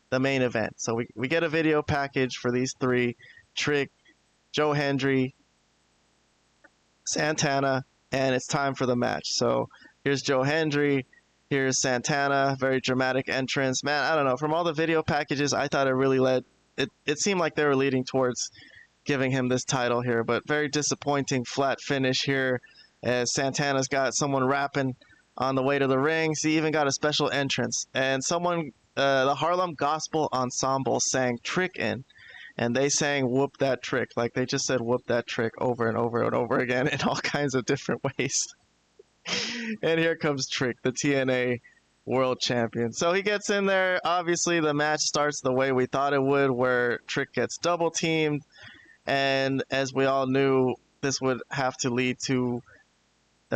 the main event. So we get a video package for these three: Trick, Joe Hendry, Santana, and it's time for the match. So here's Joe Hendry, here's Santana, very dramatic entrance. Man, I don't know. From all the video packages, I thought it really it seemed like they were leading towards giving him this title here, but very disappointing flat finish here as Santana's got someone rapping on the way to the ring. He even got a special entrance, and someone, the Harlem Gospel Ensemble sang Trick in, and they sang Whoop That Trick. Like, they just said whoop that trick over and over and over again in all kinds of different ways. And here comes Trick, the TNA world champion. So he gets in there. Obviously, the match starts the way we thought it would, where Trick gets double teamed, and as we all knew, this would have to lead to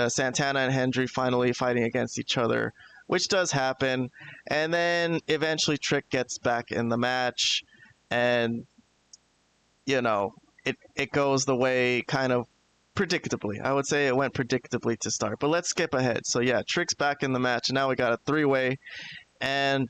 Santana and Hendry finally fighting against each other, which does happen. And then eventually Trick gets back in the match, and you know, it goes the way kind of predictably. I would say it went predictably to start, but let's skip ahead. So yeah, Trick's back in the match, and now we got a three-way, and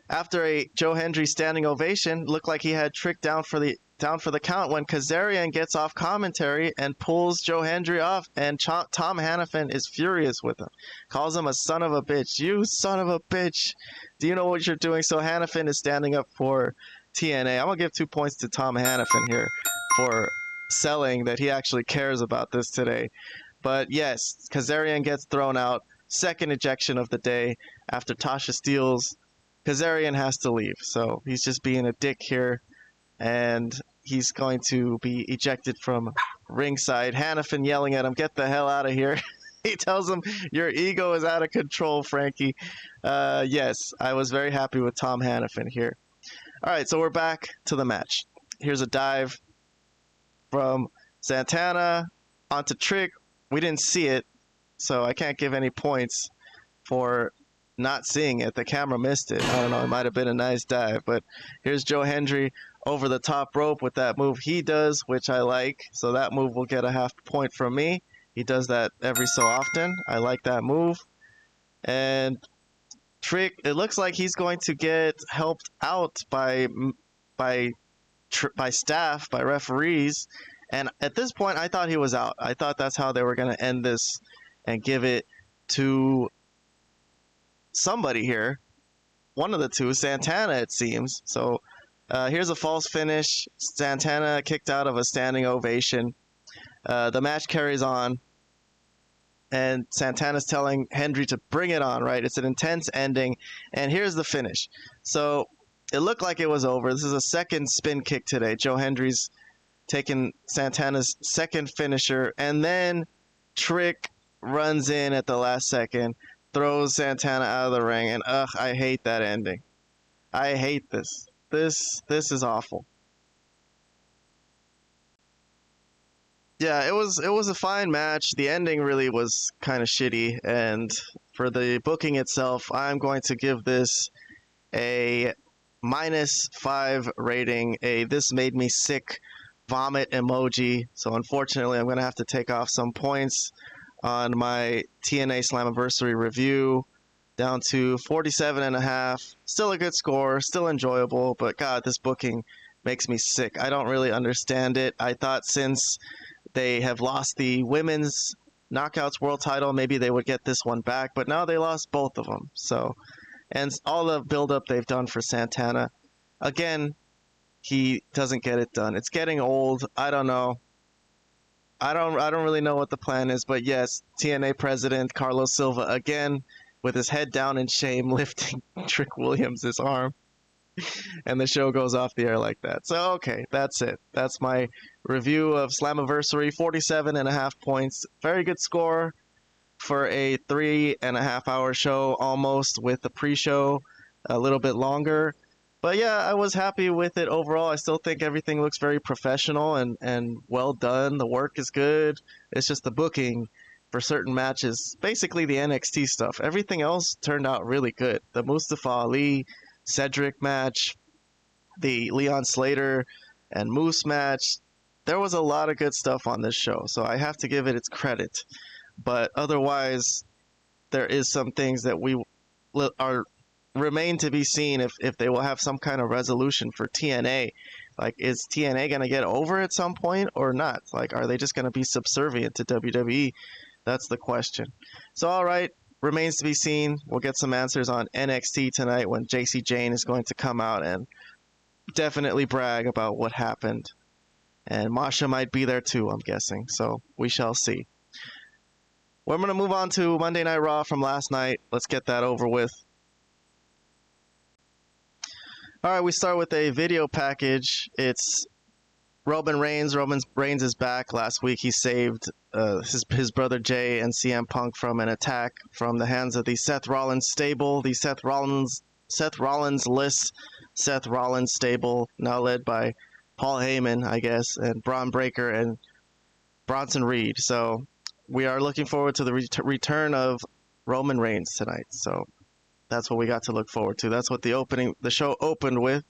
after a Joe Hendry standing ovation, looked like he had Trick down for the count when Kazarian gets off commentary and pulls Joe Hendry off, and Tom Hannafin is furious with him. Calls him a son of a bitch. You son of a bitch. Do you know what you're doing? So Hannafin is standing up for TNA. I'm going to give 2 points to Tom Hannafin here for selling that he actually cares about this today. But yes, Kazarian gets thrown out. Second ejection of the day after Tasha Steelz. Kazarian has to leave, so he's just being a dick here, and he's going to be ejected from ringside. Hannafin yelling at him, "Get the hell out of here." He tells him, "Your ego is out of control, Frankie." Yes, I was very happy with Tom Hannafin here. All right, so we're back to the match. Here's a dive from Santana onto Trick. We didn't see it, so I can't give any points for not seeing it. The camera missed it. I don't know, it might have been a nice dive, but here's Joe Hendry over the top rope with that move he does, which I like. So that move will get a half point from me. He does that every so often. I like that move. And Trick, it looks like he's going to get helped out by staff, by referees. And at this point, I thought he was out. I thought that's how they were going to end this and give it to somebody here. One of the two, Santana, it seems. So here's a false finish. Santana kicked out of a standing ovation. The match carries on, and Santana's telling Hendry to bring it on, right? It's an intense ending, and here's the finish. So it looked like it was over. This is a second spin kick today. Joe Hendry's taking Santana's second finisher, and then Trick runs in at the last second, throws Santana out of the ring, and I hate that ending. I hate this. This is awful. Yeah, it was a fine match. The ending really was kind of shitty, and for the booking itself, I'm going to give this a -5 rating. This made me sick vomit emoji. So unfortunately, I'm going to have to take off some points on my TNA Slammiversary review, down to 47.5. Still a good score, still enjoyable, but God, this booking makes me sick. I don't really understand it. I thought since they have lost the women's Knockouts world title, maybe they would get this one back, but now they lost both of them. So, and all the build-up they've done for Santana, again, he doesn't get it done. It's getting old. I don't know. I don't really know what the plan is, but yes, TNA president Carlos Silva again with his head down in shame, lifting Trick Williams' arm, and the show goes off the air like that. So okay, that's it. That's my review of Slammiversary. 47.5 points. Very good score for a 3.5-hour show, almost, with the pre-show a little bit longer. But yeah, I was happy with it overall. I still think everything looks very professional and well done. The work is good. It's just the booking for certain matches, basically the NXT stuff. Everything else turned out really good. The Mustafa Ali, Cedric match, the Leon Slater and Moose match, there was a lot of good stuff on this show, so I have to give it its credit. But otherwise, there is some things that are remain to be seen if they will have some kind of resolution for TNA. Like, is TNA going to get over at some point or not? Like, are they just going to be subservient to WWE? That's the question. So, all right, remains to be seen. We'll get some answers on NXT tonight when JC Jane is going to come out and definitely brag about what happened. And Masha might be there too, I'm guessing. So we shall see. We're going to move on to Monday Night Raw from last night. Let's get that over with. All right, we start with a video package. It's Roman Reigns. Roman Reigns is back. Last week he saved his brother Jay and CM Punk from an attack from the hands of the Seth Rollins stable. The Seth Rollins-less Seth Rollins stable, now led by Paul Heyman, I guess, and Braun Breaker and Bronson Reed. So we are looking forward to the return of Roman Reigns tonight. So that's what we got to look forward to. That's what the show opened with.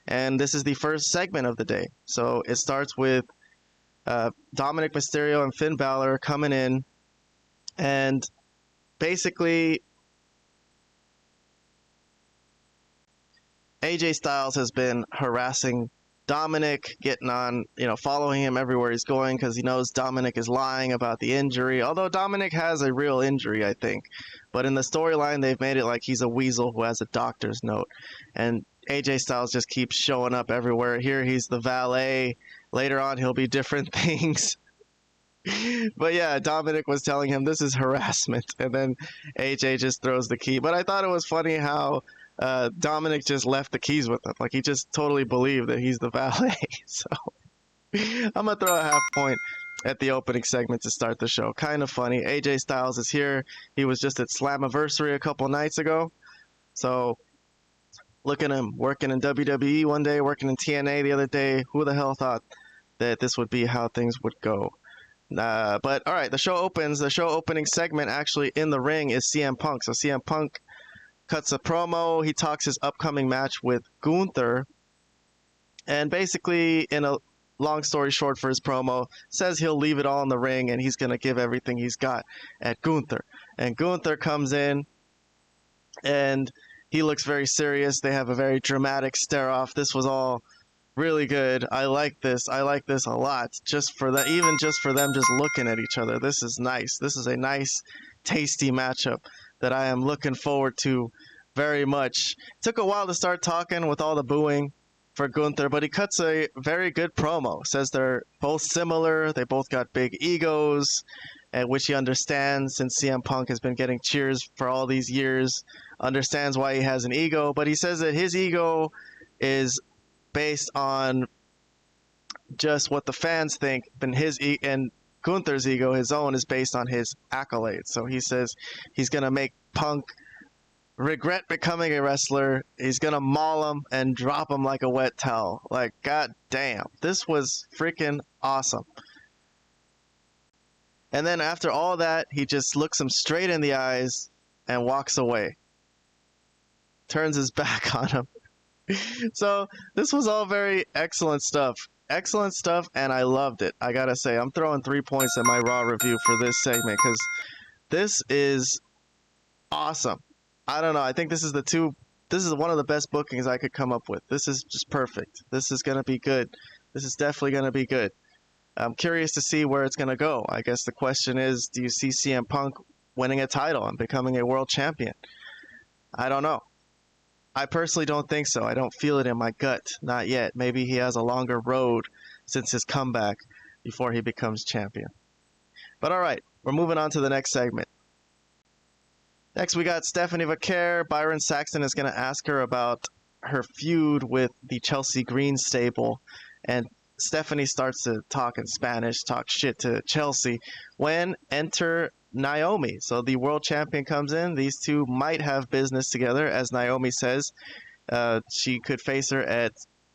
And this is the first segment of the day. So it starts with Dominic Mysterio and Finn Balor coming in. And basically, AJ Styles has been harassing Dominic, getting on, following him everywhere he's going because he knows Dominic is lying about the injury. Although Dominic has a real injury, I think. But in the storyline, they've made it like he's a weasel who has a doctor's note. And AJ Styles just keeps showing up everywhere. Here he's the valet. Later on, he'll be different things. But yeah, Dominic was telling him this is harassment. And then AJ just throws the key. But I thought it was funny how Dominic just left the keys with him. Like, he just totally believed that he's the valet. So I'm going to throw a half point at the opening segment to start the show. Kind of funny. AJ Styles is here. He was just at Slammiversary a couple nights ago. So look at him working in WWE one day, working in TNA the other day. Who the hell thought that this would be how things would go? But all right, the show opens. The show opening segment actually in the ring is CM Punk. So CM Punk cuts a promo. He talks his upcoming match with Gunther. And basically, in a long story short for his promo, says he'll leave it all in the ring and he's going to give everything he's got at Gunther. And Gunther comes in and he looks very serious. They have a very dramatic stare-off. This was all really good. I like this. I like this a lot. Just for that, even just for them just looking at each other. This is nice. This is a nice, tasty matchup that I am looking forward to very much. Took a while to start talking with all the booing for Gunther, but he cuts a very good promo. Says they're both similar. They both got big egos, which he understands since CM Punk has been getting cheers for all these years. Understands why he has an ego, but he says that his ego is based on just what the fans think, and Gunther's ego, his own, is based on his accolades. So he says he's going to make Punk regret becoming a wrestler. He's going to maul him and drop him like a wet towel. Like, god damn. This was freaking awesome. And then after all that, he just looks him straight in the eyes and walks away. Turns his back on him. So this was all very excellent stuff. Excellent stuff, and I loved it. I gotta say, I'm throwing 3 points in my Raw review for this segment because this is awesome. I don't know. I think this is one of the best bookings I could come up with. This is just perfect. This is gonna be good. This is definitely gonna be good. I'm curious to see where it's gonna go. I guess the question is, do you see CM Punk winning a title and becoming a world champion? I don't know. I personally don't think so. I don't feel it in my gut. Not yet. Maybe he has a longer road since his comeback before he becomes champion. But all right, we're moving on to the next segment. Next, we got Stephanie Vaquer. Byron Saxton is going to ask her about her feud with the Chelsea Green stable. And Stephanie starts to talk in Spanish, talk shit to Chelsea, when enter Naomi. So the world champion comes in. These two might have business together, as Naomi says. She could face her at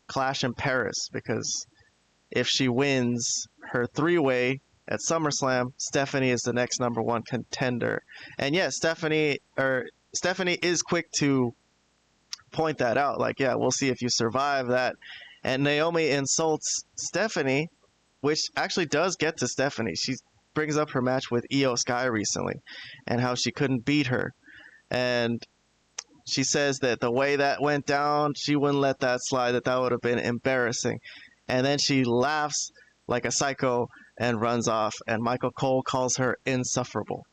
Clash in Paris, because if she wins her three-way at SummerSlam, Stephanie is the next number one contender. And yes, Stephanie is quick to point that out. Like, yeah, we'll see if you survive that. And Naomi insults Stephanie which actually does get to Stephanie. She brings up her match with Io Sky recently and how she couldn't beat her. And she says that the way that went down, she wouldn't let that slide, that would have been embarrassing. And then she laughs like a psycho and runs off, and Michael Cole calls her insufferable.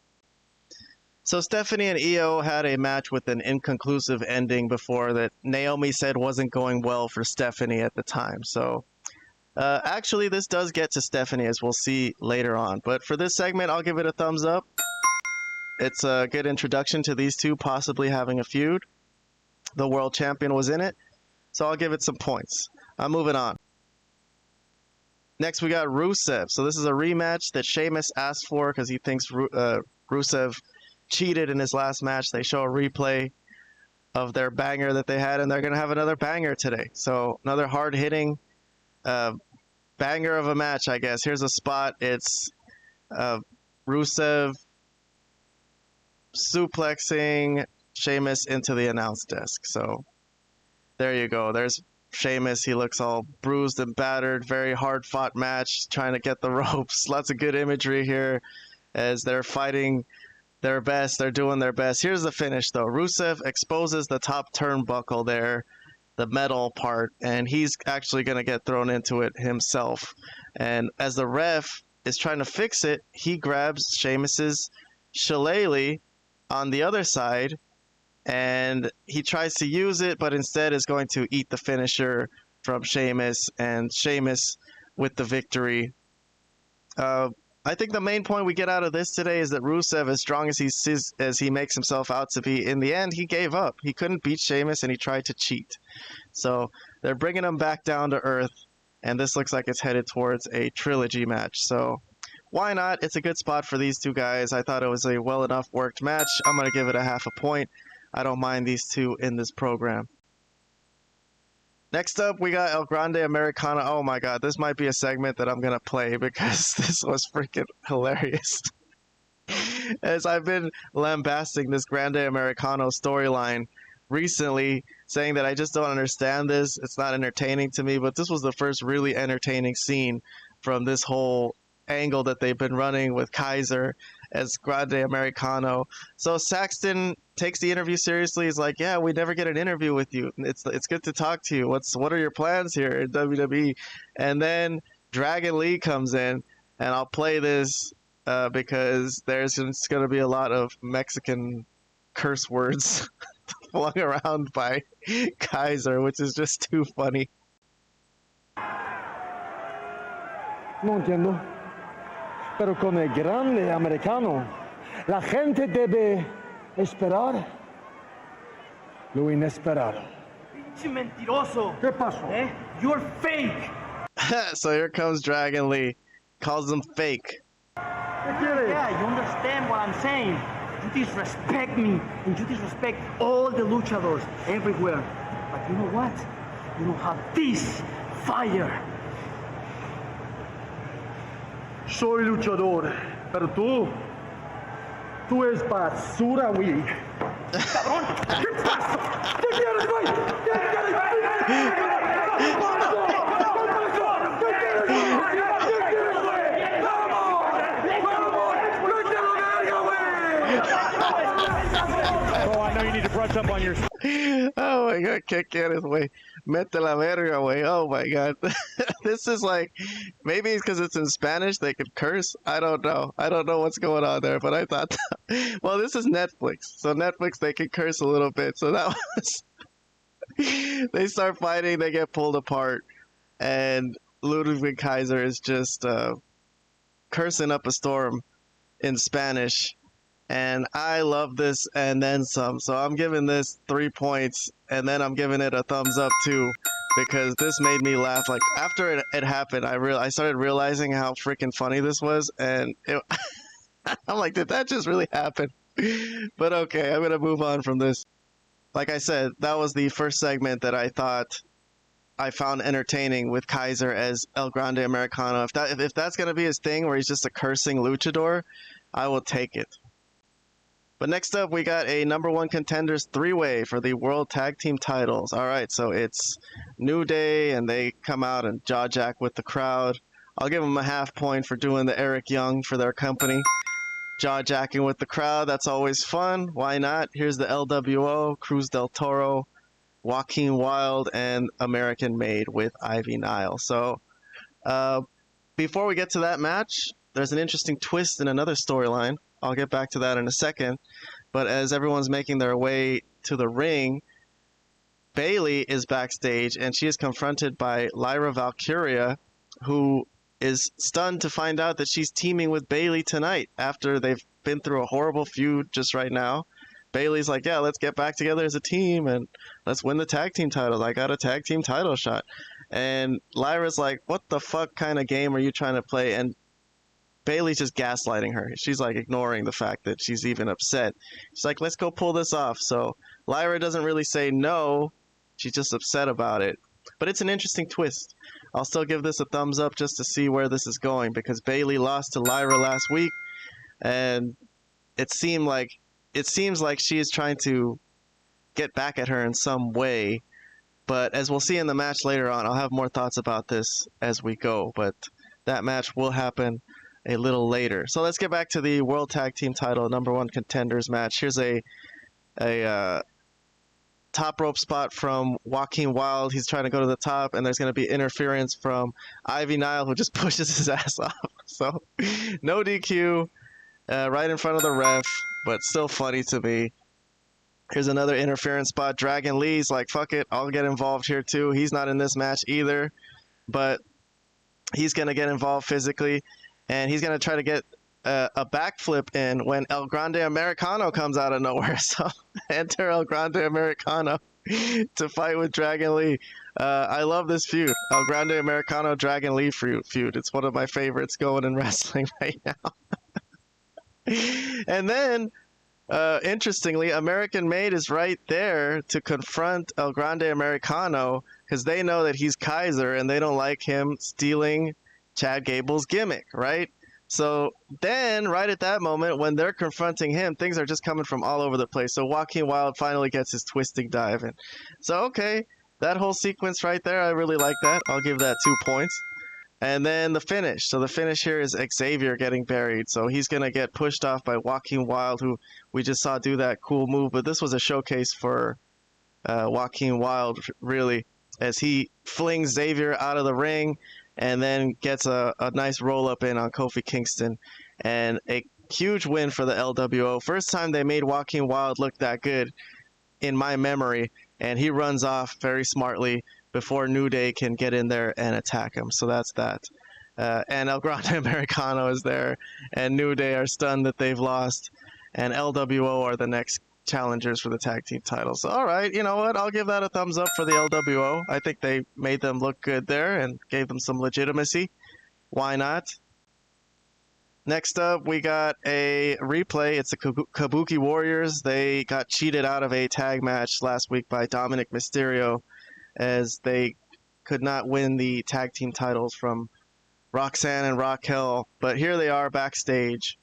So Stephanie and Io had a match with an inconclusive ending before that Naomi said wasn't going well for Stephanie at the time. So actually, this does get to Stephanie, as we'll see later on. But for this segment, I'll give it a thumbs up. It's a good introduction to these two possibly having a feud. The world champion was in it, so I'll give it some points. I'm moving on. Next, we got Rusev. So this is a rematch that Sheamus asked for because he thinks Rusev cheated in his last match. They show a replay of their banger that they had, and they're going to have another banger today. So another hard-hitting banger of a match, I guess. Here's a spot. It's Rusev suplexing Sheamus into the announce desk. So there you go. There's Sheamus. He looks all bruised and battered. Very hard-fought match, trying to get the ropes. Lots of good imagery here as they're fighting their best. They're doing their best. Here's the finish, though. Rusev exposes the top turnbuckle there, the metal part, and he's actually going to get thrown into it himself. And as the ref is trying to fix it, he grabs Sheamus's shillelagh on the other side, and he tries to use it, but instead is going to eat the finisher from Sheamus, and Sheamus with the victory. I think the main point we get out of this today is that Rusev, as strong as he makes himself out to be, in the end, he gave up. He couldn't beat Sheamus, and he tried to cheat. So they're bringing him back down to earth, and this looks like it's headed towards a trilogy match. So why not? It's a good spot for these two guys. I thought it was a well enough worked match. I'm going to give it a half a point. I don't mind these two in this program. Next up, we got El Grande Americano. Oh my god, this might be a segment that I'm going to play because this was freaking hilarious. As I've been lambasting this Grande Americano storyline recently, saying that I just don't understand this. It's not entertaining to me, but this was the first really entertaining scene from this whole angle that they've been running with Kaiser as Grande Americano. So Saxton takes the interview seriously. He's like, yeah, we never get an interview with you. It's good to talk to you. What are your plans here in WWE? And then Dragon Lee comes in, and I'll play this because there's going to be a lot of Mexican curse words flung around by Kaiser, which is just too funny. No entiendo. Pero con el grande americano, la gente debe esperar lo inesperado. Pinche mentiroso. ¿Qué pasó? You're fake. So here comes Dragon Lee. Calls them fake. Yeah, you understand what I'm saying. You disrespect me, and you disrespect all the luchadors everywhere. But you know what? You don't have this fire. Soy luchador, pero tú eres basura, güey. Cabrón, ¿qué pasa? ¿Qué quieres, güey? ¿Qué Oh, I know you need to brush up on your... Oh my god, ¿qué quieres, güey? Mete la verga, güey. Oh my god. This is like, maybe it's because it's in Spanish, they could curse. I don't know. I don't know what's going on there, but I thought, well, this is Netflix. So Netflix, they can curse a little bit. So that was, they start fighting, they get pulled apart. And Ludwig Kaiser is just cursing up a storm in Spanish. And I love this and then some. So I'm giving this 3 points, and then I'm giving it a thumbs up too, because this made me laugh. Like after it happened, I started realizing how freaking funny this was, and I'm like, did that just really happen? But okay, I'm gonna move on from this. Like I said, that was the first segment that I thought I found entertaining with Kaiser as El Grande Americano. If that's gonna be his thing, where he's just a cursing luchador, I will take it. But next up, we got a number one contenders three-way for the World Tag Team titles. All right, so it's New Day, and they come out and jaw jack with the crowd. I'll give him a half point for doing the Eric Young for their company. Jaw-jacking with the crowd, that's always fun. Why not? Here's the LWO, Cruz del Toro, Joaquin Wilde, and American Made with Ivy Nile. So before we get to that match, there's an interesting twist in another storyline. I'll get back to that in a second. But as everyone's making their way to the ring, Bayley is backstage, and she is confronted by Lyra Valkyria, who is stunned to find out that she's teaming with Bayley tonight after they've been through a horrible feud just right now. Bayley's like, yeah, let's get back together as a team and let's win the tag team titles. I got a tag team title shot. And Lyra's like, what the fuck kind of game are you trying to play? And Bayley's just gaslighting her. She's like ignoring the fact that she's even upset. She's like, let's go pull this off. So Lyra doesn't really say no. She's just upset about it. But it's an interesting twist. I'll still give this a thumbs up just to see where this is going, because Bayley lost to Lyra last week, and it seems like she is trying to get back at her in some way. But as we'll see in the match later on, I'll have more thoughts about this as we go. But that match will happen a little later. So let's get back to the World Tag Team Title #1 Contenders match. Here's a top rope spot from Joaquin Wilde. He's trying to go to the top, and there's going to be interference from Ivy Nile, who just pushes his ass off. So no DQ, right in front of the ref, but still funny to me. Here's another interference spot. Dragon Lee's like, fuck it, I'll get involved here too. He's not in this match either, but he's going to get involved physically, and he's going to try to get a backflip in when El Grande Americano comes out of nowhere. So enter El Grande Americano to fight with Dragon Lee. I love this feud. El Grande Americano Dragon Lee feud. It's one of my favorites going in wrestling right now. And then, interestingly, American Made is right there to confront El Grande Americano because they know that he's Kaiser and they don't like him stealing Chad Gable's gimmick, right? So then, right at that moment, when they're confronting him, things are just coming from all over the place. So Joaquin Wilde finally gets his twisting dive in. So, okay, that whole sequence right there, I really like that. I'll give that 2 points. And then the finish. So the finish here is Xavier getting buried. So he's going to get pushed off by Joaquin Wilde, who we just saw do that cool move. But this was a showcase for Joaquin Wilde, really, as he flings Xavier out of the ring and then gets a nice roll-up in on Kofi Kingston. And a huge win for the LWO. First time they made Joaquin Wilde look that good in my memory. And he runs off very smartly before New Day can get in there and attack him. So that's that. And El Grande Americano is there. And New Day are stunned that they've lost. And LWO are the next challengers for the tag team titles. So, all right, you know what? I'll give that a thumbs up for the LWO. I think they made them look good there and gave them some legitimacy. Why not? Next up, we got a replay. It's the Kabuki Warriors. They got cheated out of a tag match last week by Dominic Mysterio, as they could not win the tag team titles from Roxanne and Raquel. But here they are backstage.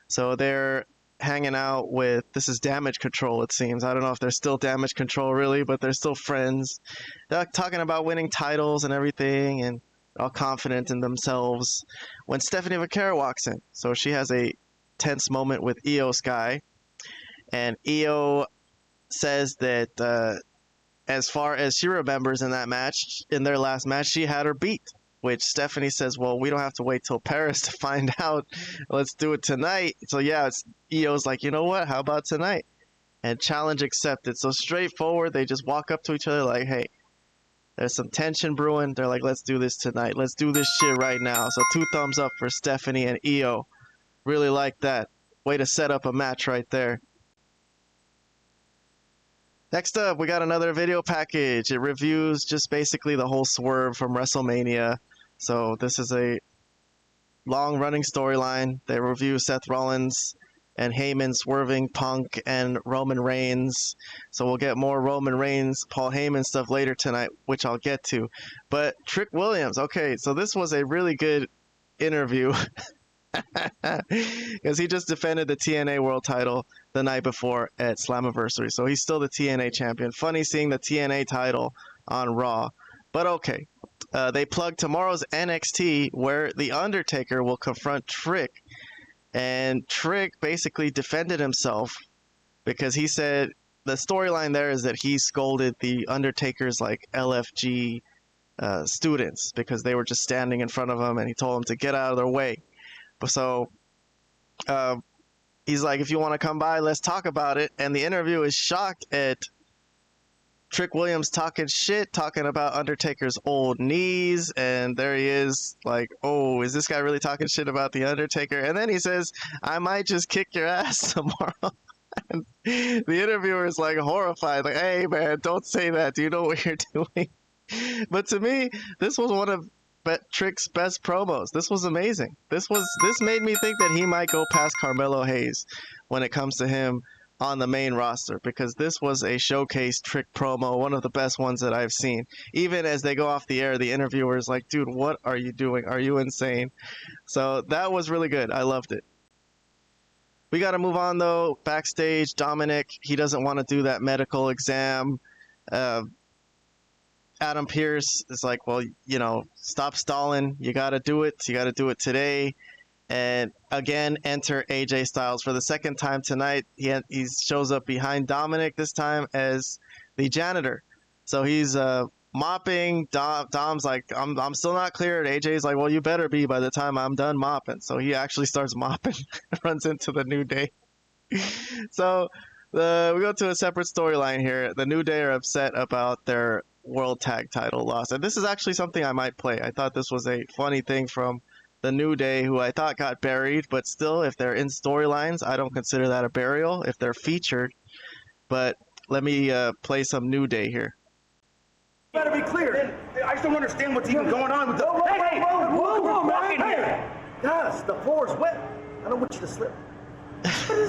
So they're hanging out with, this is Damage Control, it seems. I don't know if they're still Damage Control really, but they're still friends. They're talking about winning titles and everything, and all confident in themselves when Stephanie Vaquera walks in. So she has a tense moment with Io Sky, and Io says that as far as she remembers in that match, in their last match, she had her beat, which Stephanie says, well, we don't have to wait till Paris to find out. Let's do it tonight. So yeah, Io's like, you know what? How about tonight? And challenge accepted. So straightforward, they just walk up to each other like, hey, there's some tension brewing. They're like, let's do this tonight. Let's do this shit right now. So 2 thumbs up for Stephanie and Io. Really like that. Way to set up a match right there. Next up, we got another video package. It reviews just basically the whole swerve from WrestleMania. So this is a long-running storyline. They review Seth Rollins and Heyman swerving Punk and Roman Reigns. So we'll get more Roman Reigns, Paul Heyman stuff later tonight, which I'll get to. But Trick Williams, okay, so this was a really good interview because he just defended the TNA World title the night before at Slammiversary. So he's still the TNA champion. Funny seeing the TNA title on Raw. But okay, they plugged tomorrow's NXT where The Undertaker will confront Trick. And Trick basically defended himself because he said the storyline there is that he scolded The Undertaker's like LFG students because they were just standing in front of him, and he told them to get out of their way. So he's like, if you want to come by, let's talk about it. And the interview is shocked at Trick Williams talking shit, talking about Undertaker's old knees, and there he is like, oh, is this guy really talking shit about The Undertaker? And then he says, I might just kick your ass tomorrow. And the interviewer is like horrified, like, hey man, don't say that, do you know what you're doing? But to me, this was one of Trick's best promos. This was amazing. This made me think that he might go past Carmelo Hayes when it comes to him on the main roster, because this was a showcase Trick promo, one of the best ones that I've seen. Even as they go off the air, the interviewer is like, dude, what are you doing? Are you insane? So that was really good. I loved it. We got to move on, though. Backstage, Dominic, he doesn't want to do that medical exam. Adam Pearce is like, well, you know, stop stalling. You got to do it. You got to do it today. And again, enter AJ Styles for the second time tonight. He shows up behind Dominic this time as the janitor. So he's mopping. Dom's like, I'm still not cleared. AJ's like, well, you better be by the time I'm done mopping. So he actually starts mopping, runs into the New Day. So we go to a separate storyline here. The New Day are upset about their World Tag Title loss. And this is actually something I might play. I thought this was a funny thing from the New Day, who I thought got buried, but still, if they're in storylines, I don't consider that a burial if they're featured. But let me play some New Day here. Better be clear. I just don't understand what's even going on with the. Hey, whoa, man! Hey, guys, the floor is wet. I don't want you to slip. What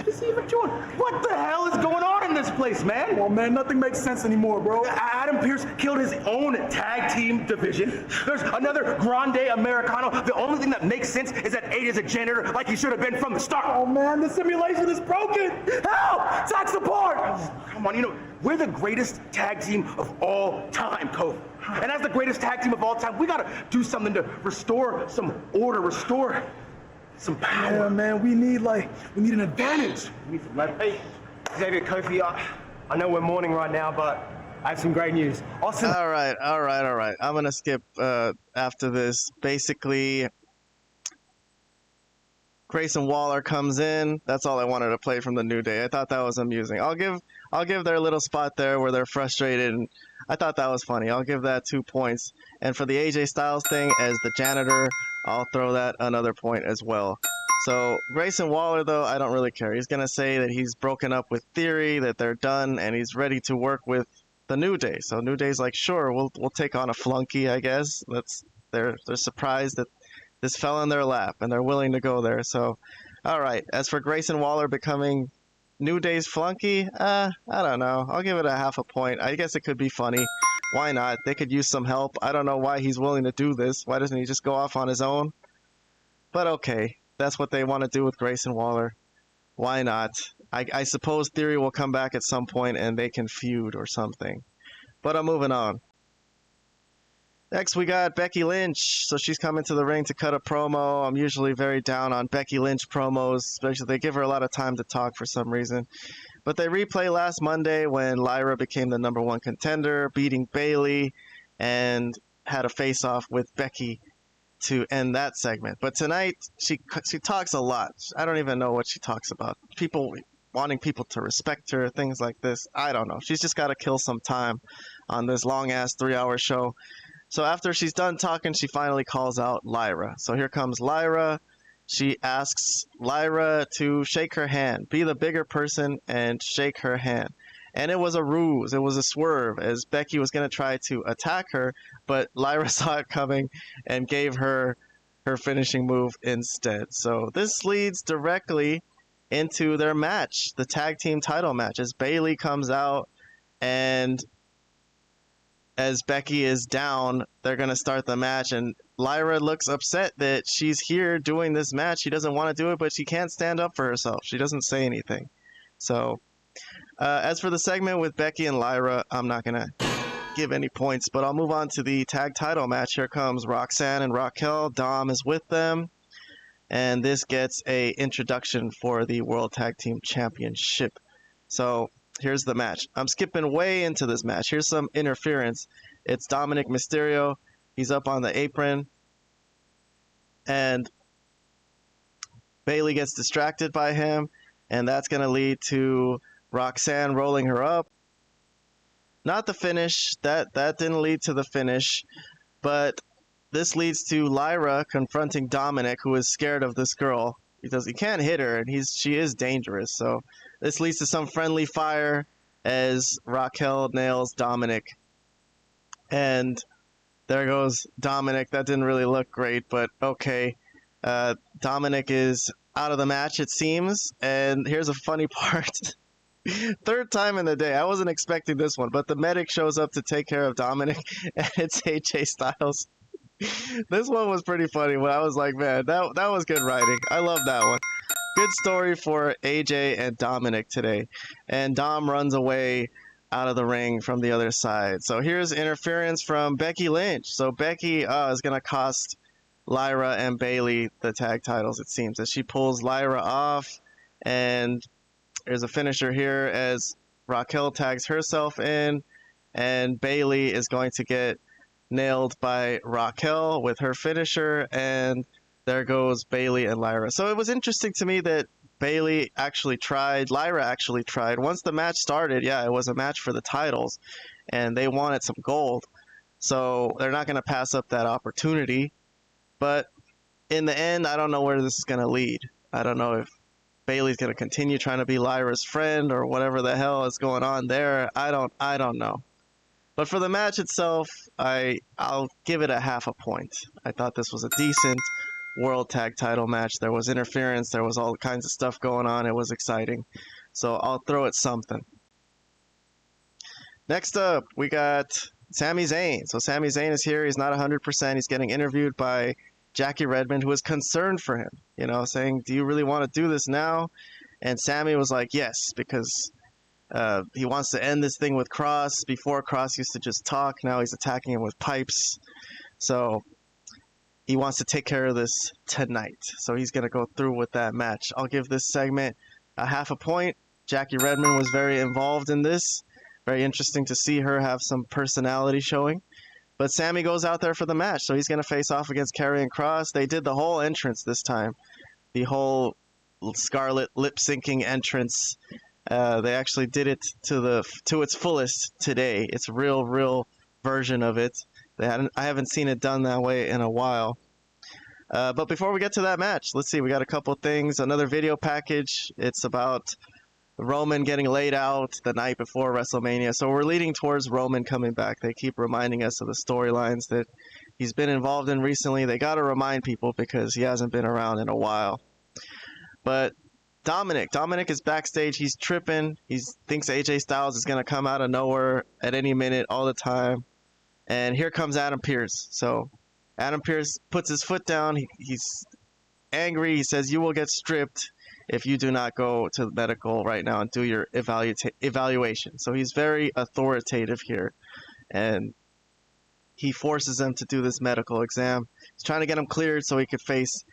is he even doing? What the hell is going on in this place, man? Well, man, nothing makes sense anymore, bro. Adam Pearce killed his own tag team division. There's another Grande Americano. The only thing that makes sense is that AJ's a janitor like he should have been from the start. Oh, man, the simulation is broken. Help! Tech support! Oh, come on, you know, we're the greatest tag team of all time, Kofi. And as the greatest tag team of all time, we gotta do something to restore some order, restore some power. Yeah, man, we need an advantage. We need some leverage. Hey, Xavier, Kofi, I know we're mourning right now, but I have some great news. All right. I'm gonna skip after this. Basically, Grayson Waller comes in. That's all I wanted to play from the New Day. I thought that was amusing. I'll give their little spot there where they're frustrated, and I thought that was funny. I'll give that 2 points. And for the AJ Styles thing as the janitor, I'll throw that another point as well. So Grayson Waller, though, I don't really care. He's going to say that he's broken up with Theory, that they're done, and he's ready to work with the New Day. So New Day's like, sure, we'll take on a flunky, I guess. They're surprised that this fell in their lap, and they're willing to go there. So, all right. As for Grayson Waller becoming New Day's flunky, I don't know. I'll give it a half a point. I guess it could be funny. Why not? They could use some help. I don't know why he's willing to do this. Why doesn't he just go off on his own? But okay, that's what they want to do with Grayson Waller. Why not? I suppose Theory will come back at some point and they can feud or something. But I'm moving on. Next, we got Becky Lynch. So she's coming to the ring to cut a promo. I'm usually very down on Becky Lynch promos, especially they give her a lot of time to talk for some reason. But they replay last Monday when Lyra became the #1 contender, beating Bayley, and had a face-off with Becky to end that segment. But tonight, she talks a lot. I don't even know what she talks about. People wanting people to respect her, things like this. I don't know. She's just got to kill some time on this long-ass 3-hour show. So after she's done talking, she finally calls out Lyra. So here comes Lyra. She asks Lyra to shake her hand, be the bigger person and shake her hand. And it was a ruse. It was a swerve as Becky was going to try to attack her, but Lyra saw it coming and gave her her finishing move instead. So this leads directly into their match, the tag team title match, as Bayley comes out and as Becky is down, they're going to start the match, and Lyra looks upset that she's here doing this match. She doesn't want to do it, but she can't stand up for herself. She doesn't say anything. So, as for the segment with Becky and Lyra, I'm not going to give any points, but I'll move on to the tag title match. Here comes Roxanne and Raquel. Dom is with them, and this gets a introduction for the World Tag Team Championship. So here's the match. I'm skipping way into this match. Here's some interference. It's Dominic Mysterio. He's up on the apron, and Bayley gets distracted by him, and that's going to lead to Roxanne rolling her up. Not the finish. That didn't lead to the finish, but this leads to Lyra confronting Dominic, who is scared of this girl because he can't hit her, and she is dangerous. So this leads to some friendly fire as Raquel nails Dominic, and there goes Dominic. That didn't really look great, but okay. Dominic is out of the match, it seems, and here's a funny part. Third time in the day. I wasn't expecting this one, but the medic shows up to take care of Dominic, and it's AJ Styles. This one was pretty funny. When I was like, man, that was good writing. I love that one. Good story for AJ and Dominic today. And Dom runs away out of the ring from the other side. So here's interference from Becky Lynch. So Becky is going to cost Lyra and Bayley the tag titles, it seems, as she pulls Lyra off, and there's a finisher here as Raquel tags herself in, and Bayley is going to get nailed by Raquel with her finisher, and there goes Bayley and Lyra. So it was interesting to me that Bayley actually tried, Lyra actually tried. Once the match started, yeah, it was a match for the titles, and they wanted some gold. So they're not going to pass up that opportunity. But in the end, I don't know where this is going to lead. I don't know if Bayley's going to continue trying to be Lyra's friend or whatever the hell is going on there. I don't know. But for the match itself, I'll give it a half a point. I thought this was a decent World Tag Title match. There was interference. There was all kinds of stuff going on. It was exciting. So I'll throw it something. Next up, we got Sami Zayn. So Sami Zayn is here. He's not 100%. He's getting interviewed by Jackie Redmond, who is concerned for him, saying, do you really want to do this now? And Sami was like, yes, because he wants to end this thing with Cross. Before, Cross used to just talk. Now he's attacking him with pipes. So he wants to take care of this tonight. So he's going to go through with that match. I'll give this segment a half a point. Jackie Redmond was very involved in this. Very interesting to see her have some personality showing. But Sami goes out there for the match, so he's going to face off against Karrion Kross. They did the whole entrance this time. The whole Scarlet lip-syncing entrance. They actually did it to its fullest today. It's a real version of it. I haven't seen it done that way in a while. But before we get to that match, let's see. We got a couple things. Another video package. It's about Roman getting laid out the night before WrestleMania. So we're leading towards Roman coming back. They keep reminding us of the storylines that he's been involved in recently. They got to remind people because he hasn't been around in a while. But Dominic is backstage. He's tripping. He thinks AJ Styles is going to come out of nowhere at any minute all the time. And here comes Adam Pearce. So Adam Pearce puts his foot down. He's angry. He says, you will get stripped if you do not go to the medical right now and do your evaluation. So he's very authoritative here, and he forces them to do this medical exam. He's trying to get him cleared so he could face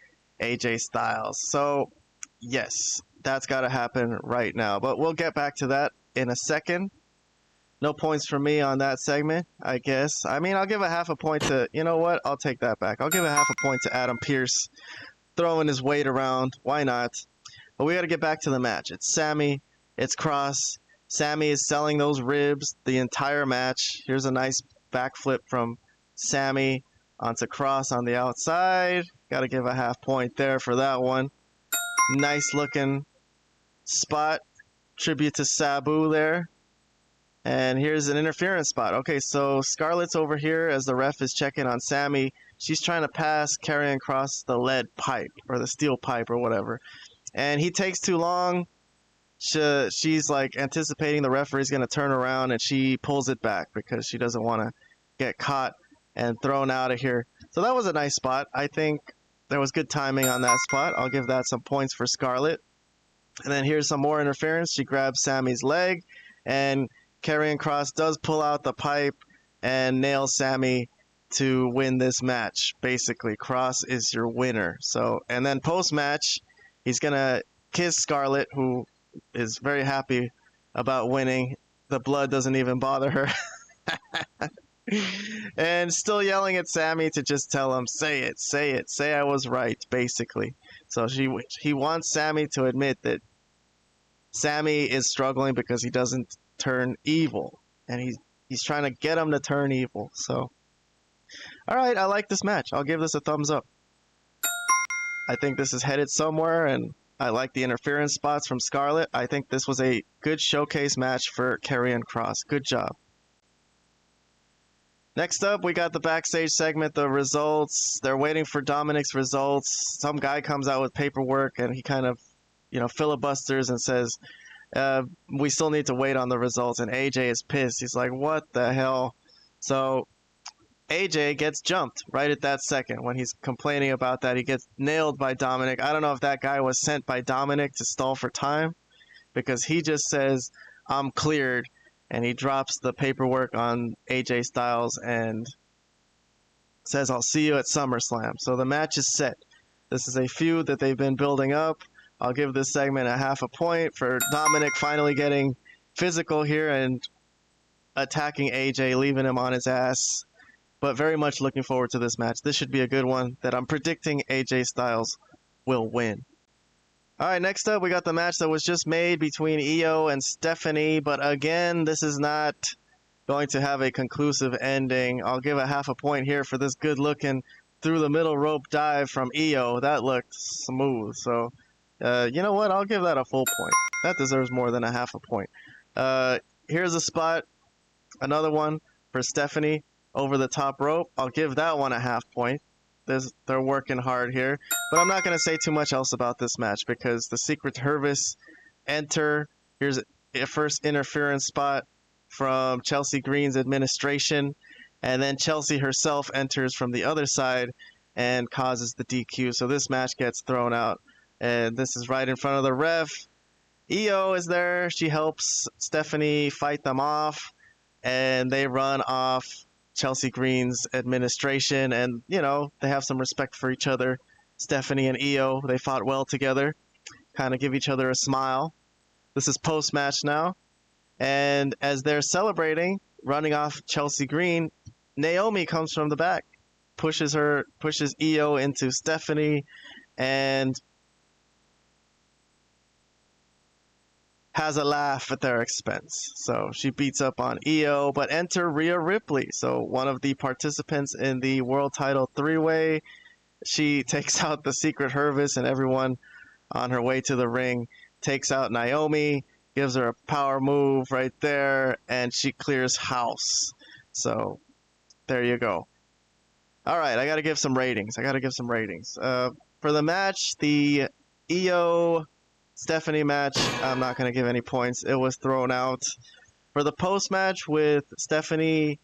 AJ Styles. So yes, that's got to happen right now, but we'll get back to that in a second. No points for me on that segment, I guess. I mean, I'll give a half a point to, you know what? I'll take that back. I'll give a half a point to Adam Pearce throwing his weight around. Why not? But we got to get back to the match. It's Sami. It's Cross. Sami is selling those ribs the entire match. Here's a nice backflip from Sami onto Cross on the outside. Got to give a half point there for that one. Nice looking spot. Tribute to Sabu there. And here's an interference spot. Okay, so Scarlett's over here as the ref is checking on Sami. She's trying to pass Karrion Kross the lead pipe or the steel pipe or whatever. And he takes too long. She's like anticipating the referee's going to turn around, and she pulls it back because she doesn't want to get caught and thrown out of here. So that was a nice spot. I think there was good timing on that spot. I'll give that some points for Scarlett. And then here's some more interference. She grabs Sami's leg, and Karrion Kross does pull out the pipe and nail Sammy to win this match. Basically, Cross is your winner. So, and then post-match, he's gonna kiss Scarlett, who is very happy about winning. The blood doesn't even bother her. And still yelling at Sammy to just tell him, say it, say I was right, basically. So he wants Sammy to admit that Sammy is struggling because he doesn't turn evil, and he's trying to get him to turn evil. So, all right, I like this match. I'll give this a thumbs up. I think this is headed somewhere, and I like the interference spots from Scarlett. I think this was a good showcase match for Karrion Kross. Good job. Next up, we got the backstage segment, the results. They're waiting for Dominic's results. Some guy comes out with paperwork, and he kind of, filibusters and says, we still need to wait on the results. And AJ is pissed. He's like, what the hell? So AJ gets jumped right at that second. When he's complaining about that, he gets nailed by Dominic. I don't know if that guy was sent by Dominic to stall for time, because he just says, I'm cleared. And he drops the paperwork on AJ Styles and says, I'll see you at SummerSlam. So the match is set. This is a feud that they've been building up. I'll give this segment a half a point for Dominic finally getting physical here and attacking AJ, leaving him on his ass. But very much looking forward to this match. This should be a good one that I'm predicting AJ Styles will win. All right, next up, we got the match that was just made between Io and Stephanie. But again, this is not going to have a conclusive ending. I'll give a half a point here for this good-looking through-the-middle rope dive from Io. That looked smooth. So, you know what? I'll give that a full point. That deserves more than a half a point. Here's a spot, another one for Stephanie over the top rope. I'll give that one a half point. They're working hard here. But I'm not going to say too much else about this match because the Secret Service enter. Here's a first interference spot from Chelsea Green's administration. And then Chelsea herself enters from the other side and causes the DQ. So this match gets thrown out. And this is right in front of the ref. Io is there. She helps Stephanie fight them off. And they run off Chelsea Green's administration, and they have some respect for each other. Stephanie and Io, they fought well together, kind of give each other a smile. This is post-match now, and as they're celebrating, running off Chelsea Green, Naomi comes from the back, pushes Io into Stephanie, and has a laugh at their expense. So she beats up on Io, but enter Rhea Ripley. So one of the participants in the world title three-way. She takes out the Secret Service, and everyone on her way to the ring takes out Naomi, gives her a power move right there, and she clears house. So there you go. All right, I got to give some ratings. For the match, the Io Stephanie match, I'm not going to give any points. It was thrown out. For the post-match with Stephanie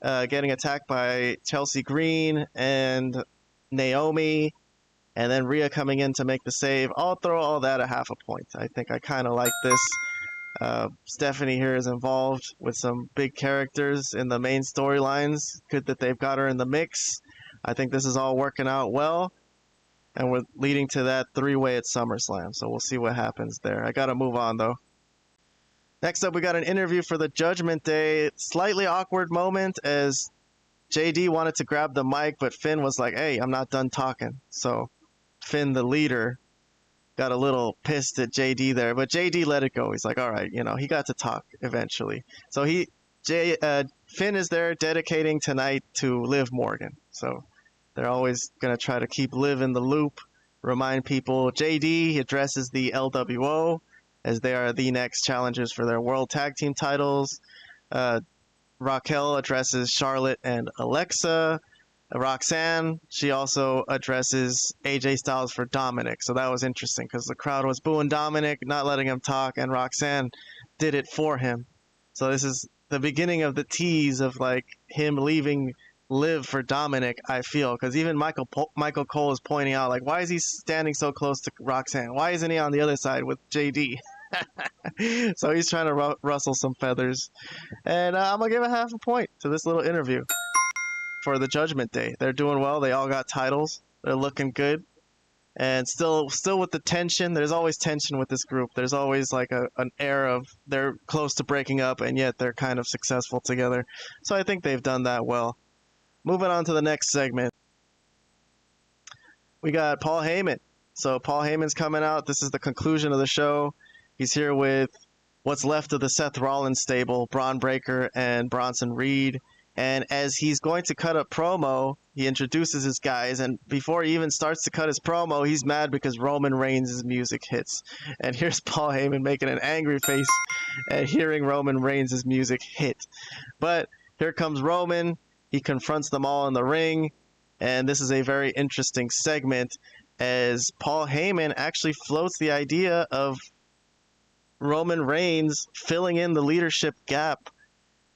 getting attacked by Chelsea Green and Naomi, and then Rhea coming in to make the save, I'll throw all that a half a point. I think I kind of like this. Stephanie here is involved with some big characters in the main storylines. Good that they've got her in the mix. I think this is all working out well. And we're leading to that three-way at SummerSlam. So we'll see what happens there. I got to move on, though. Next up, we got an interview for the Judgment Day. Slightly awkward moment as JD wanted to grab the mic, but Finn was like, hey, I'm not done talking. So Finn, the leader, got a little pissed at JD there. But JD let it go. He's like, all right, he got to talk eventually. So Finn is there dedicating tonight to Liv Morgan. So they're always going to try to keep Liv in the loop, remind people. JD addresses the LWO as they are the next challengers for their World Tag Team titles. Raquel addresses Charlotte and Alexa. Roxanne, she also addresses AJ Styles for Dominic. So that was interesting because the crowd was booing Dominic, not letting him talk, and Roxanne did it for him. So this is the beginning of the tease of him leaving Liv for Dominic, I feel, because even Michael Cole is pointing out, why is he standing so close to Roxanne? Why isn't he on the other side with JD? So he's trying to rustle some feathers. And I'm going to give a half a point to this little interview for the Judgment Day. They're doing well. They all got titles. They're looking good. And still with the tension. There's always tension with this group. There's always like an air of they're close to breaking up, and yet they're kind of successful together. So I think they've done that well. Moving on to the next segment. We got Paul Heyman. So Paul Heyman's coming out. This is the conclusion of the show. He's here with what's left of the Seth Rollins stable, Braun Breaker and Bronson Reed. And as he's going to cut a promo, he introduces his guys. And before he even starts to cut his promo, he's mad because Roman Reigns' music hits. And here's Paul Heyman making an angry face at hearing Roman Reigns' music hit. But here comes Roman. He confronts them all in the ring. And this is a very interesting segment as Paul Heyman actually floats the idea of Roman Reigns filling in the leadership gap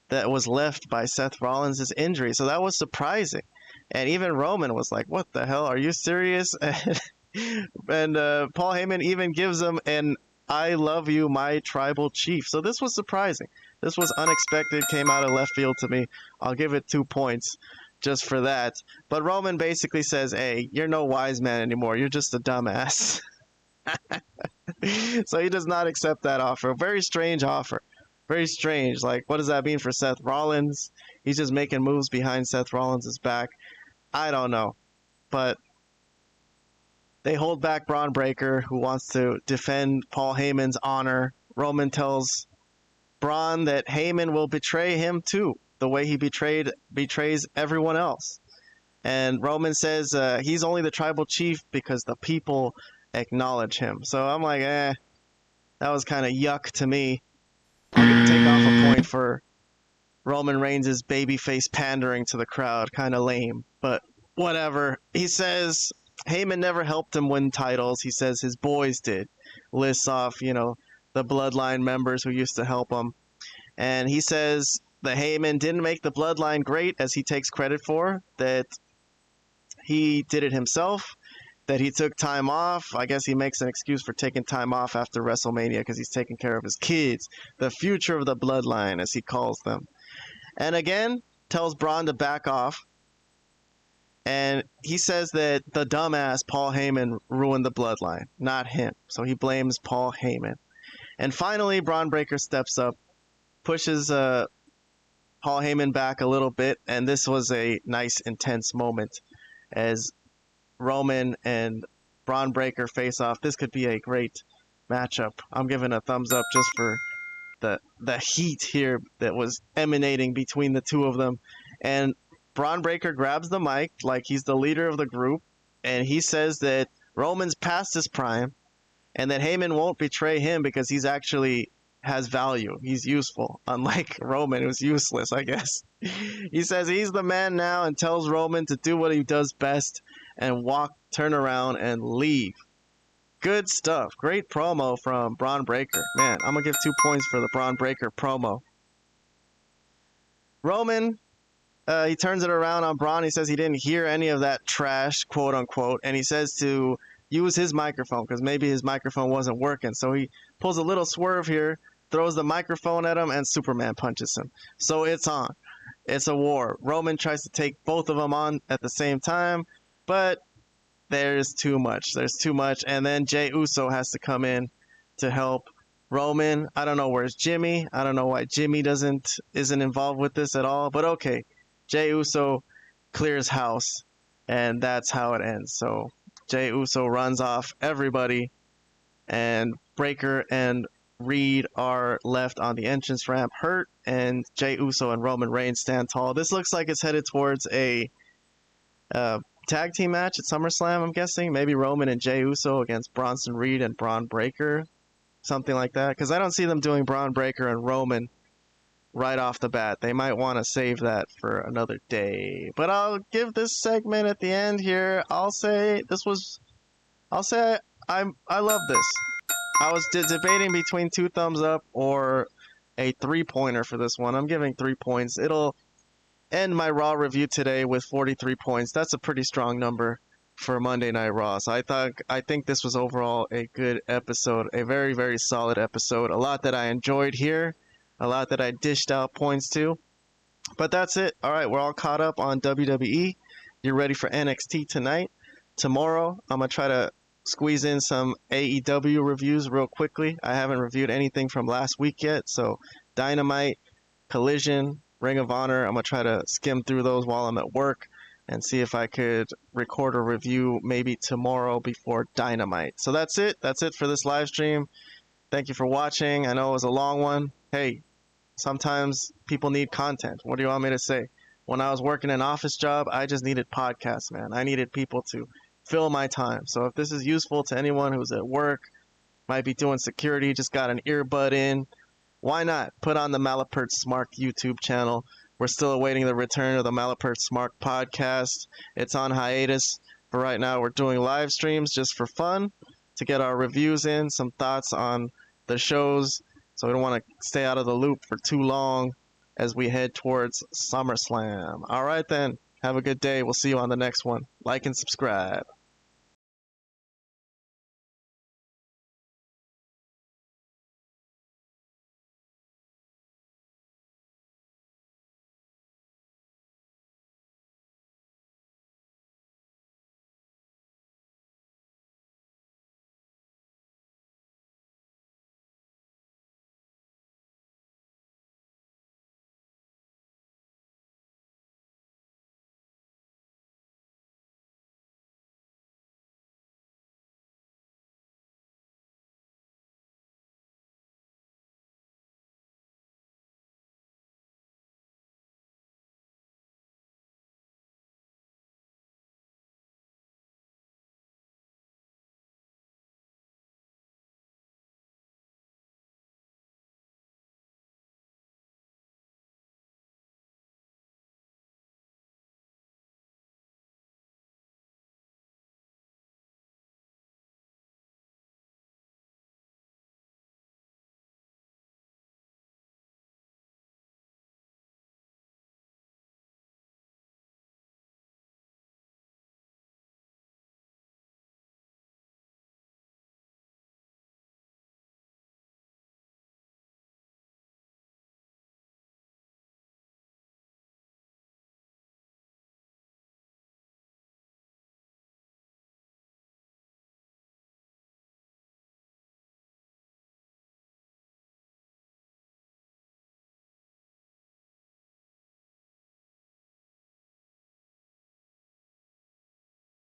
that was left by Seth Rollins' injury. So that was surprising. And even Roman was like, what the hell? Are you serious? And Paul Heyman even gives him an I love you, my tribal chief. So this was surprising. This was unexpected, came out of left field to me. I'll give it 2 points just for that. But Roman basically says, hey, you're no wise man anymore. You're just a dumbass. So he does not accept that offer. Very strange offer. Very strange. Like, what does that mean for Seth Rollins? He's just making moves behind Seth Rollins' back. I don't know. But they hold back Braun Breaker, who wants to defend Paul Heyman's honor. Roman tells Braun that Heyman will betray him too, the way he betrays everyone else. And Roman says he's only the tribal chief because the people acknowledge him. So I'm like, that was kind of yuck to me. I'm going to take off a point for Roman Reigns' babyface pandering to the crowd. Kind of lame, but whatever. He says Heyman never helped him win titles. He says his boys did. Lists off, the Bloodline members who used to help him. And he says that Heyman didn't make the Bloodline great, as he takes credit for, that he did it himself, that he took time off. I guess he makes an excuse for taking time off after WrestleMania because he's taking care of his kids, the future of the Bloodline, as he calls them. And again, tells Braun to back off. And he says that the dumbass Paul Heyman ruined the Bloodline, not him. So he blames Paul Heyman. And finally, Braun Breaker steps up, pushes Paul Heyman back a little bit. And this was a nice, intense moment as Roman and Braun Breaker face off. This could be a great matchup. I'm giving a thumbs up just for the heat here that was emanating between the two of them. And Braun Breaker grabs the mic like he's the leader of the group, and he says that Roman's past his prime and that Heyman won't betray him because he's actually has value. He's useful, unlike Roman, who's useless, I guess. He says he's the man now and tells Roman to do what he does best and turn around and leave. Good stuff. Great promo from Braun Breaker. Man, I'm going to give 2 points for the Braun Breaker promo. Roman, he turns it around on Braun. He says he didn't hear any of that trash, quote unquote, and he says to use his microphone because maybe his microphone wasn't working. So he pulls a little swerve here, throws the microphone at him, and Superman punches him. So it's on. It's a war. Roman tries to take both of them on at the same time, but there's too much. There's too much. And then Jey Uso has to come in to help Roman. I don't know where's Jimmy. I don't know why Jimmy isn't involved with this at all. But okay, Jey Uso clears house, and that's how it ends. So Jey Uso runs off everybody, and Breaker and Reed are left on the entrance ramp hurt, and Jey Uso and Roman Reigns stand tall. This looks like it's headed towards a tag team match at SummerSlam, I'm guessing. Maybe Roman and Jey Uso against Bronson Reed and Braun Breaker. Something like that. Because I don't see them doing Braun Breaker and Roman right off the bat. They might want to save that for another day. But I'll give this segment at the end here. I'll say I love this. I was debating between 2 thumbs up or a 3-pointer for this one. I'm giving 3 points. It'll end my Raw review today with 43 points. That's a pretty strong number for Monday Night Raw. So I think this was overall a good episode, a very, very solid episode. A lot that I enjoyed here, a lot that I dished out points to. But that's it. All right, we're all caught up on WWE. You're ready for NXT tonight. Tomorrow, I'm going to try to squeeze in some AEW reviews real quickly. I haven't reviewed anything from last week yet, so Dynamite, Collision, Ring of Honor, I'm going to try to skim through those while I'm at work and see if I could record a review maybe tomorrow before Dynamite. So that's it. That's it for this live stream. Thank you for watching. I know it was a long one. Hey, sometimes people need content. What do you want me to say? When I was working an office job, I just needed podcasts, man. I needed people to fill my time. So if this is useful to anyone who's at work, might be doing security, just got an earbud in, why not put on the Malapert Smart YouTube channel? We're still awaiting the return of the Malapert Smart podcast. It's on hiatus. For right now, we're doing live streams just for fun, to get our reviews in, some thoughts on the shows, so we don't want to stay out of the loop for too long as we head towards SummerSlam. All right then, have a good day. We'll see you on the next one. Like and subscribe.